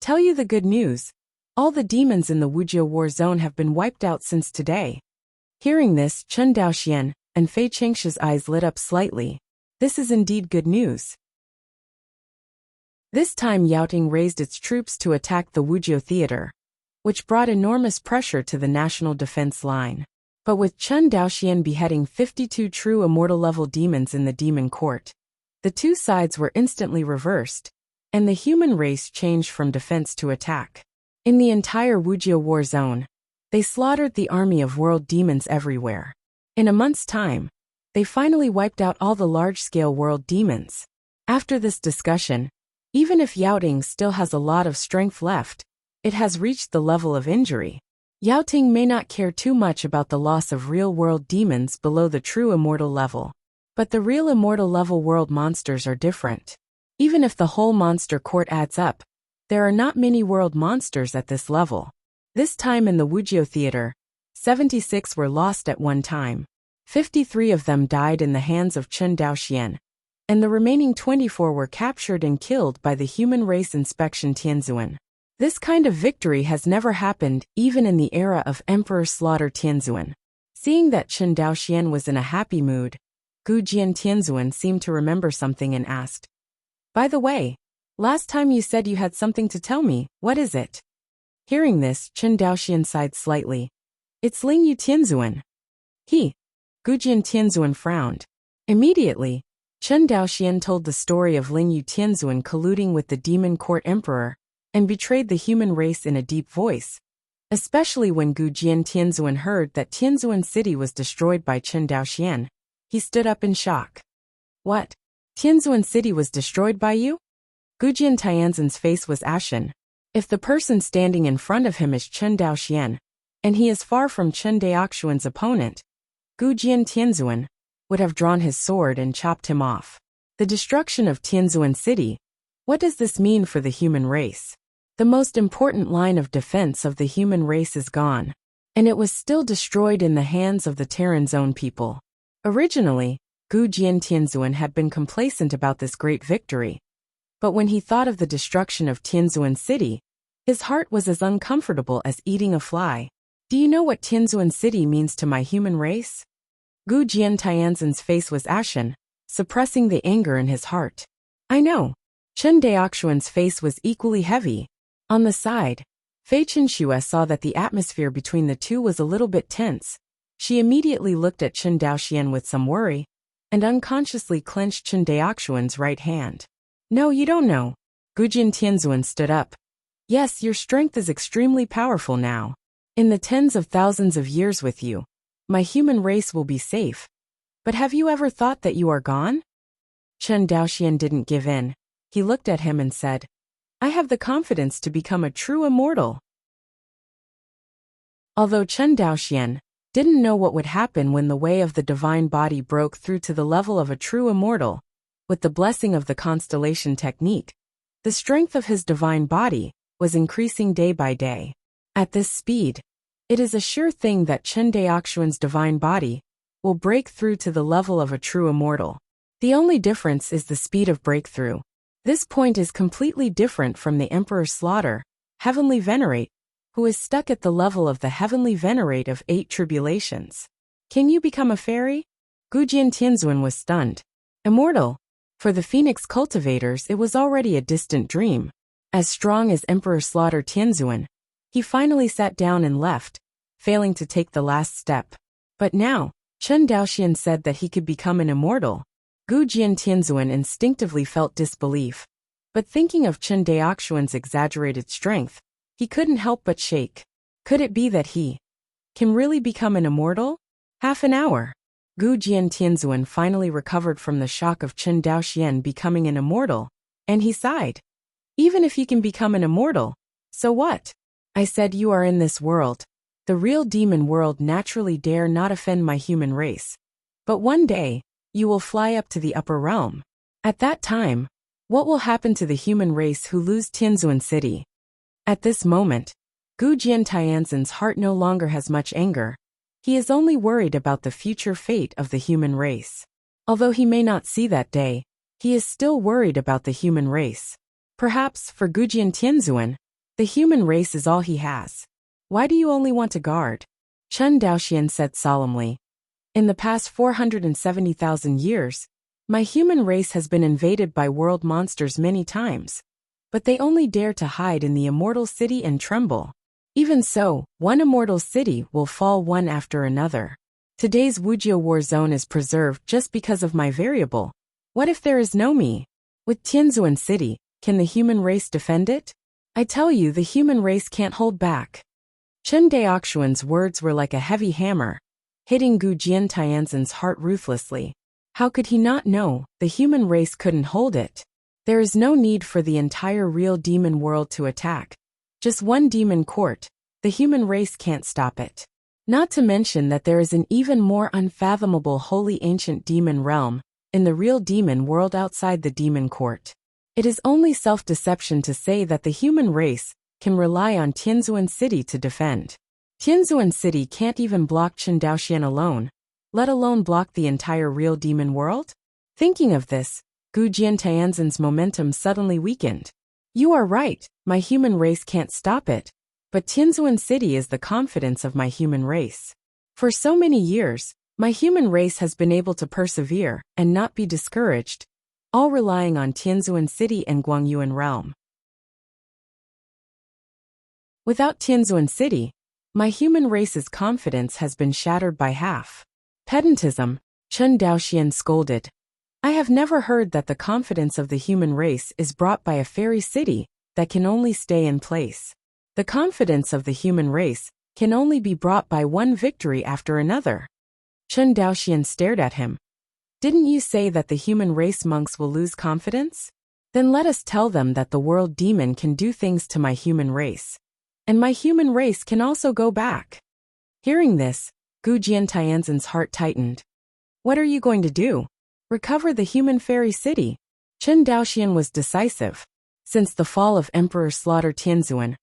"Tell you the good news. All the demons in the Wuxia war zone have been wiped out since today." Hearing this, Chen Daoxian and Fei Chengshi's eyes lit up slightly. This is indeed good news. This time Yaoting raised its troops to attack the Wuxia theater, which brought enormous pressure to the national defense line. But with Chen Daoxian beheading 52 true immortal-level demons in the demon court, the two sides were instantly reversed, and the human race changed from defense to attack. In the entire Wuxia war zone, they slaughtered the army of world demons everywhere. In a month's time, they finally wiped out all the large-scale world demons. After this discussion, even if Yaoting still has a lot of strength left, it has reached the level of injury. Yaoting may not care too much about the loss of real-world demons below the true immortal level. But the real immortal level world monsters are different. Even if the whole monster court adds up, there are not many world monsters at this level. This time in the Wuxia theater, 76 were lost at one time. 53 of them died in the hands of Chen Daoxian, and the remaining 24 were captured and killed by the human race inspection Tianzuan. This kind of victory has never happened even in the era of Emperor Slaughter Tianzuan. Seeing that Chen Daoxian was in a happy mood, Gu Jiantianzuan seemed to remember something and asked, "By the way, last time you said you had something to tell me, what is it?" Hearing this, Chen Daoxian sighed slightly. "It's Ling Yu Tianzuan." Gu Jiantianzuan frowned. Immediately, Chen Daoxian told the story of Ling Yu Tianzuan colluding with the demon court emperor and betrayed the human race in a deep voice, especially when Gu Jiantianzuan heard that Tianzuan city was destroyed by Chen Daoxian. He stood up in shock. "What? Tianzuan city was destroyed by you?" Gu Jiantianzuan's face was ashen. If the person standing in front of him is Chen Daoxian, and he is far from Chen Daoxuan's opponent, Gu Jiantianzuan would have drawn his sword and chopped him off. The destruction of Tianzuan city. What does this mean for the human race? The most important line of defense of the human race is gone, and it was still destroyed in the hands of the Terran's own people. Originally, Gu Jiantianzuan had been complacent about this great victory, but when he thought of the destruction of Tianzuan city, his heart was as uncomfortable as eating a fly. "Do you know what Tianzuan city means to my human race?" Gu Jiantianzuan's face was ashen, suppressing the anger in his heart. "I know." Chen Daoxuan's face was equally heavy. On the side, Fei Chenxue saw that the atmosphere between the two was a little bit tense. She immediately looked at Chen Daoxian with some worry, and unconsciously clenched Chen Daoxuan's right hand. "No, you don't know." Gu Jiantianzuan stood up. "Yes, your strength is extremely powerful now. In the tens of thousands of years with you, my human race will be safe. But have you ever thought that you are gone?" Chen Daoxian didn't give in. He looked at him and said, "I have the confidence to become a true immortal." Although Chen Daoxian didn't know what would happen when the way of the divine body broke through to the level of a true immortal, with the blessing of the constellation technique, the strength of his divine body was increasing day by day. At this speed, it is a sure thing that Chen Daoxuan's divine body will break through to the level of a true immortal. The only difference is the speed of breakthrough. This point is completely different from the Emperor's Slaughter, Heavenly Venerate, who is stuck at the level of the Heavenly Venerate of 8 tribulations. "Can you become a fairy?" Gu Jiantianzuan was stunned. Immortal. For the Phoenix cultivators, it was already a distant dream. As strong as Emperor Slaughter Tianzuan, he finally sat down and left, failing to take the last step. But now, Chen Daoxian said that he could become an immortal. Gu Jiantianzuan instinctively felt disbelief. But thinking of Chen Daoxuan's exaggerated strength, he couldn't help but shake. Could it be that he can really become an immortal? Half an hour. Gu Jiantianzuan finally recovered from the shock of Chen Daoxian becoming an immortal, and he sighed. "Even if you can become an immortal, so what? I said you are in this world. The real demon world naturally dare not offend my human race. But one day, you will fly up to the upper realm. At that time, what will happen to the human race who lose Tianzuan City? At this moment, Gu Jiantianzhen's heart no longer has much anger. He is only worried about the future fate of the human race. Although he may not see that day, he is still worried about the human race. Perhaps, for Gu Jiantianzhen, the human race is all he has. Why do you only want to guard? Chen Daoxian said solemnly. In the past 470,000 years, my human race has been invaded by world monsters many times. But they only dare to hide in the immortal city and tremble. Even so, one immortal city will fall one after another. Today's Wuxia war zone is preserved just because of my variable. What if there is no me? With Tianzuan City, can the human race defend it? I tell you, the human race can't hold back. Chen Daoxuan's words were like a heavy hammer, hitting Gu Jiantianzhen's heart ruthlessly. How could he not know the human race couldn't hold it? There is no need for the entire real demon world to attack. Just one demon court. The human race can't stop it. Not to mention that there is an even more unfathomable holy ancient demon realm in the real demon world outside the demon court. It is only self-deception to say that the human race can rely on Tianzuan City to defend. Tianzuan City can't even block Chen Daoxian alone, let alone block the entire real demon world? Thinking of this, Gu Jiantianzhen's momentum suddenly weakened. You are right, my human race can't stop it. But Tianzuan City is the confidence of my human race. For so many years, my human race has been able to persevere and not be discouraged, all relying on Tianzuan City and Guangyuan realm. Without Tianzuan City, my human race's confidence has been shattered by half. Pedantism, Chen Daoxian scolded. I have never heard that the confidence of the human race is brought by a fairy city that can only stay in place. The confidence of the human race can only be brought by one victory after another. Chen Daoxian stared at him. Didn't you say that the human race monks will lose confidence? Then let us tell them that the world demon can do things to my human race. And my human race can also go back. Hearing this, Gu Jiantianzhen's heart tightened. What are you going to do? Recover the human fairy city? Chen Daoxian was decisive. Since the fall of Emperor Slaughter Tianzuan,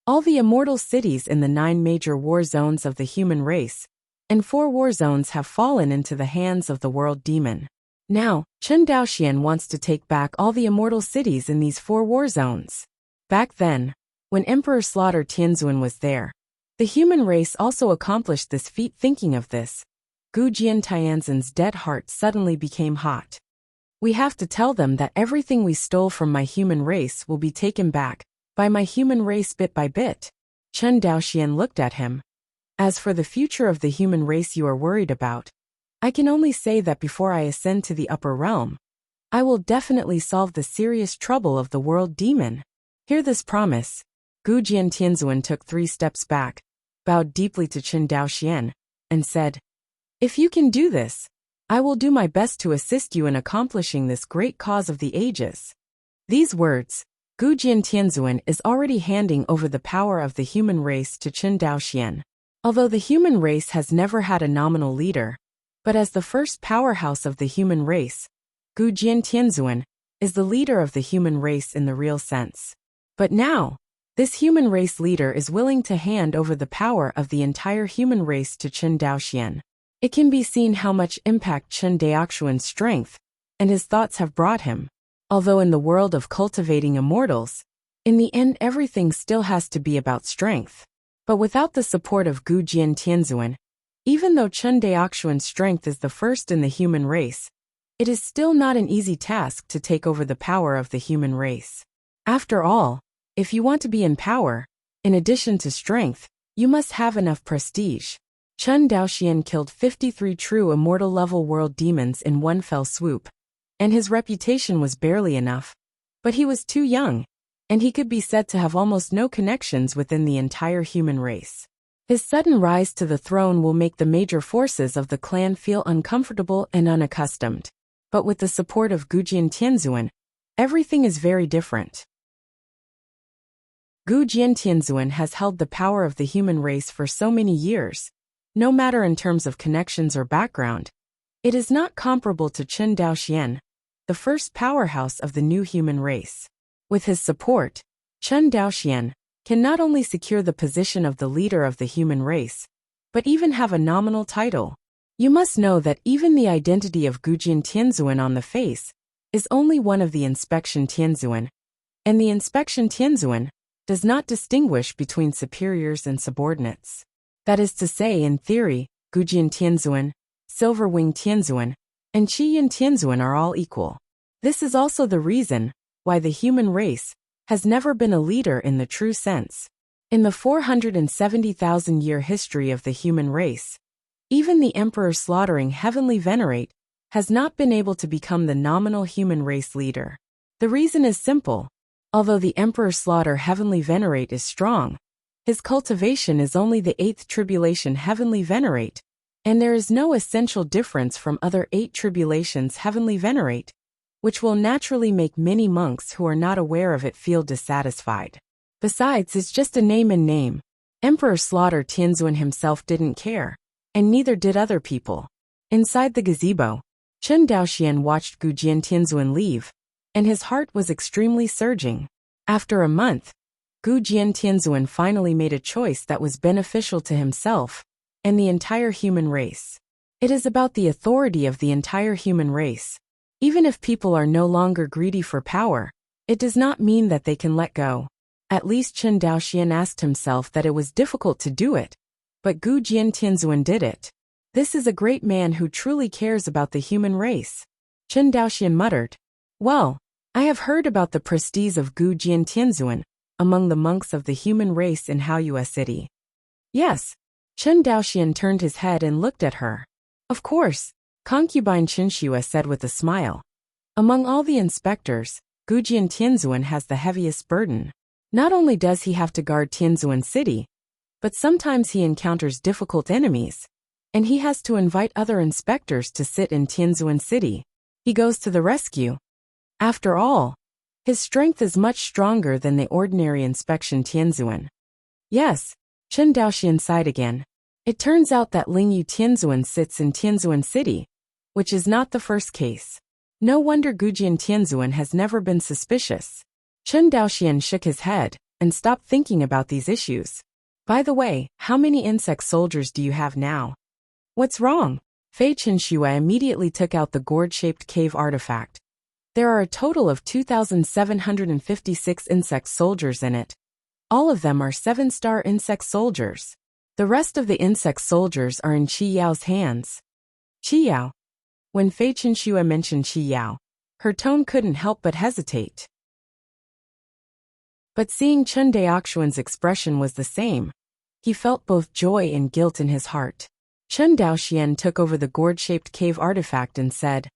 all the immortal cities in the 9 major war zones of the human race, and 4 war zones have fallen into the hands of the world demon. Now, Chen Daoxian wants to take back all the immortal cities in these 4 war zones. Back then, when Emperor Slaughter Tianzuan was there, the human race also accomplished this feat. Thinking of this, Gu Jiantianzhen's dead heart suddenly became hot. We have to tell them that everything we stole from my human race will be taken back by my human race bit by bit. Chen Daoxian looked at him. As for the future of the human race you are worried about, I can only say that before I ascend to the upper realm, I will definitely solve the serious trouble of the world demon. Hear this promise. Gu Jiantianzhen took 3 steps back, bowed deeply to Chen Daoxian, and said, If you can do this, I will do my best to assist you in accomplishing this great cause of the ages. These words, Gu Jiantianzhen is already handing over the power of the human race to Chen Daoxian. Although the human race has never had a nominal leader, but as the first powerhouse of the human race, Gu Jiantianzhen is the leader of the human race in the real sense. But now, this human race leader is willing to hand over the power of the entire human race to Chen Daoxian. It can be seen how much impact Chen Daoxuan's strength and his thoughts have brought him. Although in the world of cultivating immortals, in the end everything still has to be about strength. But without the support of Gu Jiantianzhen, even though Chen Daoxuan's strength is the first in the human race, it is still not an easy task to take over the power of the human race. After all, if you want to be in power, in addition to strength, you must have enough prestige. Chen Daoxian killed 53 true immortal-level world demons in one fell swoop, and his reputation was barely enough. But he was too young, and he could be said to have almost no connections within the entire human race. His sudden rise to the throne will make the major forces of the clan feel uncomfortable and unaccustomed. But with the support of Gu Jiantianzhen, everything is very different. Gu Jiantianzhen has held the power of the human race for so many years, no matter in terms of connections or background. It is not comparable to Chen Daoxian, the first powerhouse of the new human race. With his support, Chen Daoxian can not only secure the position of the leader of the human race, but even have a nominal title. You must know that even the identity of Gujian Tianzuan on the face is only one of the inspection Tianzuan, and the inspection Tianzuan does not distinguish between superiors and subordinates. That is to say, in theory, Gujian Tianzuan, Silver Wing Tianzuan, and Qiyin Tianzuan are all equal. This is also the reason why the human race has never been a leader in the true sense. In the 470,000-year history of the human race, even the Emperor slaughtering Heavenly Venerate has not been able to become the nominal human race leader. The reason is simple. Although the Emperor slaughter Heavenly Venerate is strong, his cultivation is only the 8th tribulation Heavenly Venerate, and there is no essential difference from other 8 tribulations Heavenly Venerate, which will naturally make many monks who are not aware of it feel dissatisfied. Besides, it's just a name and name. Emperor Slaughter Tianzuan himself didn't care, and neither did other people. Inside the gazebo, Chen Daoxian watched Gujian Tianzuan leave, and his heart was extremely surging. After a month, Gujian Tianzuan finally made a choice that was beneficial to himself and the entire human race. It is about the authority of the entire human race. Even if people are no longer greedy for power, it does not mean that they can let go. At least Chen Daoxian asked himself that it was difficult to do it, but Gujian Tianzuan did it. This is a great man who truly cares about the human race. Chen Daoxian muttered, "Well, I have heard about the prestige of Gujian Tianzuan among the monks of the human race in Haoyue City." Yes. Chen Daoxian turned his head and looked at her. "Of course," concubine Qinxue said with a smile. "Among all the inspectors, Gujian Tianzuan has the heaviest burden. Not only does he have to guard Tianzuan City, but sometimes he encounters difficult enemies, and he has to invite other inspectors to sit in Tianzuan City. He goes to the rescue. After all, his strength is much stronger than the ordinary inspection Tianzuan." Yes, Chen Daoxian sighed again. It turns out that Lingyu Tianzuan sits in Tianzuan City, which is not the first case. No wonder Gujian Tianzuan has never been suspicious. Chen Daoxian shook his head and stopped thinking about these issues. "By the way, how many insect soldiers do you have now?" "What's wrong?" Fei Qinxue immediately took out the gourd-shaped cave artifact. "There are a total of 2,756 insect soldiers in it. All of them are 7-star insect soldiers. The rest of the insect soldiers are in Qi Yao's hands." Qi Yao. When Fei Qinxue mentioned Qi Yao, her tone couldn't help but hesitate. But seeing Chen Daoxian's expression was the same, he felt both joy and guilt in his heart. Chen Daoxian took over the gourd-shaped cave artifact and said,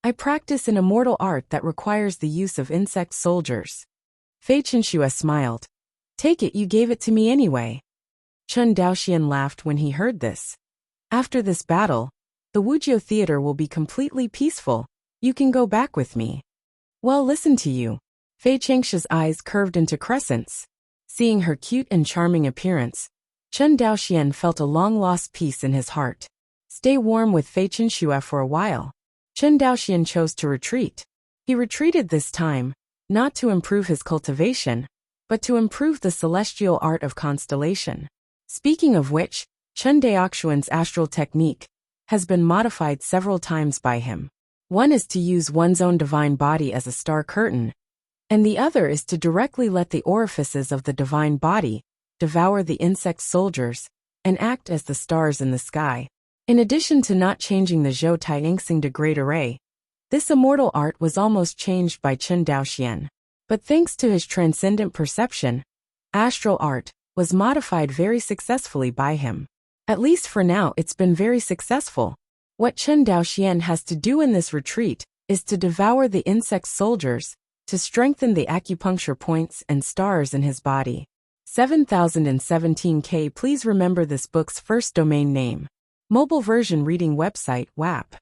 "I practice an immortal art that requires the use of insect soldiers." Fei Qinxue smiled. "Take it, you gave it to me anyway." Chen Daoxian laughed when he heard this. "After this battle, the Wuxia theater will be completely peaceful. You can go back with me." "Well, listen to you." Fei Qingshu's eyes curved into crescents. Seeing her cute and charming appearance, Chen Daoxian felt a long-lost peace in his heart. Stay warm with Fei Qinxue for a while. Chen Daoxian chose to retreat. He retreated this time, not to improve his cultivation, but to improve the celestial art of constellation. Speaking of which, Chen Daoxian's astral technique has been modified several times by him. One is to use one's own divine body as a star curtain, and the other is to directly let the orifices of the divine body devour the insect soldiers and act as the stars in the sky. In addition to not changing the Zhou Taiyingxing de Great Array, this immortal art was almost changed by Chen Daoxian. But thanks to his transcendent perception, astral art was modified very successfully by him. At least for now, it's been very successful. What Chen Daoxian has to do in this retreat is to devour the insect soldiers to strengthen the acupuncture points and stars in his body. 7017K. Please remember this book's first domain name. Mobile version reading website WAP.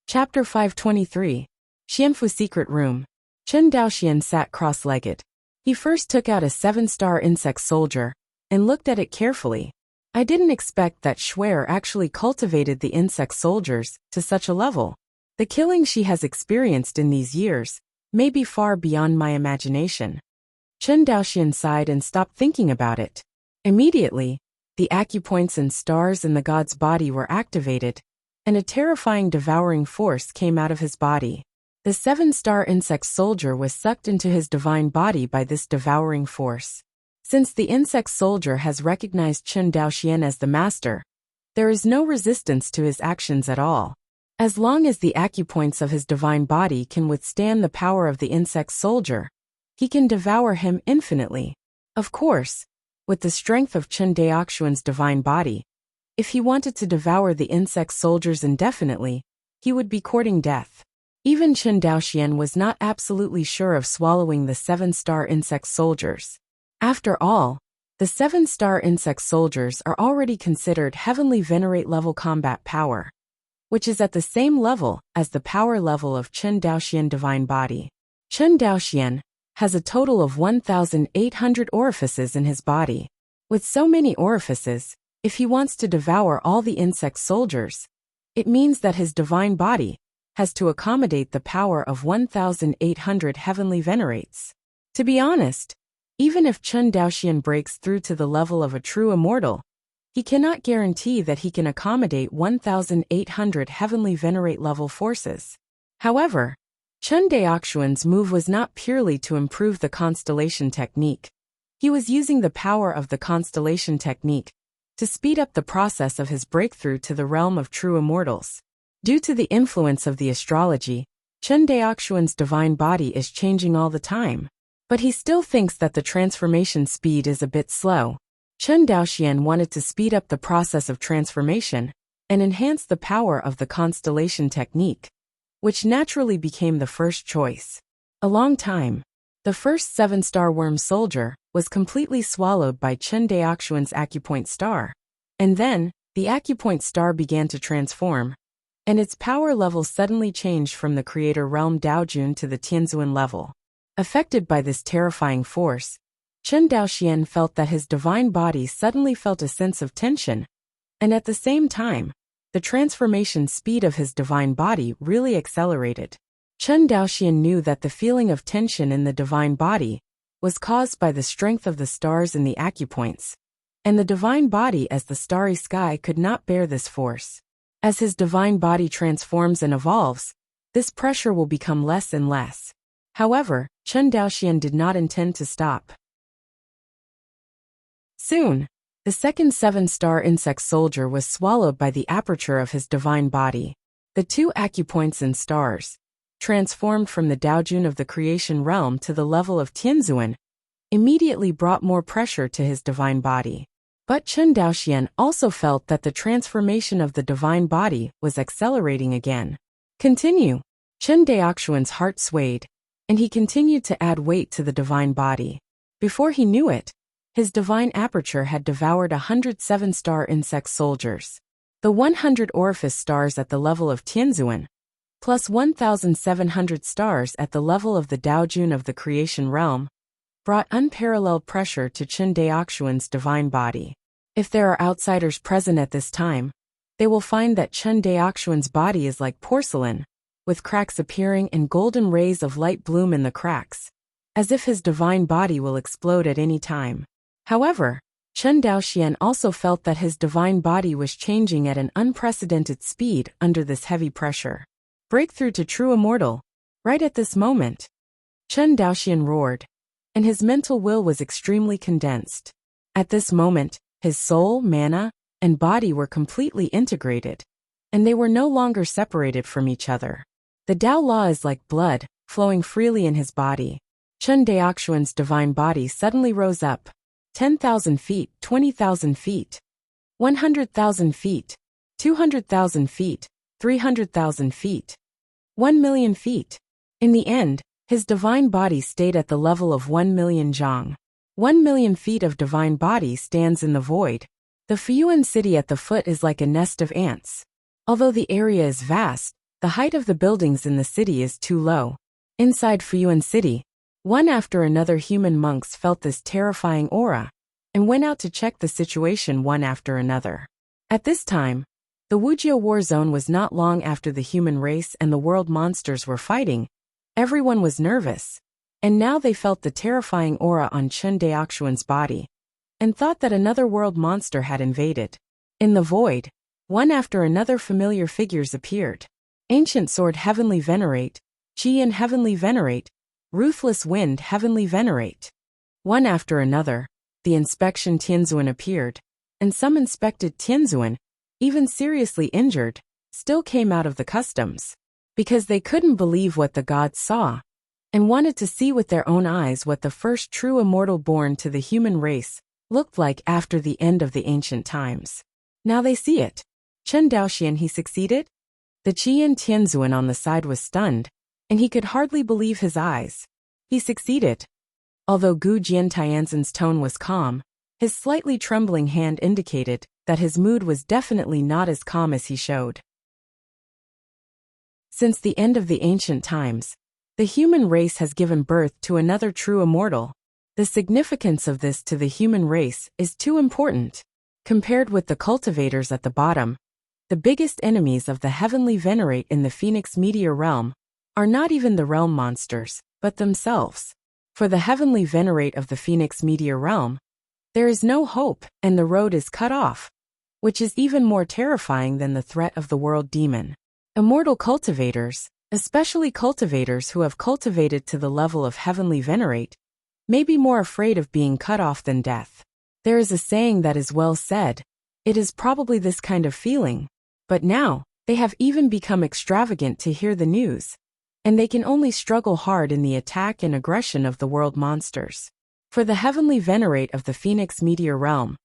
Chapter 523. Xianfu Secret Room. Chen Daoxian sat cross-legged. He first took out a 7-star insect soldier and looked at it carefully. I didn't expect that Schwer actually cultivated the insect soldiers to such a level. The killing she has experienced in these years may be far beyond my imagination. Chen Daoxian sighed and stopped thinking about it. Immediately, the acupoints and stars in the god's body were activated, and a terrifying devouring force came out of his body. The 7-star insect soldier was sucked into his divine body by this devouring force. Since the insect soldier has recognized Chen Daoxian as the master, there is no resistance to his actions at all. As long as the acupoints of his divine body can withstand the power of the insect soldier, he can devour him infinitely. Of course, with the strength of Chen Daoxian's divine body, if he wanted to devour the insect soldiers indefinitely, he would be courting death. Even Chen Daoxian was not absolutely sure of swallowing the 7-star insect soldiers. After all, the 7-star insect soldiers are already considered heavenly venerate level combat power, which is at the same level as the power level of Chen Daoxian divine body. Chen Daoxian has a total of 1,800 orifices in his body. With so many orifices, if he wants to devour all the insect soldiers, it means that his divine body has to accommodate the power of 1,800 heavenly venerates. To be honest, even if Chen Daoxian breaks through to the level of a true immortal, he cannot guarantee that he can accommodate 1,800 heavenly venerate level forces. However, Chen Daoxian's move was not purely to improve the constellation technique. He was using the power of the constellation technique to speed up the process of his breakthrough to the realm of true immortals. Due to the influence of the astrology, Chen Daoxian's divine body is changing all the time. But he still thinks that the transformation speed is a bit slow. Chen Daoxian wanted to speed up the process of transformation and enhance the power of the constellation technique, which naturally became the first choice. A long time, the first 7-star worm soldier was completely swallowed by Chen Daoxian's acupoint star. And then, the acupoint star began to transform, and its power level suddenly changed from the creator realm Daojun to the Tianzuan level. Affected by this terrifying force, Chen Daoxian felt that his divine body suddenly felt a sense of tension, and at the same time, the transformation speed of his divine body really accelerated. Chen Daoxian knew that the feeling of tension in the divine body was caused by the strength of the stars in the acupoints, and the divine body as the starry sky could not bear this force. As his divine body transforms and evolves, this pressure will become less and less. However, Chen Daoxian did not intend to stop. Soon, the second 7-star insect soldier was swallowed by the aperture of his divine body. The 2 acupoints and stars, transformed from the Daojun of the creation realm to the level of Tianzuan, immediately brought more pressure to his divine body. But Chen Daoxian also felt that the transformation of the divine body was accelerating again. Continue. Chen Daoxian's heart swayed, and he continued to add weight to the divine body. Before he knew it, his divine aperture had devoured 107-star insect soldiers. The 100 orifice stars at the level of Tianzuan, plus 1,700 stars at the level of the Daojun of the creation realm, brought unparalleled pressure to Chen Daoxian's divine body. If there are outsiders present at this time, they will find that Chen Daoxian's body is like porcelain, with cracks appearing and golden rays of light bloom in the cracks, as if his divine body will explode at any time. However, Chen Daoxian also felt that his divine body was changing at an unprecedented speed under this heavy pressure. Breakthrough to true immortal. Right at this moment, Chen Daoxian roared, and his mental will was extremely condensed. At this moment, his soul, mana, and body were completely integrated, and they were no longer separated from each other. The Tao law is like blood, flowing freely in his body. Chen Daoxian's divine body suddenly rose up. 10,000 feet, 20,000 feet, 100,000 feet, 200,000 feet, 300,000 feet, 1,000,000 feet. In the end, his divine body stayed at the level of 1,000,000 zhang. 1,000,000 feet of divine body stands in the void. The Fuyuan city at the foot is like a nest of ants. Although the area is vast, the height of the buildings in the city is too low. Inside Fuyuan city, one after another human monks felt this terrifying aura, and went out to check the situation one after another. At this time, the Wuxia war zone was not long after the human race and the world monsters were fighting. Everyone was nervous, and now they felt the terrifying aura on Chen Daoxuan's body, and thought that another world monster had invaded. In the void, one after another familiar figures appeared. Ancient Sword Heavenly Venerate, Qian Heavenly Venerate, Ruthless Wind Heavenly Venerate. One after another, the inspection Tianzuan appeared, and some inspected Tianzuan, even seriously injured, still came out of the customs, because they couldn't believe what the gods saw, and wanted to see with their own eyes what the first true immortal born to the human race looked like after the end of the ancient times. Now they see it. Chen Daoxian, he succeeded? The Qian Tianzuan on the side was stunned, and he could hardly believe his eyes. He succeeded. Although Gu Jiantianzhen's tone was calm, his slightly trembling hand indicated that his mood was definitely not as calm as he showed. Since the end of the ancient times, the human race has given birth to another true immortal. The significance of this to the human race is too important. Compared with the cultivators at the bottom, the biggest enemies of the heavenly venerate in the Phoenix Meteor realm are not even the realm monsters, but themselves. For the heavenly venerate of the Phoenix Meteor realm, there is no hope and the road is cut off, which is even more terrifying than the threat of the world demon. Immortal cultivators, especially cultivators who have cultivated to the level of heavenly venerate, may be more afraid of being cut off than death. There is a saying that is well said, it is probably this kind of feeling, but now, they have even become extravagant to hear the news, and they can only struggle hard in the attack and aggression of the world monsters. For the heavenly venerate of the Phoenix Meteor realm,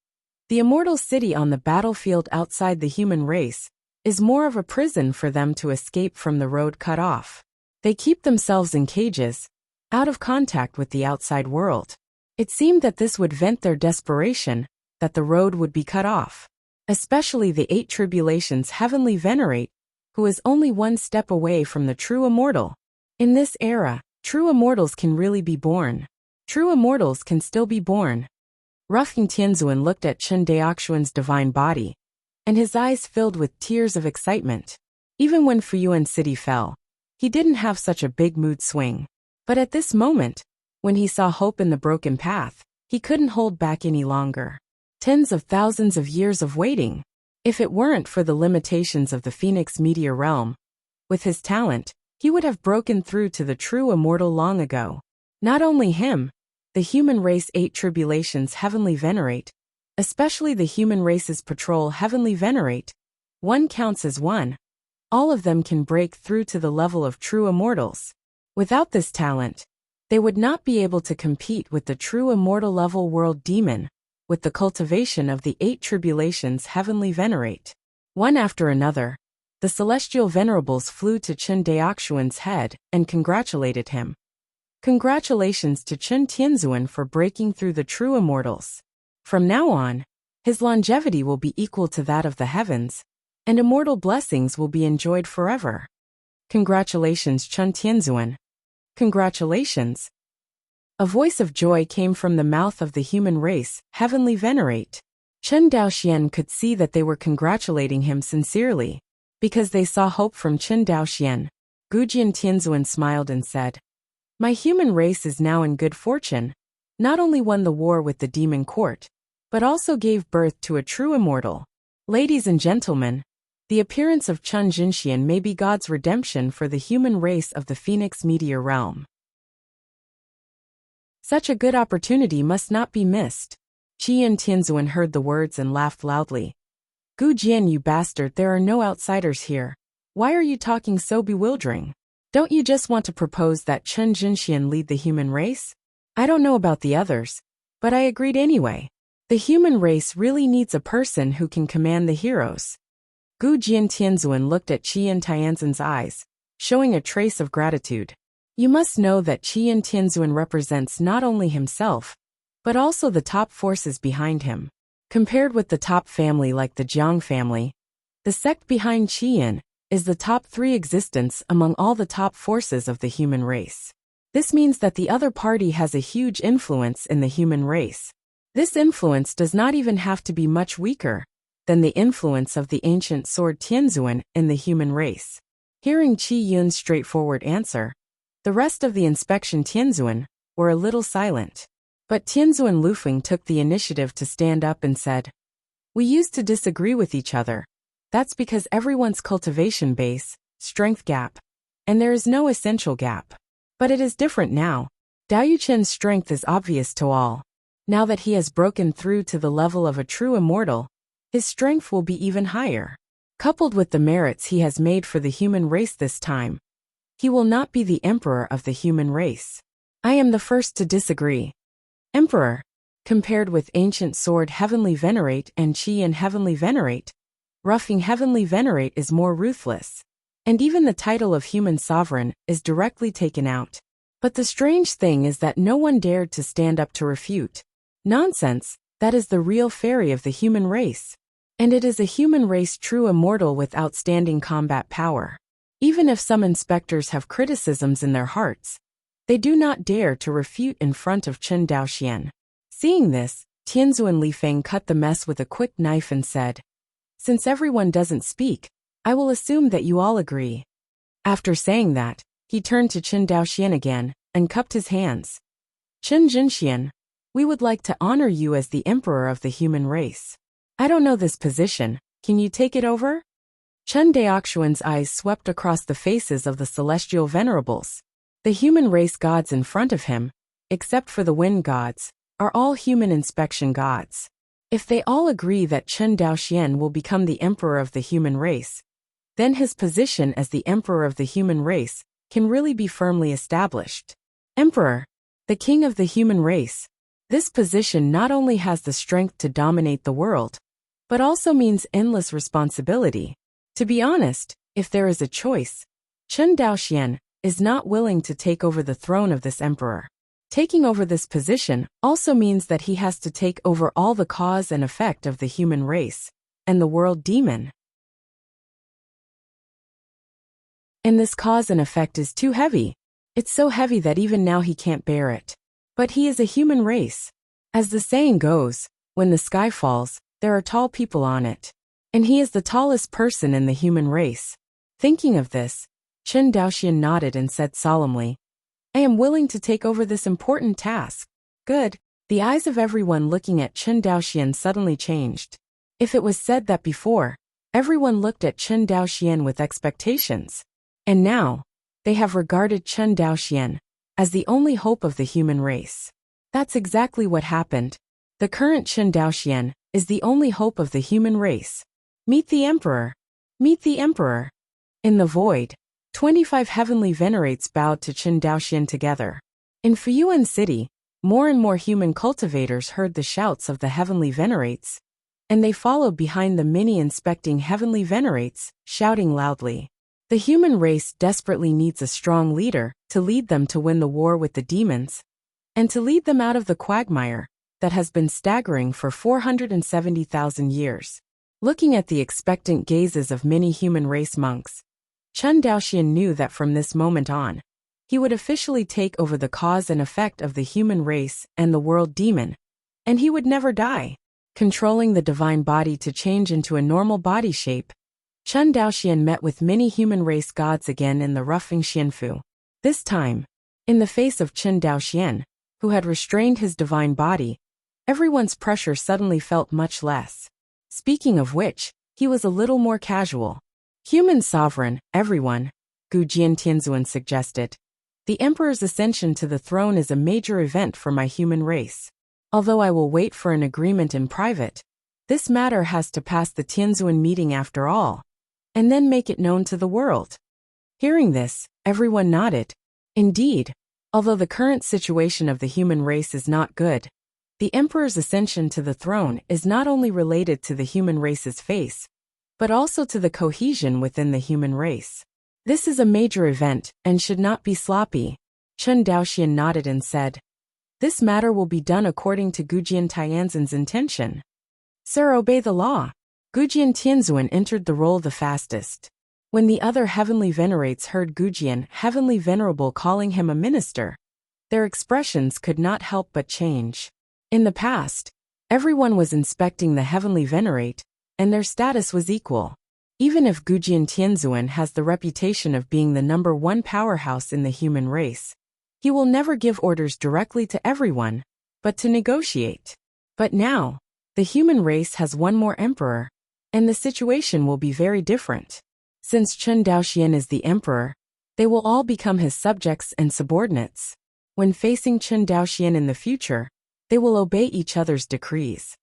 the immortal city on the battlefield outside the human race is more of a prison for them to escape from the road cut off. They keep themselves in cages, out of contact with the outside world. It seemed that this would vent their desperation, that the road would be cut off. Especially the 8 tribulations heavenly venerate, who is only one step away from the true immortal. In this era, true immortals can really be born. True immortals can still be born. Ruffing Tianzuan looked at Chen Daoxuan's divine body, and his eyes filled with tears of excitement. Even when Fuyuan City fell, he didn't have such a big mood swing. But at this moment, when he saw hope in the broken path, he couldn't hold back any longer. Tens of thousands of years of waiting. If it weren't for the limitations of the Phoenix Meteor realm, with his talent, he would have broken through to the true immortal long ago. Not only him, the human race 8 tribulations heavenly venerate, especially the human race's patrol heavenly venerate, one counts as one. All of them can break through to the level of true immortals. Without this talent, they would not be able to compete with the true immortal level world demon, with the cultivation of the 8 tribulations heavenly venerate. One after another, the celestial venerables flew to Chen Daoxuan's head and congratulated him. Congratulations to Chen Tianzuan for breaking through the true immortals. From now on, his longevity will be equal to that of the heavens, and immortal blessings will be enjoyed forever. Congratulations, Chen Tianzuan. Congratulations. A voice of joy came from the mouth of the human race, heavenly venerate. Chen Daoxian could see that they were congratulating him sincerely, because they saw hope from Chen Daoxian. Gujian Tianzuan smiled and said, "My human race is now in good fortune, not only won the war with the demon court, but also gave birth to a true immortal. Ladies and gentlemen, the appearance of Chen Jinxian may be God's redemption for the human race of the Phoenix Meteor realm. Such a good opportunity must not be missed." Qian Tianzuan heard the words and laughed loudly. "Gu Jian, you bastard, there are no outsiders here. Why are you talking so bewildering? Don't you just want to propose that Chen Jinxian lead the human race? I don't know about the others, but I agreed anyway. The human race really needs a person who can command the heroes." Gu Jian Tianzuan looked at Qian Tianzhen's eyes, showing a trace of gratitude. You must know that Qian Tianzuan represents not only himself, but also the top forces behind him. Compared with the top family like the Jiang family, the sect behind Qian is the top 3 existence among all the top forces of the human race. This means that the other party has a huge influence in the human race. This influence does not even have to be much weaker than the influence of the ancient sword Tianzuan in the human race. Hearing Qi Yun's straightforward answer, the rest of the inspection Tianzuan were a little silent. But Tianzuan Lufeng took the initiative to stand up and said, "We used to disagree with each other. That's because everyone's cultivation base, strength gap, and there is no essential gap. But it is different now. Dao Yuchen's strength is obvious to all. Now that he has broken through to the level of a true immortal, his strength will be even higher. Coupled with the merits he has made for the human race this time, he will not be the emperor of the human race. I am the first to disagree. Emperor, compared with ancient sword Heavenly Venerate and Qi and Heavenly Venerate, roughing Heavenly Venerate is more ruthless. And even the title of human sovereign is directly taken out. But the strange thing is that no one dared to stand up to refute. Nonsense, that is the real fairy of the human race. And it is a human race true immortal with outstanding combat power. Even if some inspectors have criticisms in their hearts, they do not dare to refute in front of Chen Daoxian. Seeing this, Tianzuan Lifeng cut the mess with a quick knife and said, "Since everyone doesn't speak, I will assume that you all agree." After saying that, he turned to Chen Daoxian again and cupped his hands. "Chen Jinxian, we would like to honor you as the emperor of the human race. I don't know this position, can you take it over?" Chen Daoxuan's eyes swept across the faces of the celestial venerables. The human race gods in front of him, except for the wind gods, are all human inspection gods. If they all agree that Chen Daoxian will become the emperor of the human race, then his position as the emperor of the human race can really be firmly established. Emperor, the king of the human race. This position not only has the strength to dominate the world, but also means endless responsibility. To be honest, if there is a choice, Chen Daoxian is not willing to take over the throne of this emperor. Taking over this position also means that he has to take over all the cause and effect of the human race and the world demon. And this cause and effect is too heavy. It's so heavy that even now he can't bear it. But he is a human race. As the saying goes, when the sky falls, there are tall people on it. And he is the tallest person in the human race. Thinking of this, Chen Daoxian nodded and said solemnly, "I am willing to take over this important task." Good. The eyes of everyone looking at Chen Daoxian suddenly changed. If it was said that before, everyone looked at Chen Daoxian with expectations. And now, they have regarded Chen Daoxian as the only hope of the human race. That's exactly what happened. The current Chen Daoxian is the only hope of the human race. Meet the emperor. Meet the emperor. In the void, 25 heavenly venerates bowed to Chen Daoxian together. In Fuyuan City, more and more human cultivators heard the shouts of the heavenly venerates, and they followed behind the many inspecting heavenly venerates, shouting loudly. The human race desperately needs a strong leader to lead them to win the war with the demons, and to lead them out of the quagmire that has been staggering for 470,000 years. Looking at the expectant gazes of many human race monks, Chen Daoxian knew that from this moment on, he would officially take over the cause and effect of the human race and the world demon, and he would never die. Controlling the divine body to change into a normal body shape, Chen Daoxian met with many human race gods again in the roughing Xianfu. This time, in the face of Chen Daoxian, who had restrained his divine body, everyone's pressure suddenly felt much less. Speaking of which, he was a little more casual. Human sovereign, everyone, Gu Jian Tianzuan suggested. The emperor's ascension to the throne is a major event for my human race. Although I will wait for an agreement in private, this matter has to pass the Tianzuan meeting after all, and then make it known to the world. Hearing this, everyone nodded. Indeed, although the current situation of the human race is not good, the emperor's ascension to the throne is not only related to the human race's face, but also to the cohesion within the human race. This is a major event and should not be sloppy. Chen Daoxian nodded and said, "This matter will be done according to Gujian Tianzan's intention." "Sir, obey the law." Gujian Tianzuan entered the role the fastest. When the other heavenly venerates heard Gujian Heavenly Venerable calling him a minister, their expressions could not help but change. In the past, Everyone was inspecting the heavenly venerate, and their status was equal. Even if Gujian Tianzuan has the reputation of being the #1 powerhouse in the human race, he will never give orders directly to everyone, but to negotiate. But now, the human race has one more emperor, and the situation will be very different. Since Chen Daoxian is the emperor, they will all become his subjects and subordinates. When facing Chen Daoxian in the future, they will obey each other's decrees.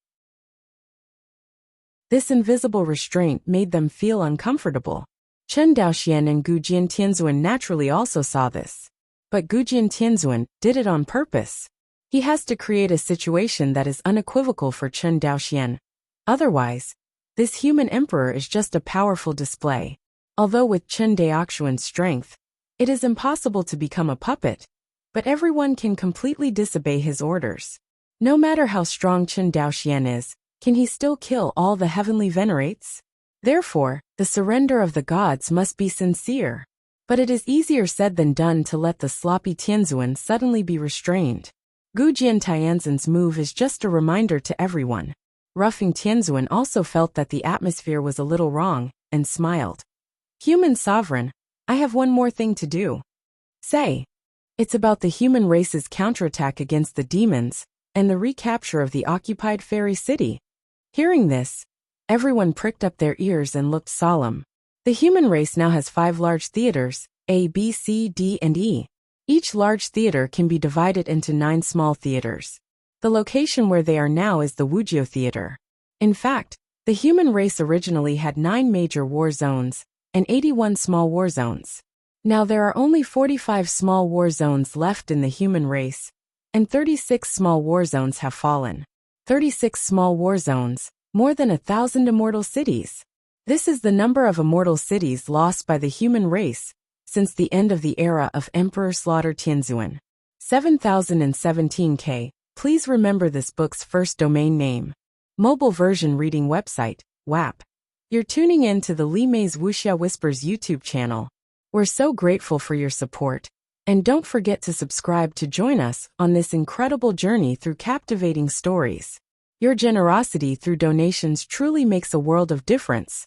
This invisible restraint made them feel uncomfortable. Chen Daoxian and Gujian Tianzuan naturally also saw this. But Gujian Tianzuan did it on purpose. He has to create a situation that is unequivocal for Chen Daoxian. Otherwise, this human emperor is just a powerful display. Although with Chen Daoxian's strength, it is impossible to become a puppet, but everyone can completely disobey his orders. No matter how strong Chen Daoxian is, can he still kill all the heavenly venerates? Therefore, the surrender of the gods must be sincere. But it is easier said than done to let the sloppy Tianzuan suddenly be restrained. Gujian Tianzuan's move is just a reminder to everyone. Roughing Tianzuan also felt that the atmosphere was a little wrong, and smiled. Human sovereign, I have one more thing to do. Say. It's about the human race's counterattack against the demons, and the recapture of the occupied fairy city. Hearing this, everyone pricked up their ears and looked solemn. The human race now has 5 large theaters, A, B, C, D, and E. Each large theater can be divided into 9 small theaters. The location where they are now is the Wuxia theater. In fact, the human race originally had 9 major war zones and 81 small war zones. Now there are only 45 small war zones left in the human race, and 36 small war zones have fallen. 36 small war zones, more than 1,000 immortal cities. This is the number of immortal cities lost by the human race since the end of the era of Emperor Slaughter Tianzuan. 7017K. Please remember this book's first domain name. Mobile version reading website, WAP. You're tuning in to the Li Mei's Wuxia Whispers YouTube channel. We're so grateful for your support. And don't forget to subscribe to join us on this incredible journey through captivating stories. Your generosity through donations truly makes a world of difference,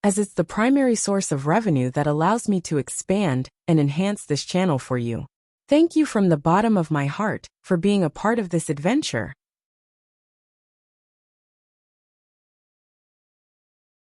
as it's the primary source of revenue that allows me to expand and enhance this channel for you. Thank you from the bottom of my heart for being a part of this adventure.